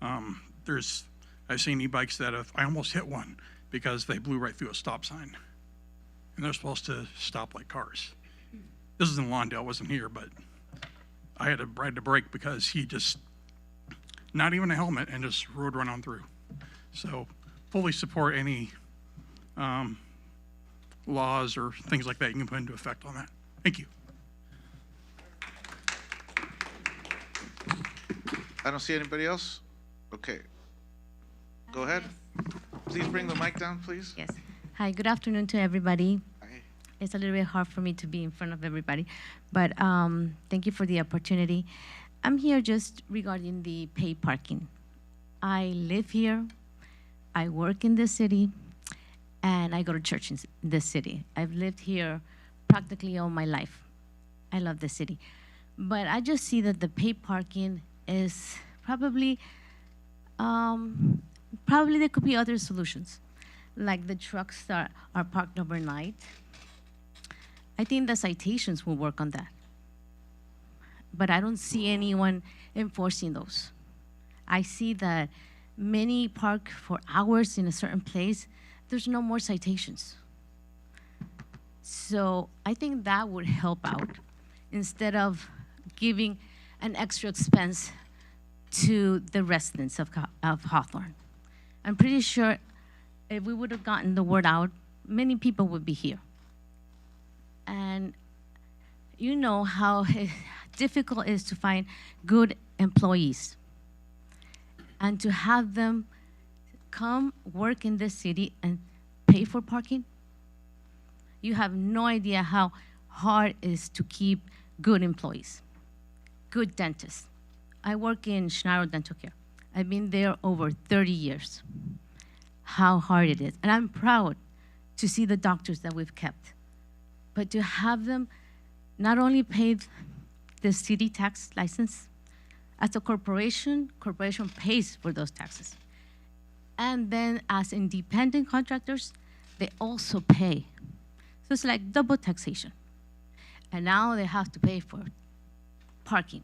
I've seen e-bikes that I almost hit one because they blew right through a stop sign. And they're supposed to stop like cars. This is in Lawndale, I wasn't here, but I had to ride the brake because he just, not even a helmet, and just rode right on through. So fully support any laws or things like that you can put into effect on that. Thank you. I don't see anybody else. Okay. Go ahead. Please bring the mic down, please. Yes. Hi, good afternoon to everybody. Hi. It's a little bit hard for me to be in front of everybody, but thank you for the opportunity. I'm here just regarding the paid parking. I live here, I work in this city, and I go to church in this city. I've lived here practically all my life. I love the city. But I just see that the paid parking is probably there could be other solutions, like the trucks that are parked overnight. I think the citations will work on that. But I don't see anyone enforcing those. I see that many park for hours in a certain place. There's no more citations. So I think that would help out instead of giving an extra expense to the residents of Hawthorne. I'm pretty sure if we would have gotten the word out, many people would be here. And you know how difficult it is to find good employees and to have them come work in this city and pay for parking. You have no idea how hard it is to keep good employees, good dentists. I work in Schneider Dental Care. I've been there over 30 years. How hard it is. And I'm proud to see the doctors that we've kept, but to have them not only pay the city tax license, as a corporation pays for those taxes. And then as independent contractors, they also pay. So it's like double taxation. And now they have to pay for parking.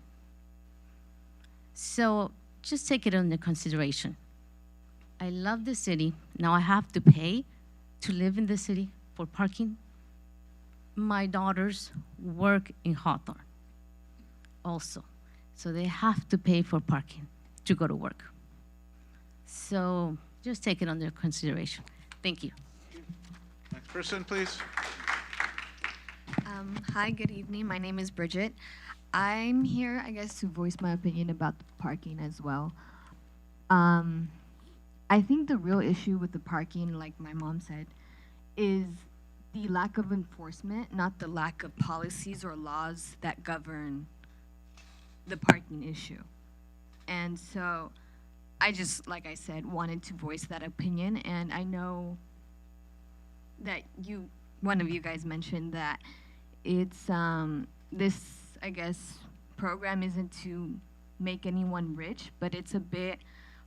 So just take it under consideration. I love the city. Now I have to pay to live in the city for parking. My daughters work in Hawthorne also. So they have to pay for parking to go to work. So just take it under consideration. Thank you. Next person, please. Hi, good evening. My name is Bridget. I'm here, I guess, to voice my opinion about the parking as well. I think the real issue with the parking, like my mom said, is the lack of enforcement, not the lack of policies or laws that govern the parking issue. And so I just, like I said, wanted to voice that opinion. And I know that one of you guys mentioned that it's, this, I guess, program isn't to make anyone rich, but it's a bit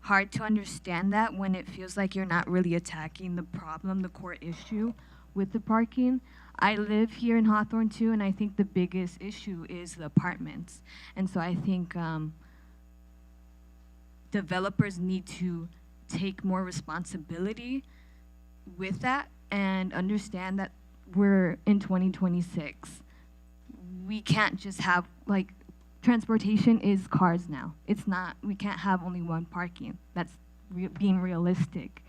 hard to understand that when it feels like you're not really attacking the problem, the core issue with the parking. I live here in Hawthorne too, and I think the biggest issue is the apartments. And so I think developers need to take more responsibility with that and understand that we're in 2026. we can't just have, like, transportation is cars now. It's not, we can't have only one parking. That's being realistic.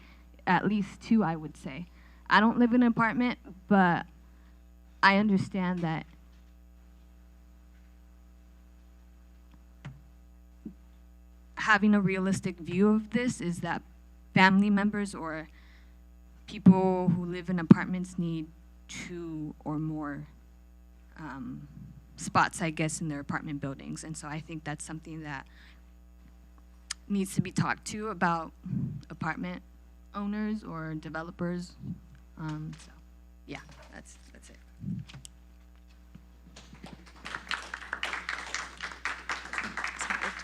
At least two, I would say. I don't live in an apartment, but I understand that having a realistic view of this is that family members or people who live in apartments need two or more spots, I guess, in their apartment buildings. And so I think that's something that needs to be talked to about apartment owners or developers. So yeah, that's it.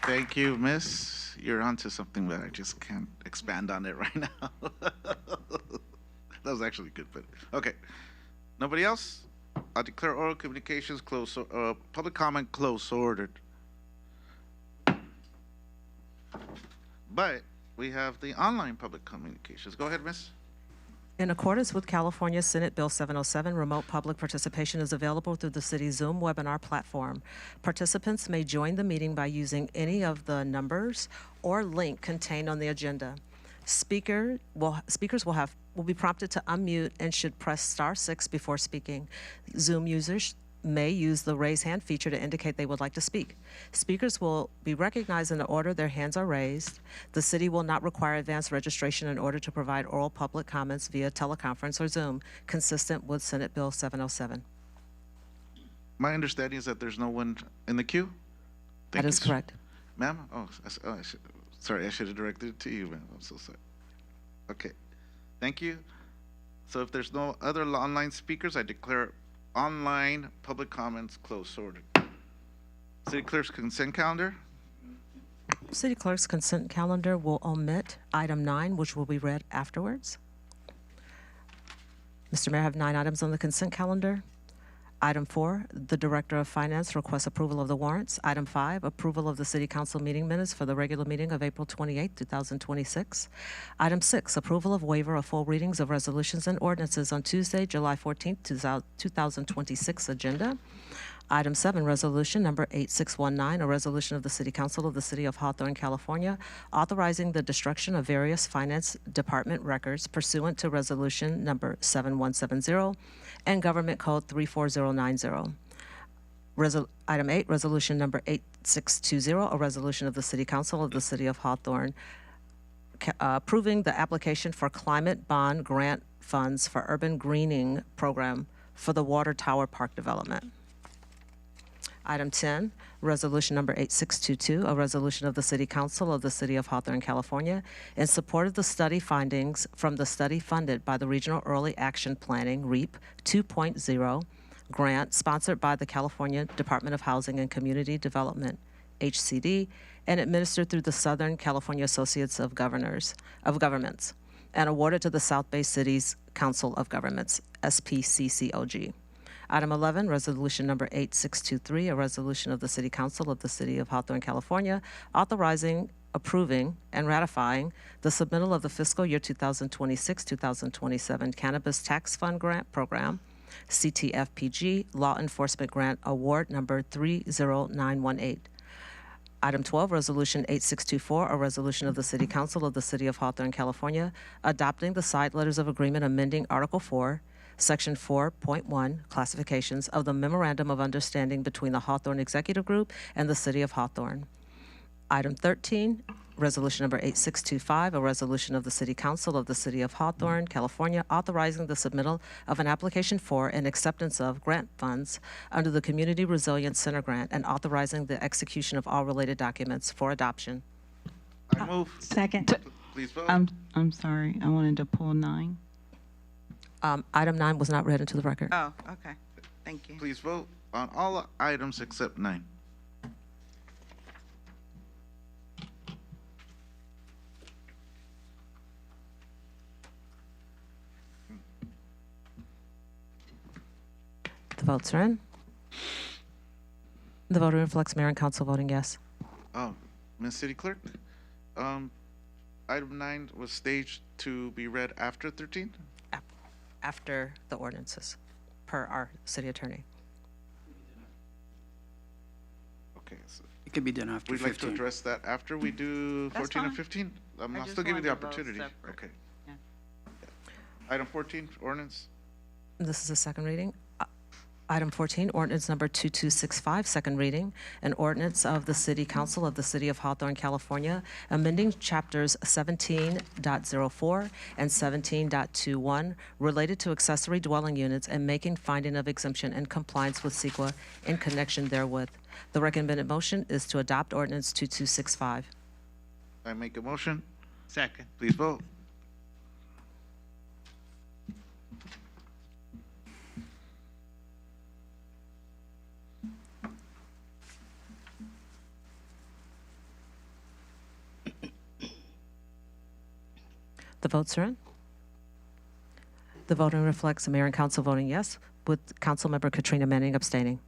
Thank you, Miss. You're onto something that I just can't expand on it right now. That was actually good, but okay. Nobody else? I declare oral communications closed. Public comment closed. So ordered. But we have the online public communications. Go ahead, Miss. In accordance with California Senate Bill 707, remote public participation is available through the city's Zoom webinar platform. Participants may join the meeting by using any of the numbers or link contained on the agenda. Speakers will be prompted to unmute and should press *6 before speaking. Zoom users may use the raise hand feature to indicate they would like to speak. Speakers will be recognized in the order their hands are raised. The city will not require advanced registration in order to provide oral public comments via teleconference or Zoom, consistent with Senate Bill 707. My understanding is that there's no one in the queue? That is correct. Ma'am? Sorry, I should have directed it to you, ma'am. I'm so sorry. Okay. Thank you. So if there's no other online speakers, I declare online public comments closed. Sorted. City Clerk's consent calendar. City Clerk's consent calendar will omit item 9, which will be read afterwards. Mr. Mayor, I have 9 items on the consent calendar. Item 4, the Director of Finance requests approval of the warrants. Item 5, approval of the City Council meeting minutes for the regular meeting of April 28, 2026. Item 6, approval of waiver of full readings of resolutions and ordinances on Tuesday, July 14, 2026 agenda. Item 7, resolution number 8619, a resolution of the City Council of the City of Hawthorne, California, authorizing the destruction of various finance department records pursuant to resolution number 7170 and Government Code 34090. Item 8, resolution number 8620, a resolution of the City Council of the City of Hawthorne approving the application for climate bond grant funds for urban greening program for the Water Tower Park development. Item 10, resolution number 8622, a resolution of the City Council of the City of Hawthorne, California, in support of the study findings from the study funded by the Regional Early Action Planning, REAP 2.0 grant sponsored by the California Department of Housing and Community Development, HCD, and administered through the Southern California Associates of Governments, and awarded to the South Bay Cities Council of Governments, SPCCOG. Item 11, resolution number 8623, a resolution of the City Council of the City of Hawthorne, California, authorizing, approving, and ratifying the submittal of the fiscal year 2026-2027 Cannabis Tax Fund Grant Program, CTFPG, Law Enforcement Grant Award number 30918. Item 12, resolution 8624, a resolution of the City Council of the City of Hawthorne, California, adopting the side letters of agreement amending Article 4, Section 4.1, classifications of the Memorandum of Understanding between the Hawthorne Executive Group and the City of Hawthorne. Item 13, resolution number 8625, a resolution of the City Council of the City of Hawthorne, California, authorizing the submittal of an application for and acceptance of grant funds under the Community Resilience Center grant and authorizing the execution of all related documents for adoption. I move. Second. Please vote. I'm sorry. I wanted to pull 9. Item 9 was not read into the record. Oh, okay. Thank you. Please vote on all items except 9. The votes are in. The vote reflects mayor and council voting yes. Oh, Ms. City Clerk, item 9 was staged to be read after 13? After the ordinances, per our city attorney. Okay, so It could be done after we'd like to 15. address that after we do That's 14 and fine. 15. I I'll just still give you the wanted to vote opportunity. separate. Okay. Yeah. Item 14, ordinance. This is a second reading. Item 14, ordinance number 2265, second reading. An ordinance of the City Council of the City of Hawthorne, California, amending chapters 17.04 and 17.21 related to accessory dwelling units and making finding of exemption in compliance with CEQA in connection therewith. The recommended motion is to adopt ordinance 2265. I make a motion. Second. Please vote. The votes are in. The voting reflects the mayor and council voting yes, with Councilmember Katrina Manning abstaining.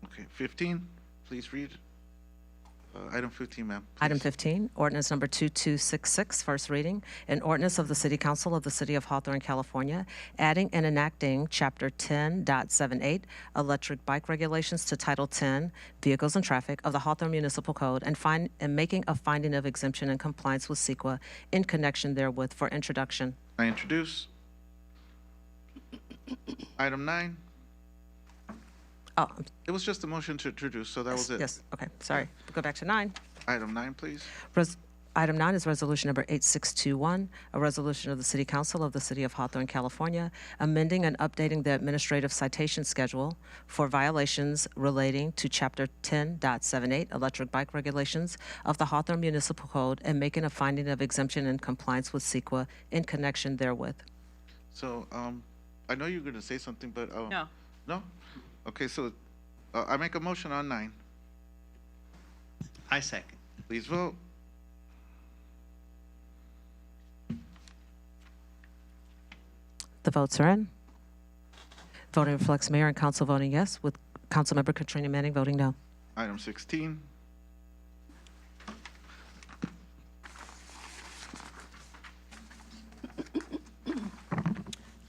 Okay, 15, please read. Item 15, ma'am. Item please. 15, ordinance number 2266, first reading. An ordinance of the City Council of the City of Hawthorne, California, adding and enacting Chapter 10.78, Electric Bike Regulations to Title 10, Vehicles and Traffic of the Hawthorne Municipal Code, and making a finding of exemption in compliance with CEQA in connection therewith for introduction. I introduce. Item 9. Oh, It was just a motion to introduce, so that was it. yes, okay, sorry. We'll go back to 9. Item 9, please. Item 9 is resolution number 8621, a resolution of the City Council of the City of Hawthorne, California, amending and updating the administrative citation schedule for violations relating to Chapter 10.78, Electric Bike Regulations of the Hawthorne Municipal Code, and making a finding of exemption in compliance with CEQA in connection therewith. So, I know you're going to say something, but. No. No? Okay, so I make a motion on 9. I second. Please vote. The votes are in. Voting reflects mayor and council voting yes, with Councilmember Katrina Manning voting no. Item 16.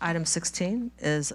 Item 16 is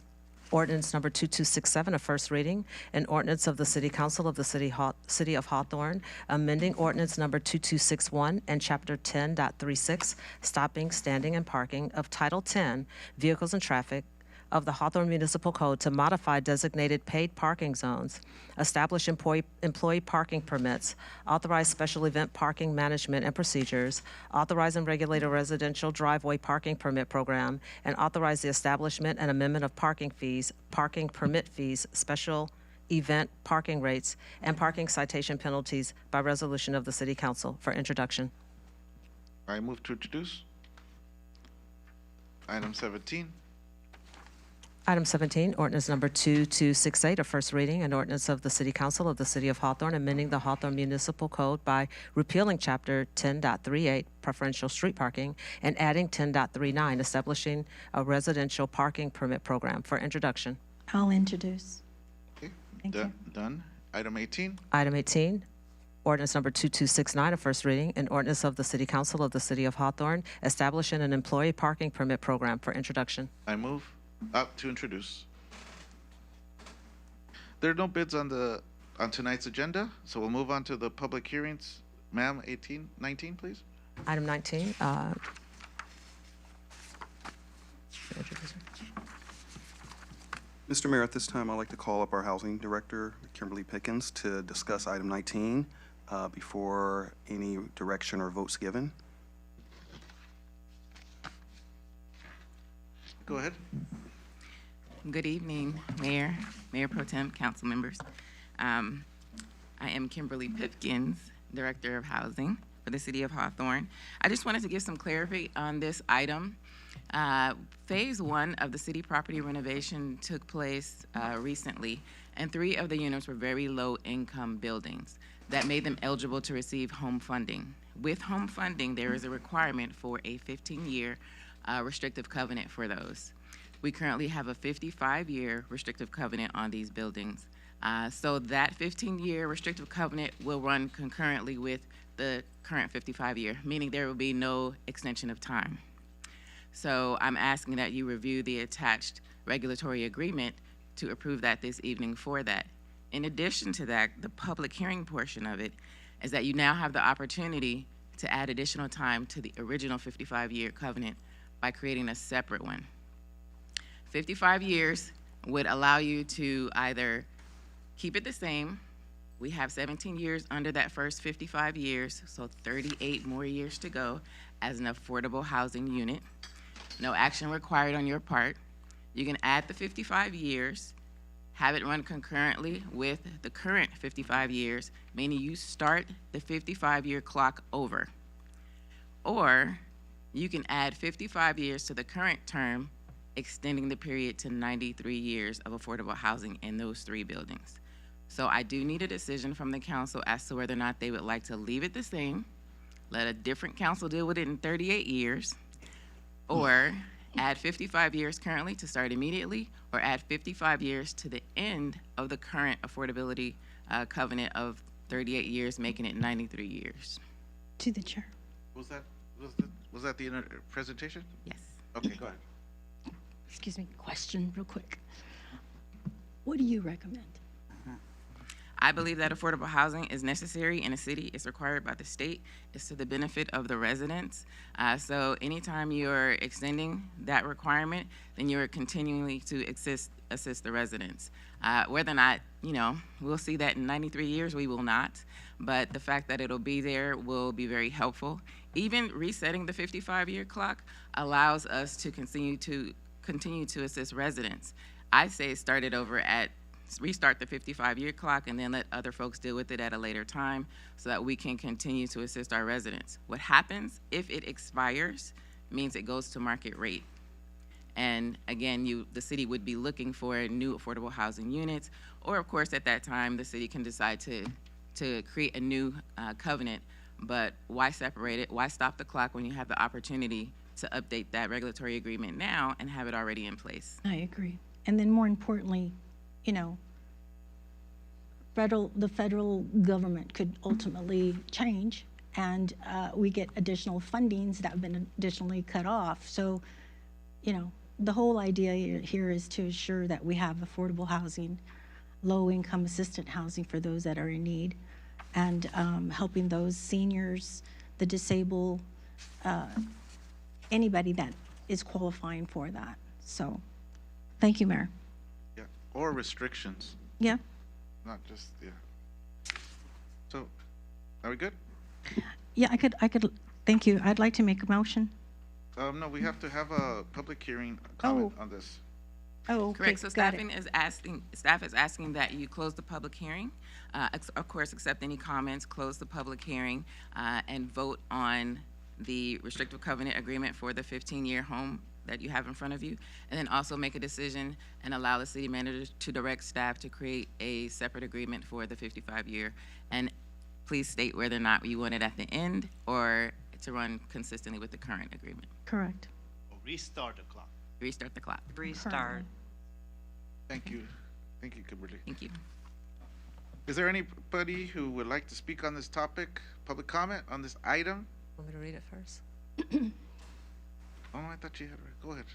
ordinance number 2267, a first reading, an ordinance of the City Council of the City of Hawthorne, amending ordinance number 2261 and Chapter 10.36, stopping, standing, and parking of Title 10, Vehicles and Traffic of the Hawthorne Municipal Code to modify designated paid parking zones, establish employee parking permits, authorize special event parking management and procedures, authorize and regulate a residential driveway parking permit program, and authorize the establishment and amendment of parking fees, parking permit fees, special event parking rates, and parking citation penalties by resolution of the City Council for introduction. I move to introduce. Item 17. Item 17, ordinance number 2268, a first reading, an ordinance of the City Council of the City of Hawthorne amending the Hawthorne Municipal Code by repealing Chapter 10.38, preferential street parking, and adding 10.39, establishing a residential parking permit program for introduction. I'll introduce. Okay, Thank you. done. Item 18. Item 18, ordinance number 2269, a first reading, an ordinance of the City Council of the City of Hawthorne establishing an employee parking permit program for introduction. I move up to introduce. There are no bids on tonight's agenda, so we'll move on to the public hearings. Ma'am, 19, please. Item 19. Mr. Mayor, at this time, I'd like to call up our Housing Director, Kimberly Pickens, to discuss item 19 before any direction or votes given. Go ahead. Good evening, Mayor, Mayor Pro Tem, council members. I am Kimberly Pipkins, Director of Housing for the City of Hawthorne. I just wanted to give some clarity on this item. Phase 1 of the city property renovation took place recently, and 3 of the units were very low-income buildings that made them eligible to receive home funding. With home funding, there is a requirement for a 15-year restrictive covenant for those. We currently have a 55-year restrictive covenant on these buildings. So that 15-year restrictive covenant will run concurrently with the current 55-year, meaning there will be no extension of time. So I'm asking that you review the attached regulatory agreement to approve that this evening for that. In addition to that, the public hearing portion of it is that you now have the opportunity to add additional time to the original 55-year covenant by creating a separate one. 55 years would allow you to either keep it the same. We have 17 years under that first 55 years, so 38 more years to go as an affordable housing unit. No action required on your part. You can add the 55 years, have it run concurrently with the current 55 years, meaning you start the 55-year clock over. Or you can add 55 years to the current term, extending the period to 93 years of affordable housing in those 3 buildings. So I do need a decision from the council as to whether or not they would like to leave it the same, let a different council deal with it in 38 years, or add 55 years currently to start immediately, or add 55 years to the end of the current affordability covenant of 38 years, making it 93 years. To the chair. Was that the presentation? Yes. Okay, go ahead. Excuse me, question real quick. What do you recommend? I believe that affordable housing is necessary in a city. It's required by the state. It's to the benefit of the residents. So anytime you're extending that requirement, then you're continuing to assist the residents. Whether or not, we'll see that in 93 years, we will not. But the fact that it'll be there will be very helpful. Even resetting the 55-year clock allows us to continue to assist residents. I say start it over restart the 55-year clock and then let other folks deal with it at a later time so that we can continue to assist our residents. What happens if it expires means it goes to market rate. And again, the city would be looking for new affordable housing units, or of course at that time the city can decide to create a new covenant. But why separate it? Why stop the clock when you have the opportunity to update that regulatory agreement now and have it already in place? I agree. And then more importantly, the federal government could ultimately change, and we get additional fundings that have been additionally cut off. So, the whole idea here is to ensure that we have affordable housing, low-income assistant housing for those that are in need, and helping those seniors, the disabled, anybody that is qualifying for that. So, thank you, Mayor. Yeah, or restrictions. Yeah. Not just, yeah. So, are we good? Yeah, I could, thank you. I'd like to make a motion. No, we have to have a public hearing comment on this. Oh, okay, Correct, so got it. staff is asking that you close the public hearing, of course, accept any comments, close the public hearing, and vote on the restrictive covenant agreement for the 15-year home that you have in front of you, and then also make a decision and allow the city manager to direct staff to create a separate agreement for the 55-year. And please state whether or not you want it at the end or to run consistently with the current agreement. Correct. Or restart the clock. Restart the clock. Restart. Thank you. Thank you, Kimberly. Thank you. Is there anybody who would like to speak on this topic, public comment on this item? Want me to read it first? Oh, I thought you had, go ahead.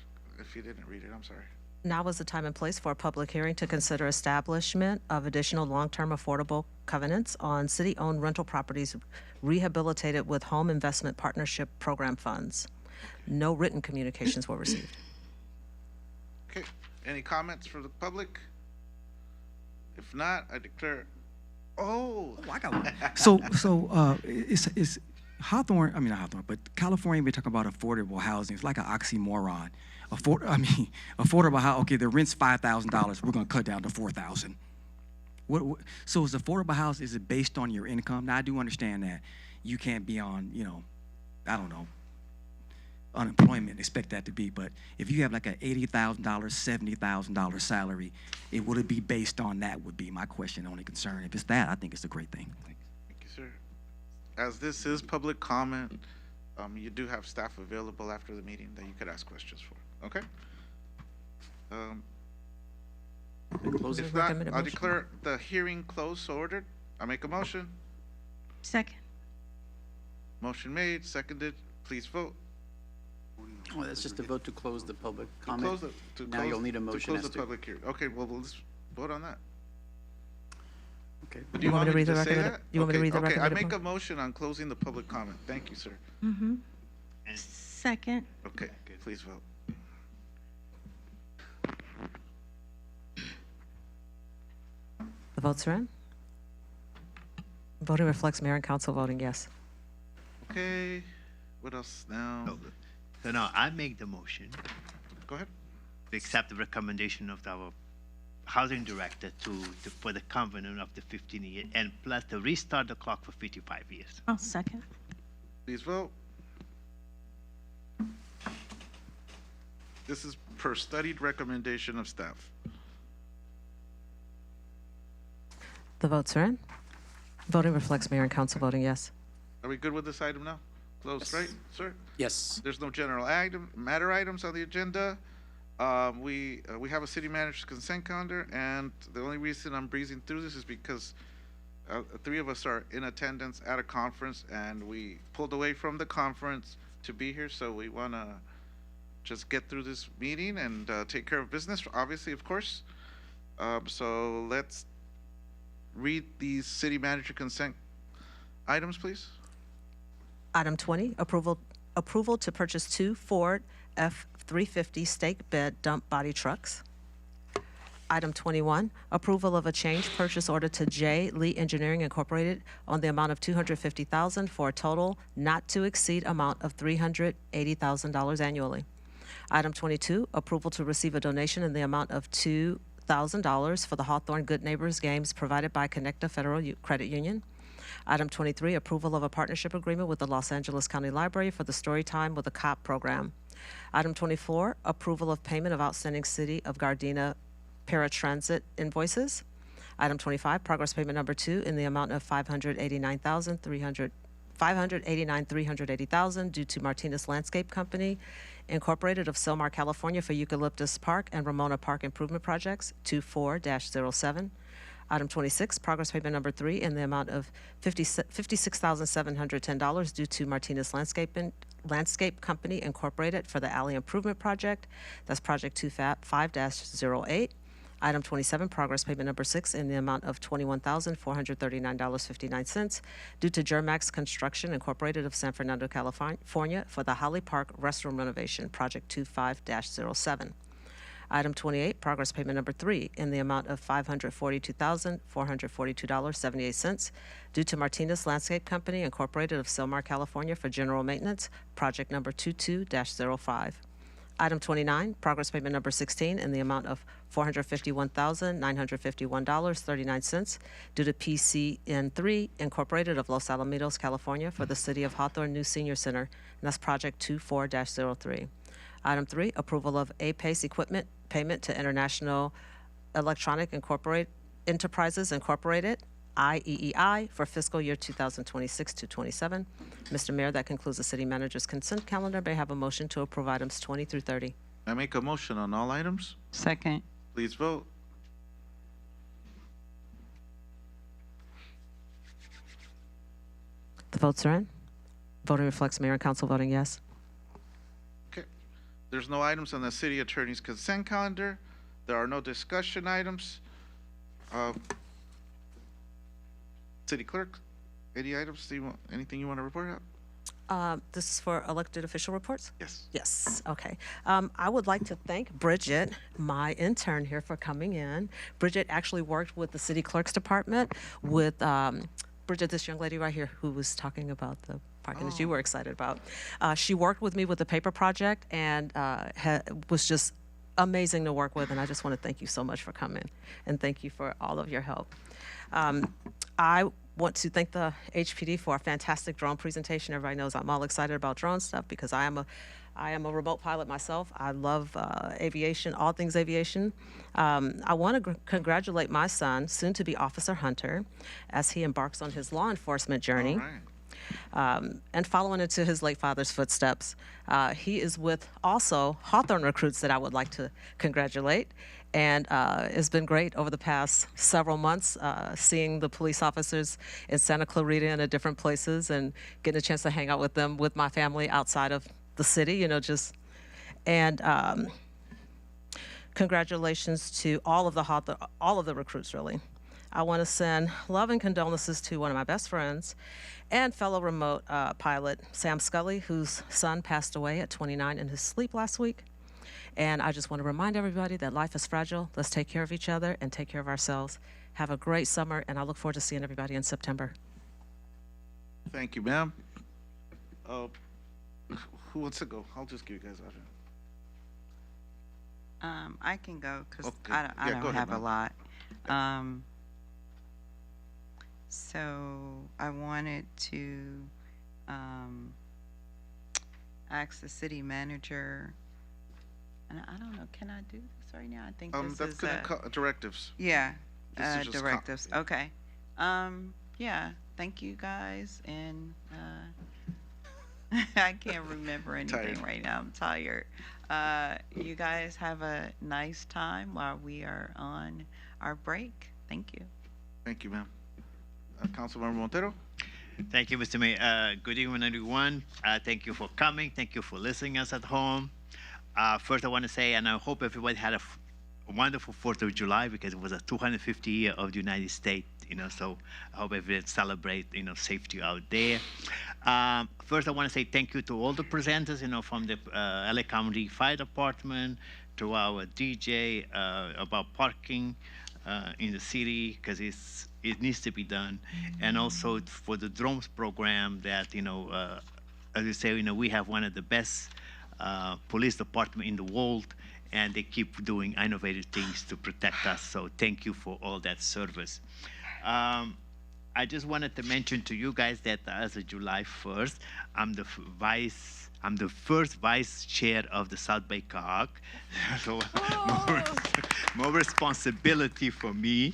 If you didn't read it, I'm sorry. Now is the time and place for a public hearing to consider establishment of additional long-term affordable covenants on city-owned rental properties rehabilitated with Home Investment Partnership Program funds. No written communications were received. Okay, any comments for the public? If not, I declare, Oh, I got one. So it's Hawthorne, not Hawthorne, but California, we talk about affordable housing. It's like an oxymoron. Affordable housing, okay, the rent's $5,000, we're gonna cut down to $4,000. So is affordable housing, is it based on your income? Now, I do understand that you can't be on, unemployment and expect that to be, but if you have like an $80,000, $70,000 salary, would it be based on that would be my question, only concern. If it's that, I think it's a great thing. thank you, sir. As this is public comment, you do have staff available after the meeting that you could ask questions for, okay? If not, I'll declare the hearing closed, so ordered. I make a motion. Second. Motion made, seconded, please vote. Well, that's just a vote to close the public To comment. close Now you'll need a motion To close as the public hearing. Okay, well, let's vote on that. Okay. You Do you want me to read the just say recommended- that? you want me to Okay, read the okay, I recommended make a mo- motion on closing the public comment. Thank you, sir. Mm-hmm. Second. Okay, please vote. The votes are in. Voting reflects mayor and council voting yes. Okay, what else now? So now I make the motion Go ahead. to accept the recommendation of our housing director for the covenant of the 15 years and plus to restart the clock for 55 years. I'll second. Please vote. This is per studied recommendation of staff. The votes are in. Voting reflects mayor and council voting yes. Are we good with this item now? Closed, right, sir? Yes. There's no general matter items on the agenda. We have a city manager's consent calendar, and the only reason I'm breezing through this is because three of us are in attendance at a conference, and we pulled away from the conference to be here, so we want to just get through this meeting and take care of business, obviously, of course. So let's read these city manager consent items, please. Item 20, approval to purchase 2 Ford F-350 stake bed dump body trucks. Item 21, approval of a change purchase order to J. Lee Engineering Incorporated on the amount of $250,000 for a total not to exceed amount of $380,000 annually. Item 22, approval to receive a donation in the amount of $2,000 for the Hawthorne Good Neighbors Games provided by Connecta Federal Credit Union. Item 23, approval of a partnership agreement with the Los Angeles County Library for the Storytime with a Cop program. Item 24, approval of payment of outstanding City of Gardena paratransit invoices. Item 25, progress payment number 2 in the amount of $589,380,000 due to Martinez Landscape Company, Incorporated of Silmar, California for Eucalyptus Park and Ramona Park Improvement Projects 24-07. Item 26, progress payment number 3 in the amount of $56,710 due to Martinez Landscape Company Incorporated for the Alley Improvement Project. That's Project 25-08. Item 27, progress payment number 6 in the amount of $21,439.59 due to Germax Construction Incorporated of San Fernando, California for the Holly Park restroom renovation, Project 25-07. Item 28, progress payment number 3 in the amount of $542,442.78 due to Martinez Landscape Company Incorporated of Silmar, California for general maintenance, project number 22-05. Item 29, progress payment number 16 in the amount of $451,951.39 due to PCN3 Incorporated of Los Alamitos, California for the City of Hawthorne New Senior Center, and that's project 24-03. Item 3, approval of APACE equipment payment to International Electronic Enterprises Incorporated, IEEI, for fiscal year 2026 to 27. Mr. Mayor, that concludes the city manager's consent calendar. May I have a motion to approve items 20 through 30? I make a motion on all items. Second. Please vote. The votes are in. Voting reflects mayor and council voting yes. Okay. There's no items on the city attorney's consent calendar. There are no discussion items. City clerk, any items, anything you want to report out? This is for elected official reports? Yes. Yes, okay. I would like to thank Bridget, my intern here, for coming in. Bridget actually worked with the city clerk's department with Bridget, this young lady right here who was talking about the parking that you were excited about. She worked with me with the paper project and was just amazing to work with, and I just want to thank you so much for coming, and thank you for all of your help. I want to thank the HPD for a fantastic drone presentation. Everybody knows I'm all excited about drone stuff because I am a remote pilot myself. I love aviation, all things aviation. I want to congratulate my son, soon-to-be Officer Hunter, as he embarks on his law enforcement journey. And following into his late father's footsteps. He is with also Hawthorne recruits that I would like to congratulate. And it's been great over the past several months seeing the police officers in Santa Clarita and at different places and getting a chance to hang out with them, with my family outside of the city, you know, and congratulations to all of the recruits, really. I want to send love and condolences to one of my best friends and fellow remote pilot, Sam Scully, whose son passed away at 29 in his sleep last week. And I just want to remind everybody that life is fragile. Let's take care of each other and take care of ourselves. Have a great summer, and I look forward to seeing everybody in September. Thank you, ma'am. Who wants to go? I'll just give you guys out. I can go because Okay. I Yeah, don't go ahead, have a ma'am. lot. So I wanted to ask the city manager, and I don't know, can I do this right now? I think this That's is gonna directives. yeah, This is just directives. Okay. Yeah. Thank you guys, and I can't remember anything Tired. right now. I'm tired. You guys have a nice time while we are on our break. Thank you. Thank you, ma'am. Councilmember Montero? Thank you, Mr. Mayor. Good evening, everyone. Thank you for coming. Thank you for listening us at home. First, I want to say, and I hope everybody had a wonderful 4th of July because it was a 250 year of the United States, so I hope everyone celebrate, safety out there. First, I want to say thank you to all the presenters, from the LA County Fire Department, to our DJ about parking in the city, because it needs to be done, and also for the drones program that, as you say, we have one of the best police department in the world, and they keep doing innovative things to protect us. So thank you for all that service. I just wanted to mention to you guys that as of July 1st, I'm the first vice chair of the South Bay COG. So more responsibility for me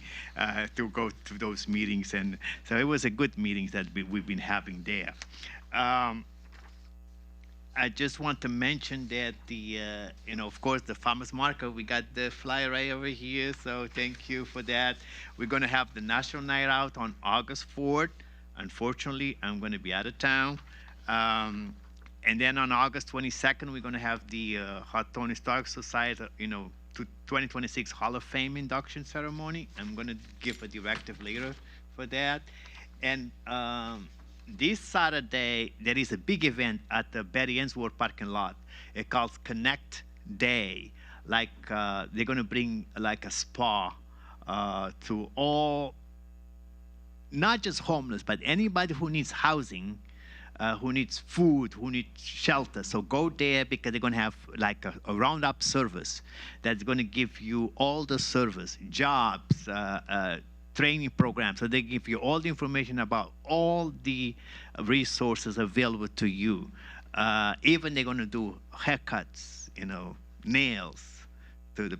to go to those meetings. And so it was a good meetings that we've been having there. I just want to mention that of course, the farmers market, we got the flyer right over here, so thank you for that. We're going to have the National Night Out on August 4th. Unfortunately, I'm going to be out of town. And then on August 22nd, we're going to have the Hawthorne Historic Society, 2026 Hall of Fame induction ceremony. I'm going to give a directive later for that. And this Saturday, there is a big event at the Betty Ainsworth parking lot. It's called Connect Day. Like they're going to bring like a spa to all, not just homeless, but anybody who needs housing, who needs food, who needs shelter. So go there because they're going to have like a roundup service that's going to give you all the service, jobs, training program. So they give you all the information about all the resources available to you. Even they're going to do haircuts, nails.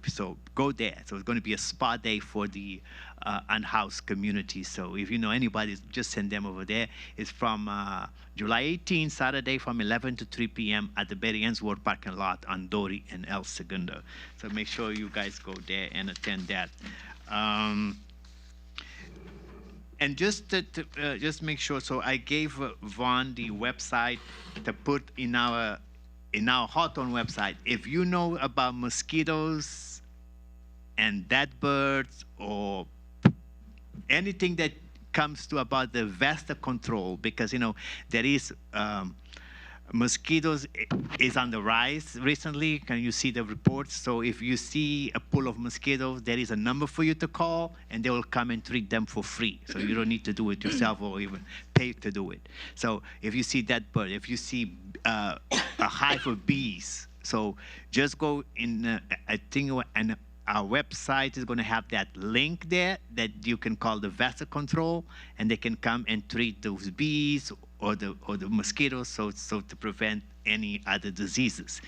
So go there. So it's going to be a spa day for the unhoused community. So if you know anybody, just send them over there. It's from July 18, Saturday, from 11 to 3 p.m. at the Betty Ainsworth parking lot on Dory and El Segundo. So make sure you guys go there and attend that. And just just make sure. So I gave Vaughn the website to put in our Hawthorne website. If you know about mosquitoes and dead birds or anything that comes to about the vector control, because there is mosquitoes is on the rise recently. Can you see the reports? So if you see a pool of mosquitoes, there is a number for you to call, and they will come and treat them for free. So you don't need to do it yourself or even pay to do it. So if you see that bird, if you see a hive of bees, so just go in, I think, and our website is going to have that link there that you can call the vector control, and they can come and treat those bees or the mosquitoes, so to prevent any other diseases.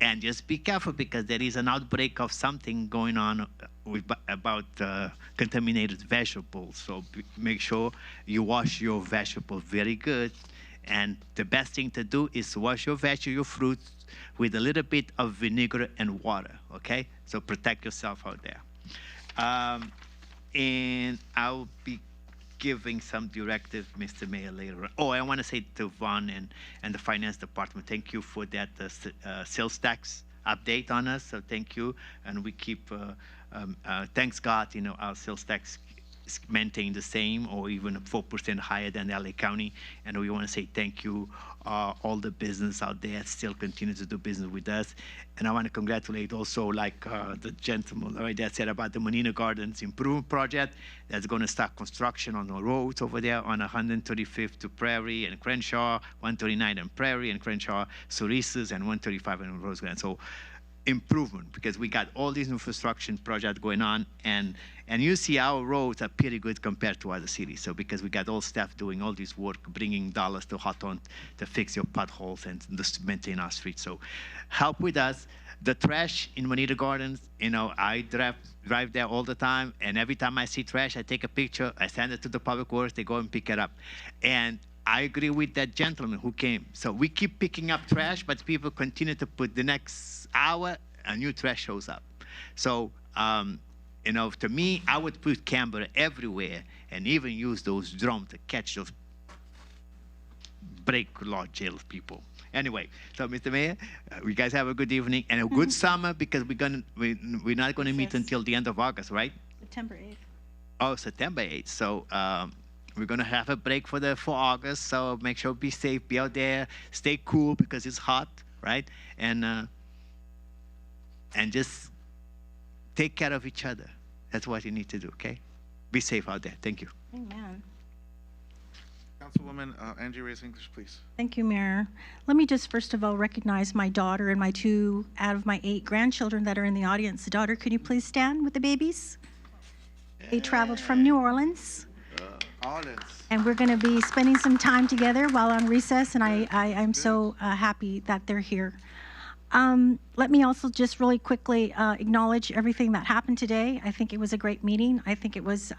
And just be careful because there is an outbreak of something going on about contaminated vegetables. So make sure you wash your vegetables very good. And the best thing to do is wash your vegetables, your fruits, with a little bit of vinegar and water, okay? So protect yourself out there. And I'll be giving some directive, Mr. Mayor, later on. Oh, I want to say to Vaughn and the Finance Department, thank you for that sales tax update on us, so thank you. And we keep, thanks God, our sales tax maintain the same or even 4% higher than LA County. And we want to say thank you, all the business out there still continue to do business with us. And I want to congratulate also, like the gentleman right there said about the Menino Gardens Improvement Project that's going to start construction on the roads over there on 135th to Prairie and Crenshaw, 139 and Prairie and Crenshaw, Sorices, and 135 and Rose Glen. So improvement, because we got all these infrastructure projects going on, and you see our roads are pretty good compared to other cities. So because we got all staff doing all this work, bringing dollars to Hawthorne to fix your potholes and just maintain our streets. So help with us. The trash in Menino Gardens, you know, I drive there all the time, and every time I see trash, I take a picture, I send it to the Public Works, they go and pick it up. And I agree with that gentleman who came. So we keep picking up trash, but people continue to put the next hour, a new trash shows up. So, you know, to me, I would put camera everywhere and even use those drones to catch those break law jail people. Anyway, so Mr. Mayor, you guys have a good evening and a good summer, because we're not going to meet until the end of August, right? September 8th. Oh, September 8th. So we're going to have a break for August. So make sure be safe, be out there, stay cool because it's hot, right? And just take care of each other. That's what you need to do, okay? Be safe out there. Thank you. Amen. Councilwoman Angie Reyes English, please. Thank you, Mayor. Let me just first of all recognize my daughter and my 2 out of my 8 grandchildren that are in the audience. Daughter, could you please stand with the babies? They traveled from New Orleans. And we're going to be spending some time together while on recess, and I'm so happy that they're here. Let me also just really quickly acknowledge everything that happened today. I think it was a great meeting. I think it was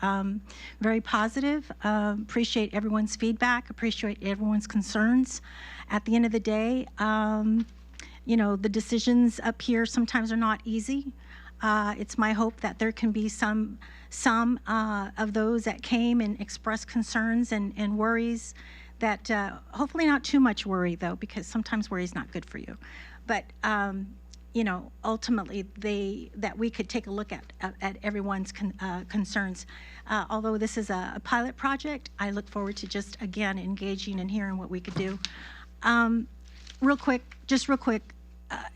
very positive. Appreciate everyone's feedback, appreciate everyone's concerns. At the end of the day, you know, the decisions up here sometimes are not easy. It's my hope that there can be some of those that came and expressed concerns and worries that hopefully not too much worry, though, because sometimes worry is not good for you. But, you know, ultimately that we could take a look at everyone's concerns. Although this is a pilot project, I look forward to just, again, engaging and hearing what we could do. Real quick,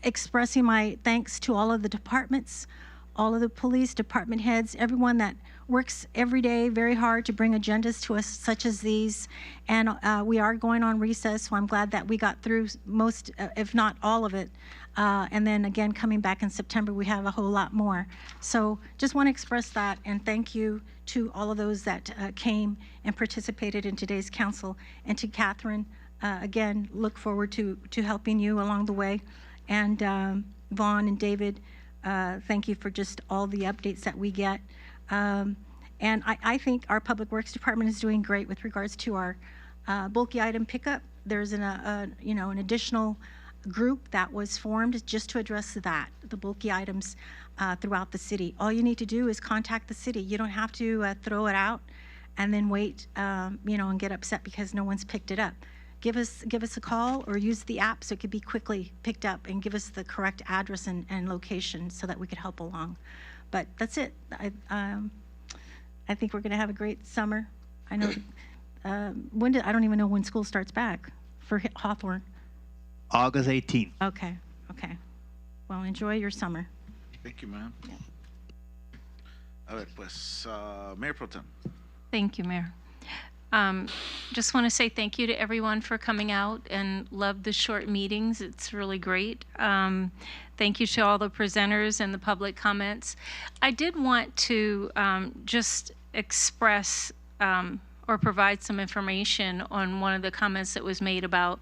expressing my thanks to all of the departments, all of the police department heads, everyone that works every day very hard to bring agendas to us such as these. And we are going on recess, so I'm glad that we got through most, if not all of it. And then again, coming back in September, we have a whole lot more. So just want to express that and thank you to all of those that came and participated in today's council. And to Catherine, again, look forward to helping you along the way. And Vaughn and David, thank you for just all the updates that we get. And I think our Public Works Department is doing great with regards to our bulky item pickup. There's an additional group that was formed just to address the bulky items throughout the city. All you need to do is contact the city. You don't have to throw it out and then wait, and get upset because no one's picked it up. Give us a call or use the app so it could be quickly picked up, and give us the correct address and location so that we could help along. But that's it. I think we're going to have a great summer. I know I don't even know when school starts back for Hawthorne. August 18th. Okay. Well, enjoy your summer. Thank you, ma'am. Yeah. A ver, pues, Mayor Pro Tem. Thank you, Mayor. Just want to say thank you to everyone for coming out, and love the short meetings. It's really great. Thank you to all the presenters and the public comments. I did want to just express or provide some information on one of the comments that was made about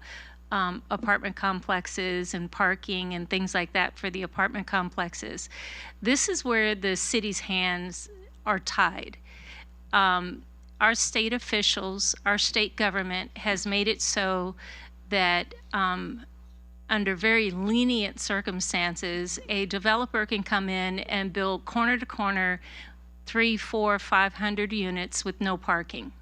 apartment complexes and parking and things like that for the apartment complexes. This is where the city's hands are tied. Our state officials, our state government has made it so that under very lenient circumstances, a developer can come in and build corner to corner 300, 400, 500 units with no parking.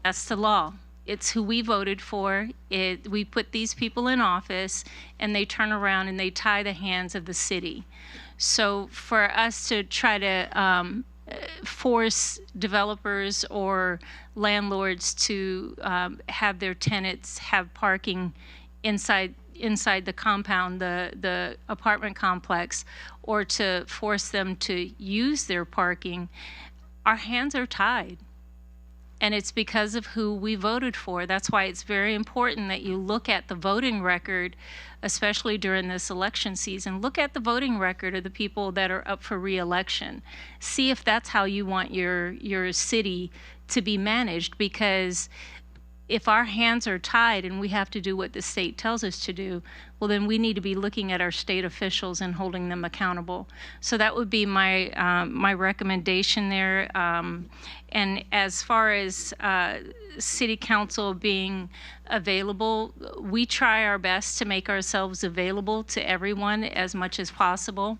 That's the law. It's who we voted for. We put these people in office, and they turn around and they tie the hands of the city. So for us to try to force developers or landlords to have their tenants have parking inside the compound, the apartment complex, or to force them to use their parking, our hands are tied. And it's because of who we voted for. That's why it's very important that you look at the voting record, especially during this election season. Look at the voting record of the people that are up for re-election. See if that's how you want your city to be managed, because if our hands are tied and we have to do what the state tells us to do, well, then we need to be looking at our state officials and holding them accountable. So that would be my my recommendation there. And as far as city council being available, we try our best to make ourselves available to everyone as much as possible.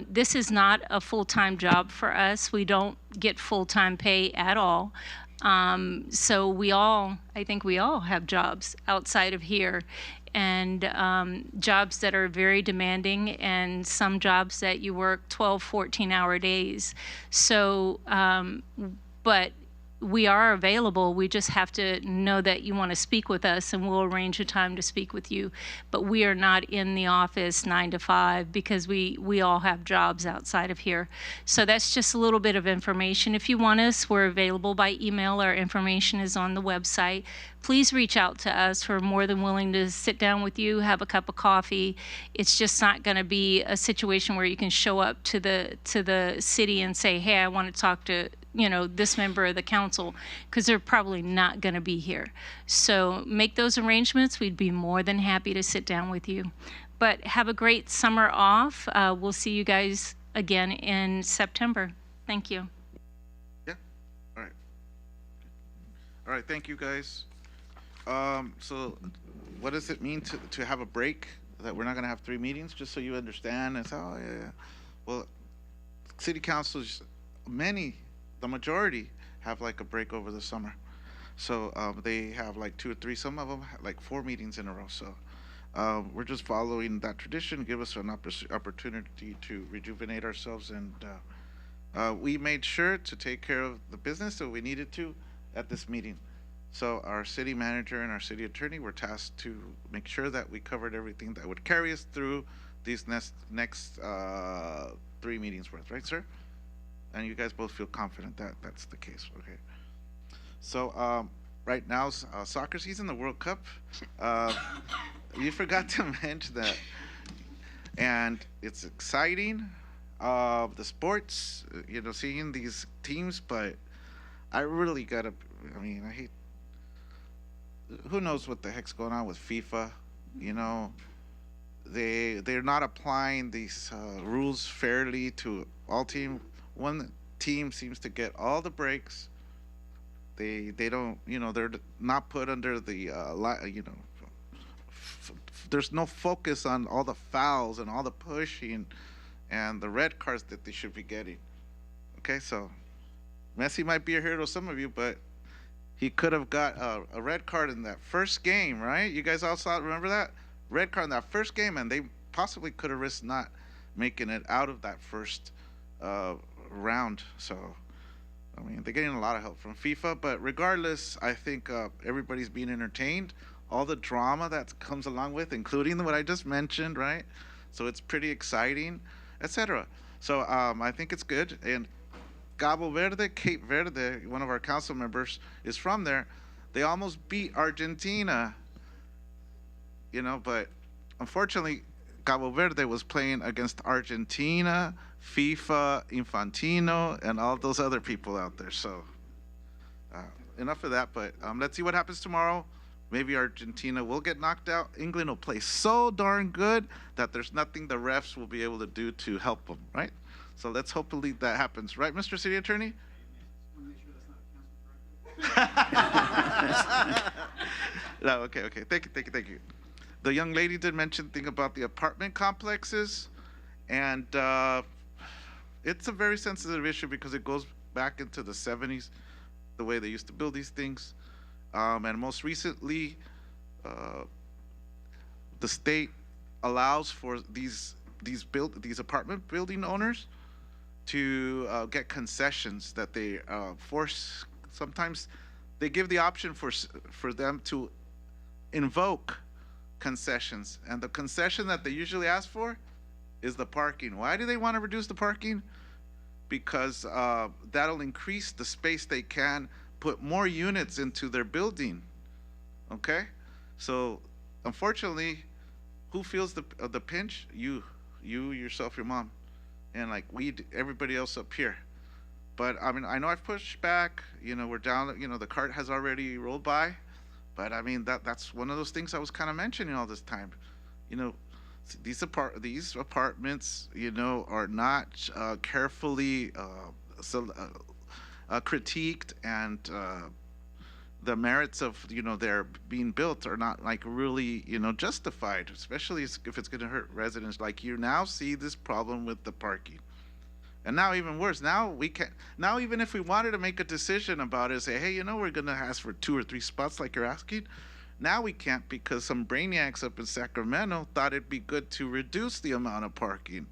This is not a full-time job for us. We don't get full-time pay at all. So I think we all have jobs outside of here, and jobs that are very demanding, and some jobs that you work 12, 14-hour days. So, but we are available. We just have to know that you want to speak with us, and we'll arrange a time to speak with you. But we are not in the office 9 to 5 because we all have jobs outside of here. So that's just a little bit of information. If you want us, we're available by email. Our information is on the website. Please reach out to us. We're more than willing to sit down with you, have a cup of coffee. It's just not going to be a situation where you can show up to the city and say, hey, I want to talk to this member of the council, because they're probably not going to be here. So make those arrangements. We'd be more than happy to sit down with you. But have a great summer off. We'll see you guys again in September. Thank you. Yeah. All right. All right. Thank you, guys. So what does it mean to have a break? That we're not going to have 3 meetings, just so you understand? It's, oh, yeah. Well, city councils, the majority have like a break over the summer. So they have like 2 or 3, some of them like 4 meetings in a row. So we're just following that tradition, give us an opportunity to rejuvenate ourselves. And we made sure to take care of the business that we needed to at this meeting. So our city manager and our city attorney were tasked to make sure that we covered everything that would carry us through these next 3 meetings worth, right, sir? And you guys both feel confident that that's the case, okay? So right now, soccer season, the World Cup. You forgot to mention that. And it's exciting, the sports, seeing these teams, but I really I hate, who knows what the heck's going on with FIFA, They're not applying these rules fairly to all teams. One team seems to get all the breaks. They don't, they're not put under the, there's no focus on all the fouls and all the pushing and the red cards that they should be getting. Okay, so Messi might be a hero to some of you, but he could have got a red card in that first game, right? You guys all remember that? Red card in that first game, and they possibly could have risked not making it out of that first round. So, they're getting a lot of help from FIFA, but regardless, I think everybody's being entertained. All the drama that comes along with, including what I just mentioned, right? So it's pretty exciting, etc. So I think it's good. And Cabo Verde, Cape Verde, one of our council members is from there. They almost beat Argentina, but unfortunately, Cabo Verde was playing against Argentina, FIFA, Infantino, and all those other people out there. So enough of that, but let's see what happens tomorrow. Maybe Argentina will get knocked out. England will play so darn good that there's nothing the refs will be able to do to help them, right? So let's hopefully that happens. Right, Mr. City Attorney? No, okay. Thank you. The young lady did mention thing about the apartment complexes, and it's a very sensitive issue because it goes back into the 70s, the way they used to build these things. And most recently, the state allows for these apartment building owners to get concessions that they force. Sometimes they give the option for them to invoke concessions, and the concession that they usually ask for is the parking. Why do they want to reduce the parking? Because that'll increase the space they can put more units into their building. Okay, so unfortunately, who feels the pinch? You yourself, your mom, and like everybody else up here. But I mean, I know I've pushed back. You know, we're down. You know, the cart has already rolled by. But I mean, that's one of those things I was kind of mentioning all this time. You know, these apartments, you know, are not carefully critiqued, and the merits of, you know, their being built are not like really, you know, justified, especially if it's going to hurt residents. Like, you now see this problem with the parking. And now even worse, now even if we wanted to make a decision about it, say, hey, you know, we're going to ask for 2 or 3 spots like you're asking, now we can't, because some brainiacs up in Sacramento thought it'd be good to reduce the amount of parking.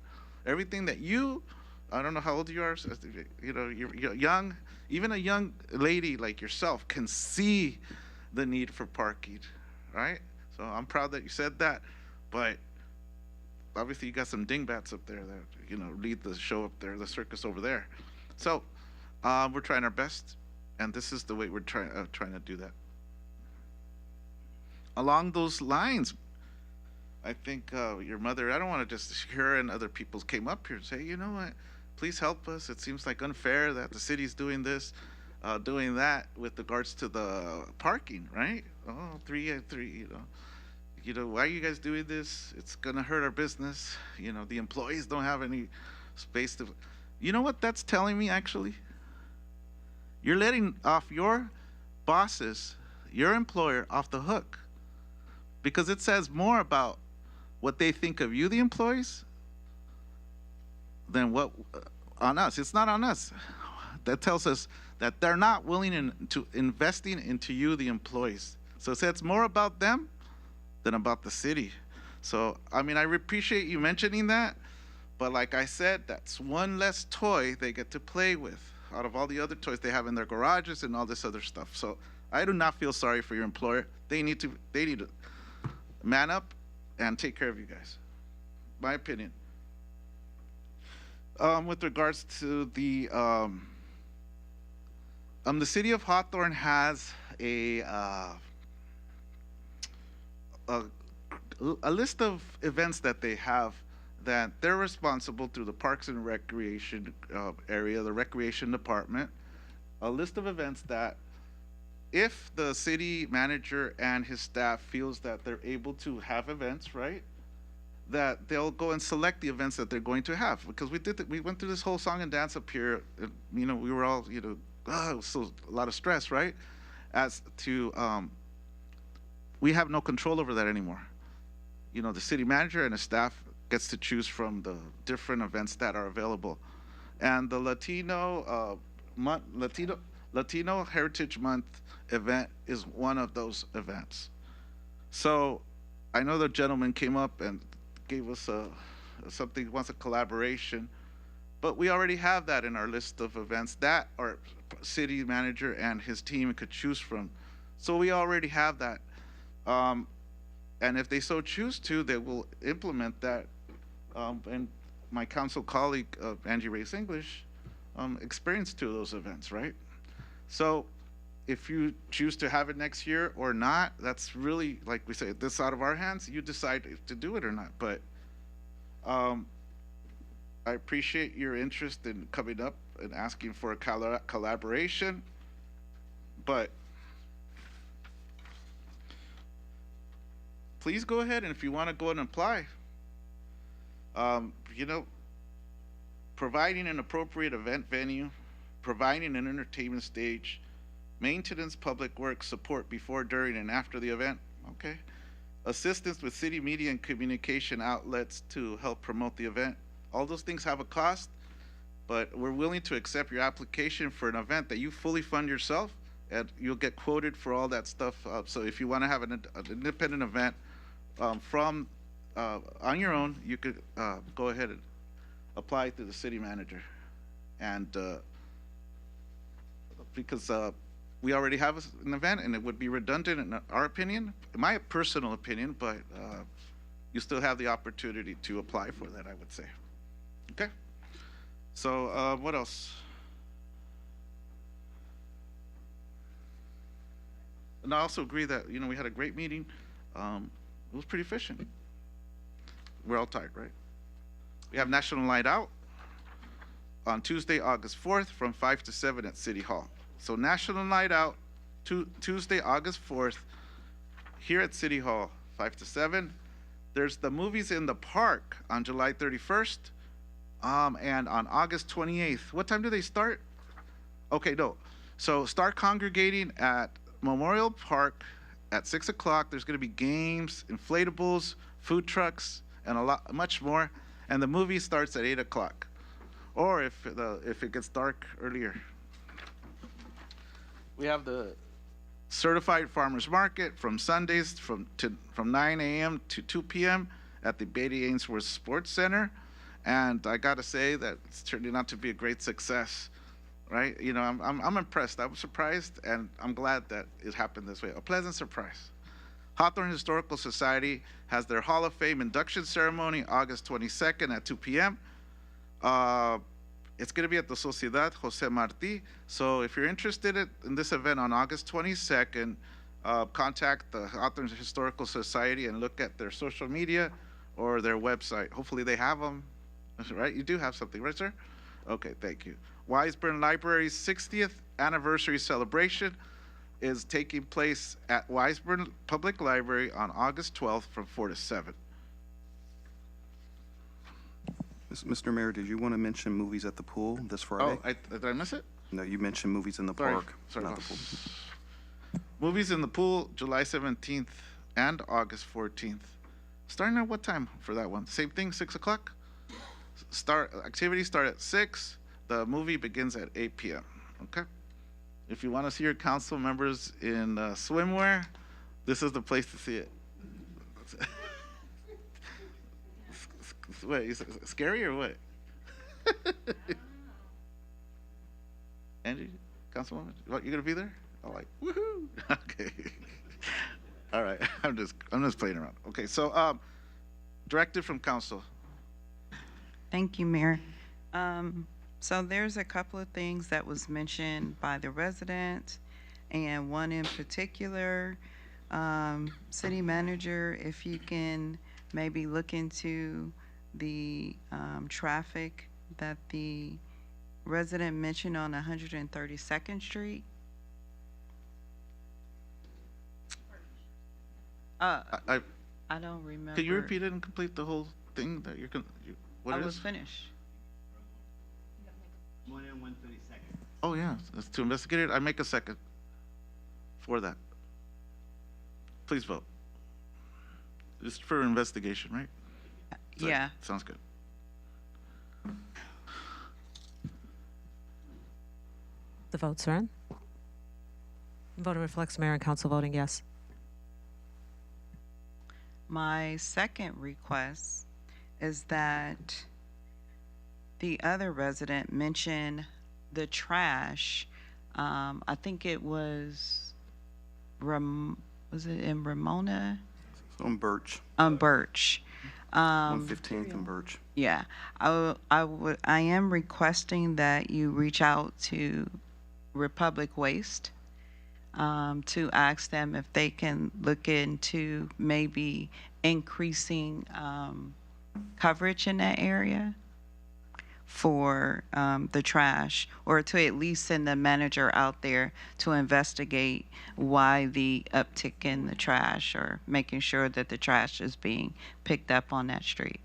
Everything that I don't know how old you are, you know, you're young, even a young lady like yourself can see the need for parking, right? So I'm proud that you said that, but obviously you got some dingbats up there that, you know, lead the show up there, the circus over there. So we're trying our best, and this is the way we're trying to do that. Along those lines, I think your mother, I don't want to just her and other people came up here and say, you know what, please help us. It seems like unfair that the city's doing this, doing that with regards to the parking, right? Oh, 3 and 3, you know. You know, why are you guys doing this? It's going to hurt our business. You know, the employees don't have any space to. You know what that's telling me, actually? You're letting off your bosses, your employer, off the hook. Because it says more about what they think of you, the employees, than what on us. It's not on us. That tells us that they're not willing to investing into you, the employees. So it says more about them than about the city. So, I mean, I appreciate you mentioning that, but like I said, that's one less toy they get to play with out of all the other toys they have in their garages and all this other stuff. So I do not feel sorry for your employer. They need to man up and take care of you guys. My opinion. With regards to the city of Hawthorne has a list of events that they have that they're responsible through the Parks and Recreation area, the Recreation Department, a list of events that if the city manager and his staff feels that they're able to have events, right, that they'll go and select the events that they're going to have. Because we went through this whole song and dance up here, and, you know, we were all, you know, so a lot of stress, right, as to we have no control over that anymore. You know, the city manager and his staff gets to choose from the different events that are available. And the Latino Heritage Month event is one of those events. So I know the gentleman came up and gave us something, wants a collaboration, but we already have that in our list of events that our city manager and his team could choose from. So we already have that. And if they so choose to, they will implement that. And my council colleague, Angie Reyes English, experienced 2 of those events, right? So if you choose to have it next year or not, that's really, like we say, this out of our hands. You decide to do it or not. But I appreciate your interest in coming up and asking for a collaboration. But please go ahead, and if you want to go and apply, you know, providing an appropriate event venue, providing an entertainment stage, maintenance, public works, support before, during, and after the event, okay? Assistance with city media and communication outlets to help promote the event. All those things have a cost, but we're willing to accept your application for an event that you fully fund yourself, and you'll get quoted for all that stuff. So if you want to have an independent event from on your own, you could go ahead and apply through the city manager. and because we already have an event, and it would be redundant in our opinion, in my personal opinion, but you still have the opportunity to apply for that, I would say. Okay? So what else? And I also agree that, you know, we had a great meeting. It was pretty efficient. We're all tired, right? We have National Night Out on Tuesday, August 4th from 5 to 7 at City Hall. So National Night Out, Tuesday, August 4th, here at City Hall, 5 to 7. There's the Movies in the Park on July 31st and on August 28th. What time do they start? Okay, no. So start congregating at Memorial Park at 6 o'clock. There's going to be games, inflatables, food trucks, and much more. And the movie starts at 8 o'clock, or if it gets dark earlier. We have the Certified Farmers Market from Sundays from 9 a.m. to 2 p.m. at the Beatty Ainsworth Sports Center, and I got to say that it's turning out to be a great success. Right? You know, I'm impressed. I was surprised, and I'm glad that it happened this way. A pleasant surprise. Hawthorne Historical Society has their Hall of Fame induction ceremony August 22nd at 2 p.m. It's going to be at the Sociedad Jose Marti. So if you're interested in this event on August 22nd, contact the Hawthorne Historical Society and look at their social media or their website. Hopefully they have them. Right? You do have something, right, sir? Okay, thank you. Wiseburn Library's 60th anniversary celebration is taking place at Wiseburn Public Library on August 12th from 4 to 7. Mr. Mayor, did you want to mention movies at the pool this Friday? Oh, did I miss it? No, you mentioned movies in the park, not the pool. Movies in the pool, July 17th and August 14th. Starting at what time for that one? Same thing, 6 o'clock? Activities start at 6. The movie begins at 8 p.m. Okay? If you want to see your council members in swimwear, this is the place to see it. Wait, is it scary or what? Angie, councilwoman, what, you gonna be there? I'm like, woohoo! Okay. All right, I'm just playing around. Okay, so directive from council. Thank you, Mayor. So there's a couple of things that was mentioned by the residents, and one in particular, city manager, if you can maybe look into the traffic that the resident mentioned on 132nd Street. I don't remember. Can you repeat it and complete the whole thing that you're going to, what I it was is? finished. 132nd. Oh, yeah, that's to investigate it. I make a second for that. Please vote. It's for investigation, right? So, Yeah. Sounds good. The votes are in. Voting reflects mayor and council voting yes. My second request is that the other resident mentioned the trash. I think it was was it in Ramona? On Birch. On Birch. 115th and Birch. Yeah, I am requesting that you reach out to Republic Waste to ask them if they can look into maybe increasing coverage in that area for the trash, or to at least send the manager out there to investigate why the uptick in the trash, or making sure that the trash is being picked up on that street.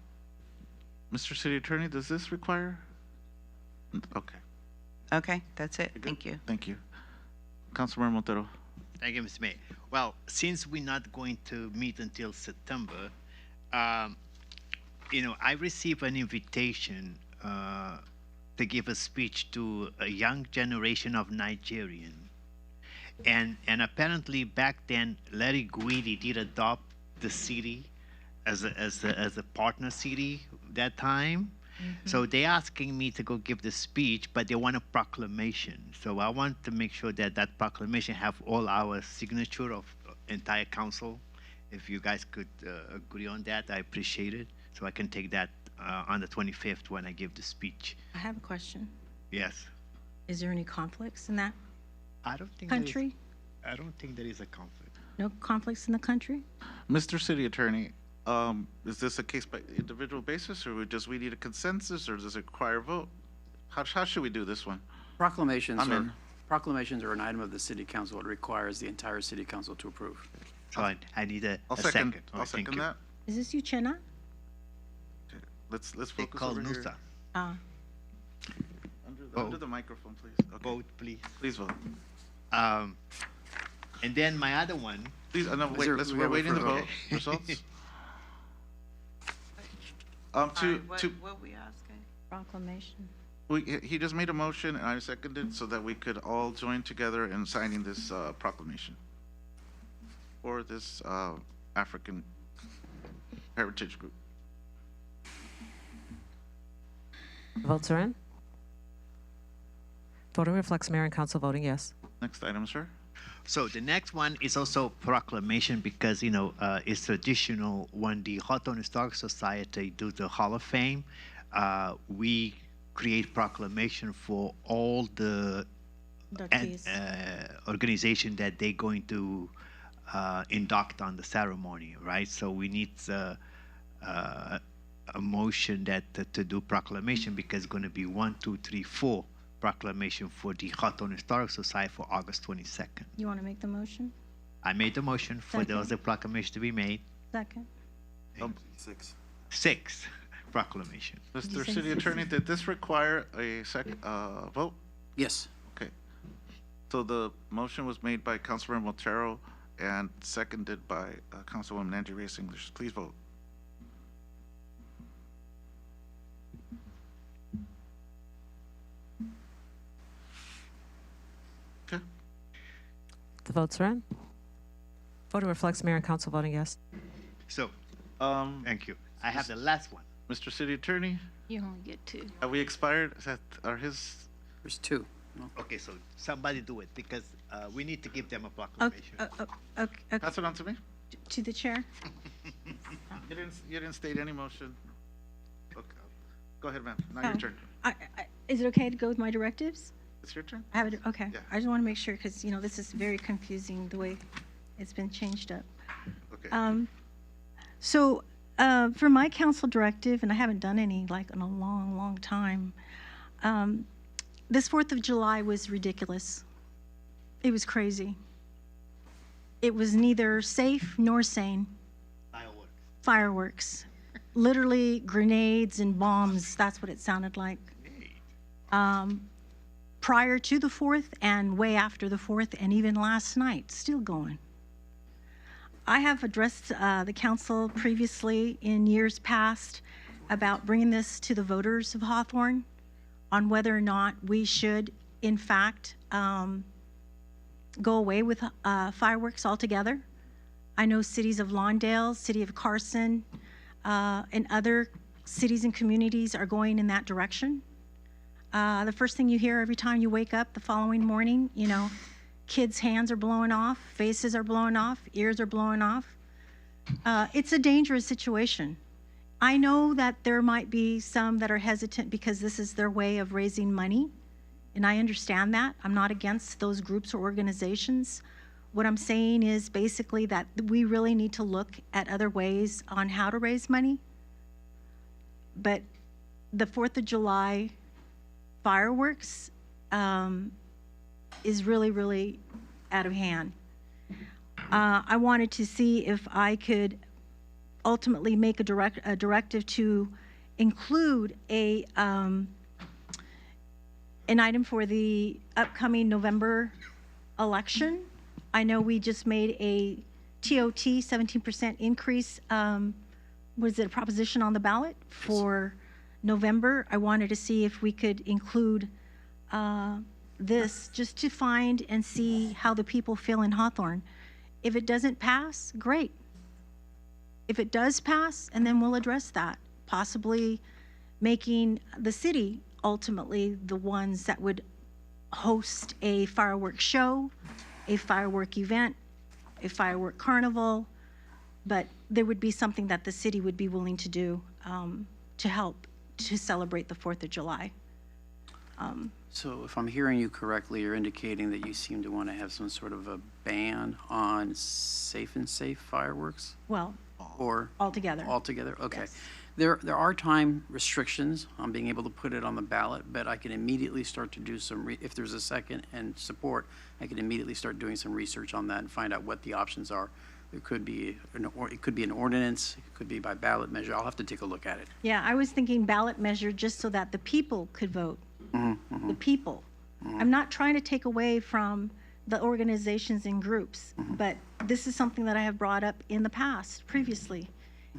Mr. City Attorney, does this require? Okay. Okay, that's it. Thank you. Thank you. Councilmember Montero. Thank you, Mr. Mayor. Well, since we're not going to meet until September, you know, I received an invitation to give a speech to a young generation of Nigerian. And apparently back then, Larry Guidi did adopt the city as a partner city that time. So they're asking me to go give the speech, but they want a proclamation. So I want to make sure that that proclamation have all our signature of entire council. If you guys could agree on that, I appreciate it. So I can take that on the 25th when I give the speech. I have a question. Yes. Is there any conflicts in that I don't think country? I don't think there is a conflict. No conflicts in the country? Mr. City Attorney, is this a case by individual basis, or we need a consensus, or does it require a vote? How should we do this one? Proclamations I'm in. proclamations are an item of the city council. It requires the entire city council to approve. So I need a I'll second. second. All I'll right, thank second you. that. Is this you, Chena? Let's They focus call over here. Nusa. Under the microphone, please. Okay. Vote, please. Please vote. And then my other one. Please, no, Is wait, there- we're we have a waiting the further- vote results. What we asking? Proclamation. He just made a motion, and I seconded so that we could all join together in signing this proclamation for this African Heritage Group. Votes are in. Voting reflects mayor and council voting yes. Next item, sir. So the next one is also proclamation because, it's traditional when the Hawthorne Historic Society do the Hall of Fame, we create proclamation for all the organization that they're going to induct on the ceremony, right? So we need a motion that to do proclamation because it's going to be 1, 2, 3, 4 proclamation for the Hawthorne Historic Society for August 22nd. You want to make the motion? I made the motion for Second. those proclamation to be made. Second. 6 proclamation. Mr. City Attorney, did this require a vote? Yes. Okay. So the motion was made by Councilmember Montero and seconded by Councilwoman Angie Reyes English. Please vote. Okay. The votes are in. Voting reflects mayor and council voting yes. So, thank you. I have the last one. Mr. City Attorney, You only get 2. have we expired? Are his? There's 2. Okay, so somebody do it because we need to give them a Okay, proclamation. okay. Pass it on to me. To the chair? You didn't state any motion. Okay. Go ahead, ma'am. Now your Oh. turn. Is it okay to go with my directives? It's your turn. I have it, okay. Yeah. I just want to make sure, because, this is very confusing, the way it's been changed up. Okay. So, for my council directive, and I haven't done any, in a long, long time, this 4th of July was ridiculous. It was crazy. It was neither safe nor sane. Fireworks. Literally grenades and bombs, that's what it sounded like. Prior to the 4th and way after the 4th and even last night, still going. I have addressed the council previously in years past about bringing this to the voters of Hawthorne on whether or not we should, in fact, go away with fireworks altogether. I know cities of Lawndale, city of Carson, and other cities and communities are going in that direction. The first thing you hear every time you wake up the following morning, kids' hands are blowing off, faces are blowing off, ears are blowing off. It's a dangerous situation. I know that there might be some that are hesitant because this is their way of raising money, and I understand that. I'm not against those groups or organizations. What I'm saying is basically that we really need to look at other ways on how to raise money. But the 4th of July fireworks is really, really out of hand. I wanted to see if I could ultimately make a directive to include an item for the upcoming November election. I know we just made a TOT 17% increase. Was it a proposition on the ballot for November? I wanted to see if we could include this just to find and see how the people feel in Hawthorne. If it doesn't pass, great. If it does pass, and then we'll address that. Possibly making the city ultimately the ones that would host a fireworks show, a firework event, a firework carnival, but there would be something that the city would be willing to do to help to celebrate the 4th of July. So if I'm hearing you correctly, you're indicating that you seem to want to have some sort of a ban on safe fireworks? Well, Or altogether. altogether? Okay. Yes. There are time restrictions on being able to put it on the ballot, but I can immediately start to do some, if there's a second and support, I can immediately start doing some research on that and find out what the options are. It could be an ordinance, it could be by ballot measure. I'll have to take a look at it. Yeah, I was thinking ballot measure just so that the people could vote. The people. I'm not trying to take away from the organizations and groups, but this is something that I have brought up in the past, previously,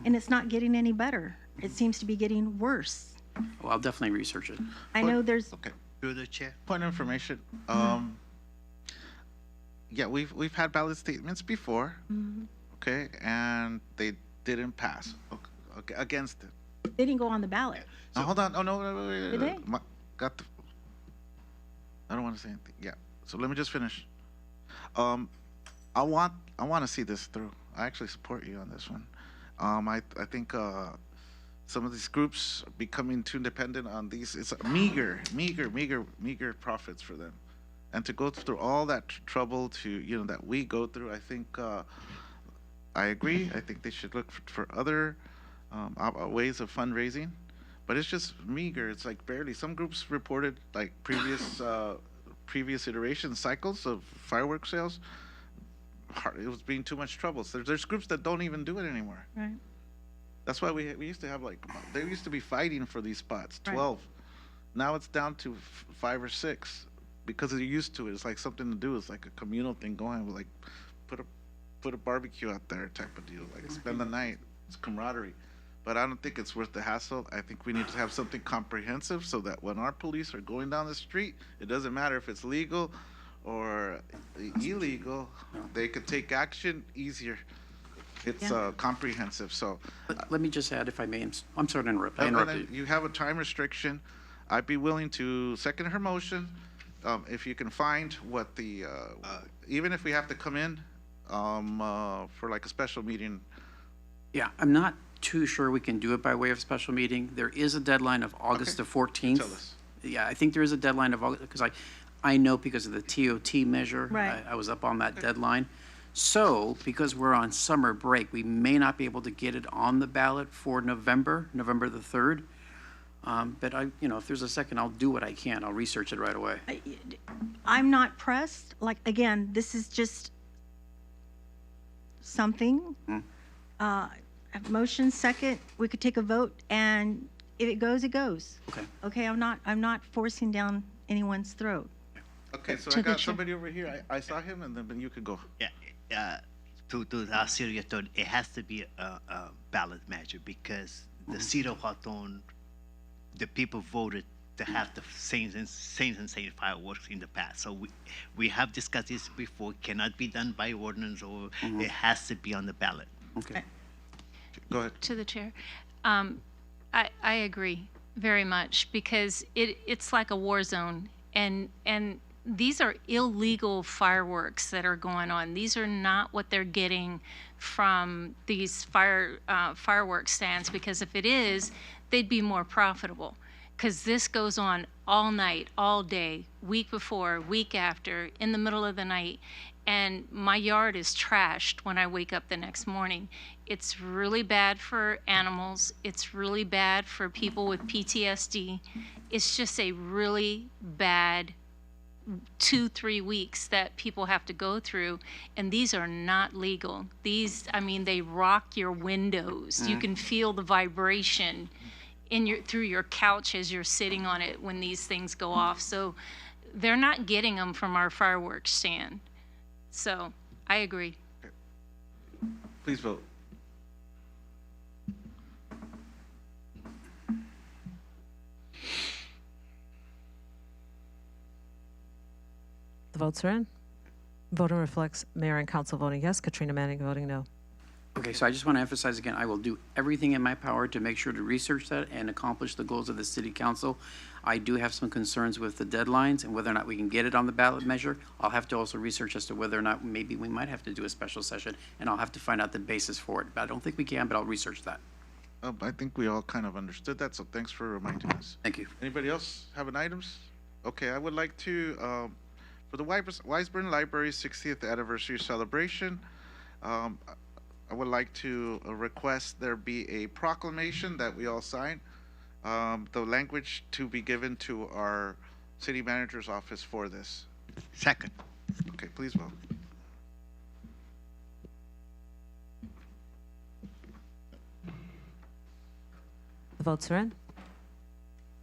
and it's not getting any better. It seems to be getting worse. Well, I'll definitely research it. I know there's, Okay. Through the chair. Point of information. Yeah, we've had ballot statements before, okay, and they didn't pass against it. they didn't go on the ballot. Now, hold on. Oh no, wait. Did they? Got the. I don't want to say anything. Yeah. So let me just finish. I want to see this through. I actually support you on this one. I think some of these groups are becoming too dependent on these. It's meager profits for them, and to go through all that trouble that we go through. I think I agree. I think they should look for other ways of fundraising. But it's just meager. It's like barely. Some groups reported like previous iteration cycles of fireworks sales. It was being too much trouble. So there's groups that don't even do it anymore. Right. That's why we used to have they used to be fighting for these spots, Right. 12. Now it's down to 5 or 6 because they're used to it. It's like something to do. It's like a communal thing going with like put a barbecue out there type of deal. Like spend the night. It's camaraderie. But I don't think it's worth the hassle. I think we need to have something comprehensive so that when our police are going down the street, it doesn't matter if it's legal or illegal, they could take action easier. It's comprehensive. So Let me just add, if I may, I'm sorry to interrupt. I interrupted you. you have a time restriction. I'd be willing to second her motion if you can find what the even if we have to come in for like a special meeting. Yeah, I'm not too sure we can do it by way of special meeting. There is a deadline of August the 14th. Tell us. Yeah, I think there is a deadline of August, because I know because of the TOT measure. Right. I was up on that deadline. So, because we're on summer break, we may not be able to get it on the ballot for November the 3rd. But if there's a second, I'll do what I can. I'll research it right away. I'm not pressed. Like, again, this is just something. Motion second, we could take a vote, and if it goes, it goes. Okay. Okay, I'm not forcing down anyone's throat. Okay, so To I the got chair. somebody over here. I saw him, and then you could go. Yeah, to our serious thought, it has to be a ballot measure because the city of Hawthorne, the people voted to have the Saints and Saint fireworks in the past. So we have discussed this before. It cannot be done by ordinance, or it has to be on the ballot. Okay. Go ahead. To the chair. I agree very much because it's like a war zone, and these are illegal fireworks that are going on. These are not what they're getting from these fireworks stands, because if it is, they'd be more profitable. Because this goes on all night, all day, week before, week after, in the middle of the night. And my yard is trashed when I wake up the next morning. It's really bad for animals. It's really bad for people with PTSD. It's just a really bad 2-3 weeks that people have to go through, and these are not legal. These, they rock your windows. You can feel the vibration through your couch as you're sitting on it when these things go off. So they're not getting them from our fireworks stand. So I agree. Please vote. The votes are in. Voting reflects Mayor and Council voting yes, Katrina Manning voting no. Okay, so I just want to emphasize again, I will do everything in my power to make sure to research that and accomplish the goals of the city council. I do have some concerns with the deadlines and whether or not we can get it on the ballot measure. I'll have to also research as to whether or not maybe we might have to do a special session, and I'll have to find out the basis for it. But I don't think we can, but I'll research that. I think we all kind of understood that, so thanks for reminding us. Thank you. Anybody else have an items? Okay, I would like to, for the Weisburn Library's 60th anniversary celebration, I would like to request there be a proclamation that we all sign. The language to be given to our city manager's office for this. Second. Okay, please vote. The votes are in.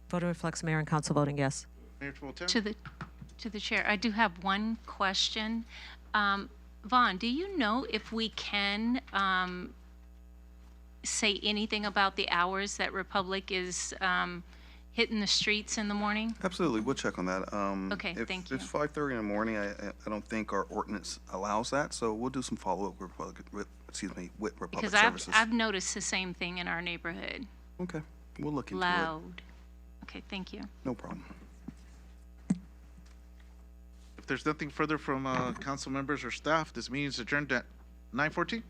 Voting reflects mayor and council voting yes. Mayor Protem? To the chair, I do have one question. Vaughn, do you know if we can say anything about the hours that Republic is hitting the streets in the morning? Absolutely, we'll check on that. Okay, thank you. If it's 5:30 in the morning, I don't think our ordinance allows that, so we'll do some follow-up with Republic Because Services. I've noticed the same thing in our neighborhood. Okay, we'll look into it. Loud. Okay, thank you. No problem. If there's nothing further from council members or staff, this meeting is adjourned at 9:14.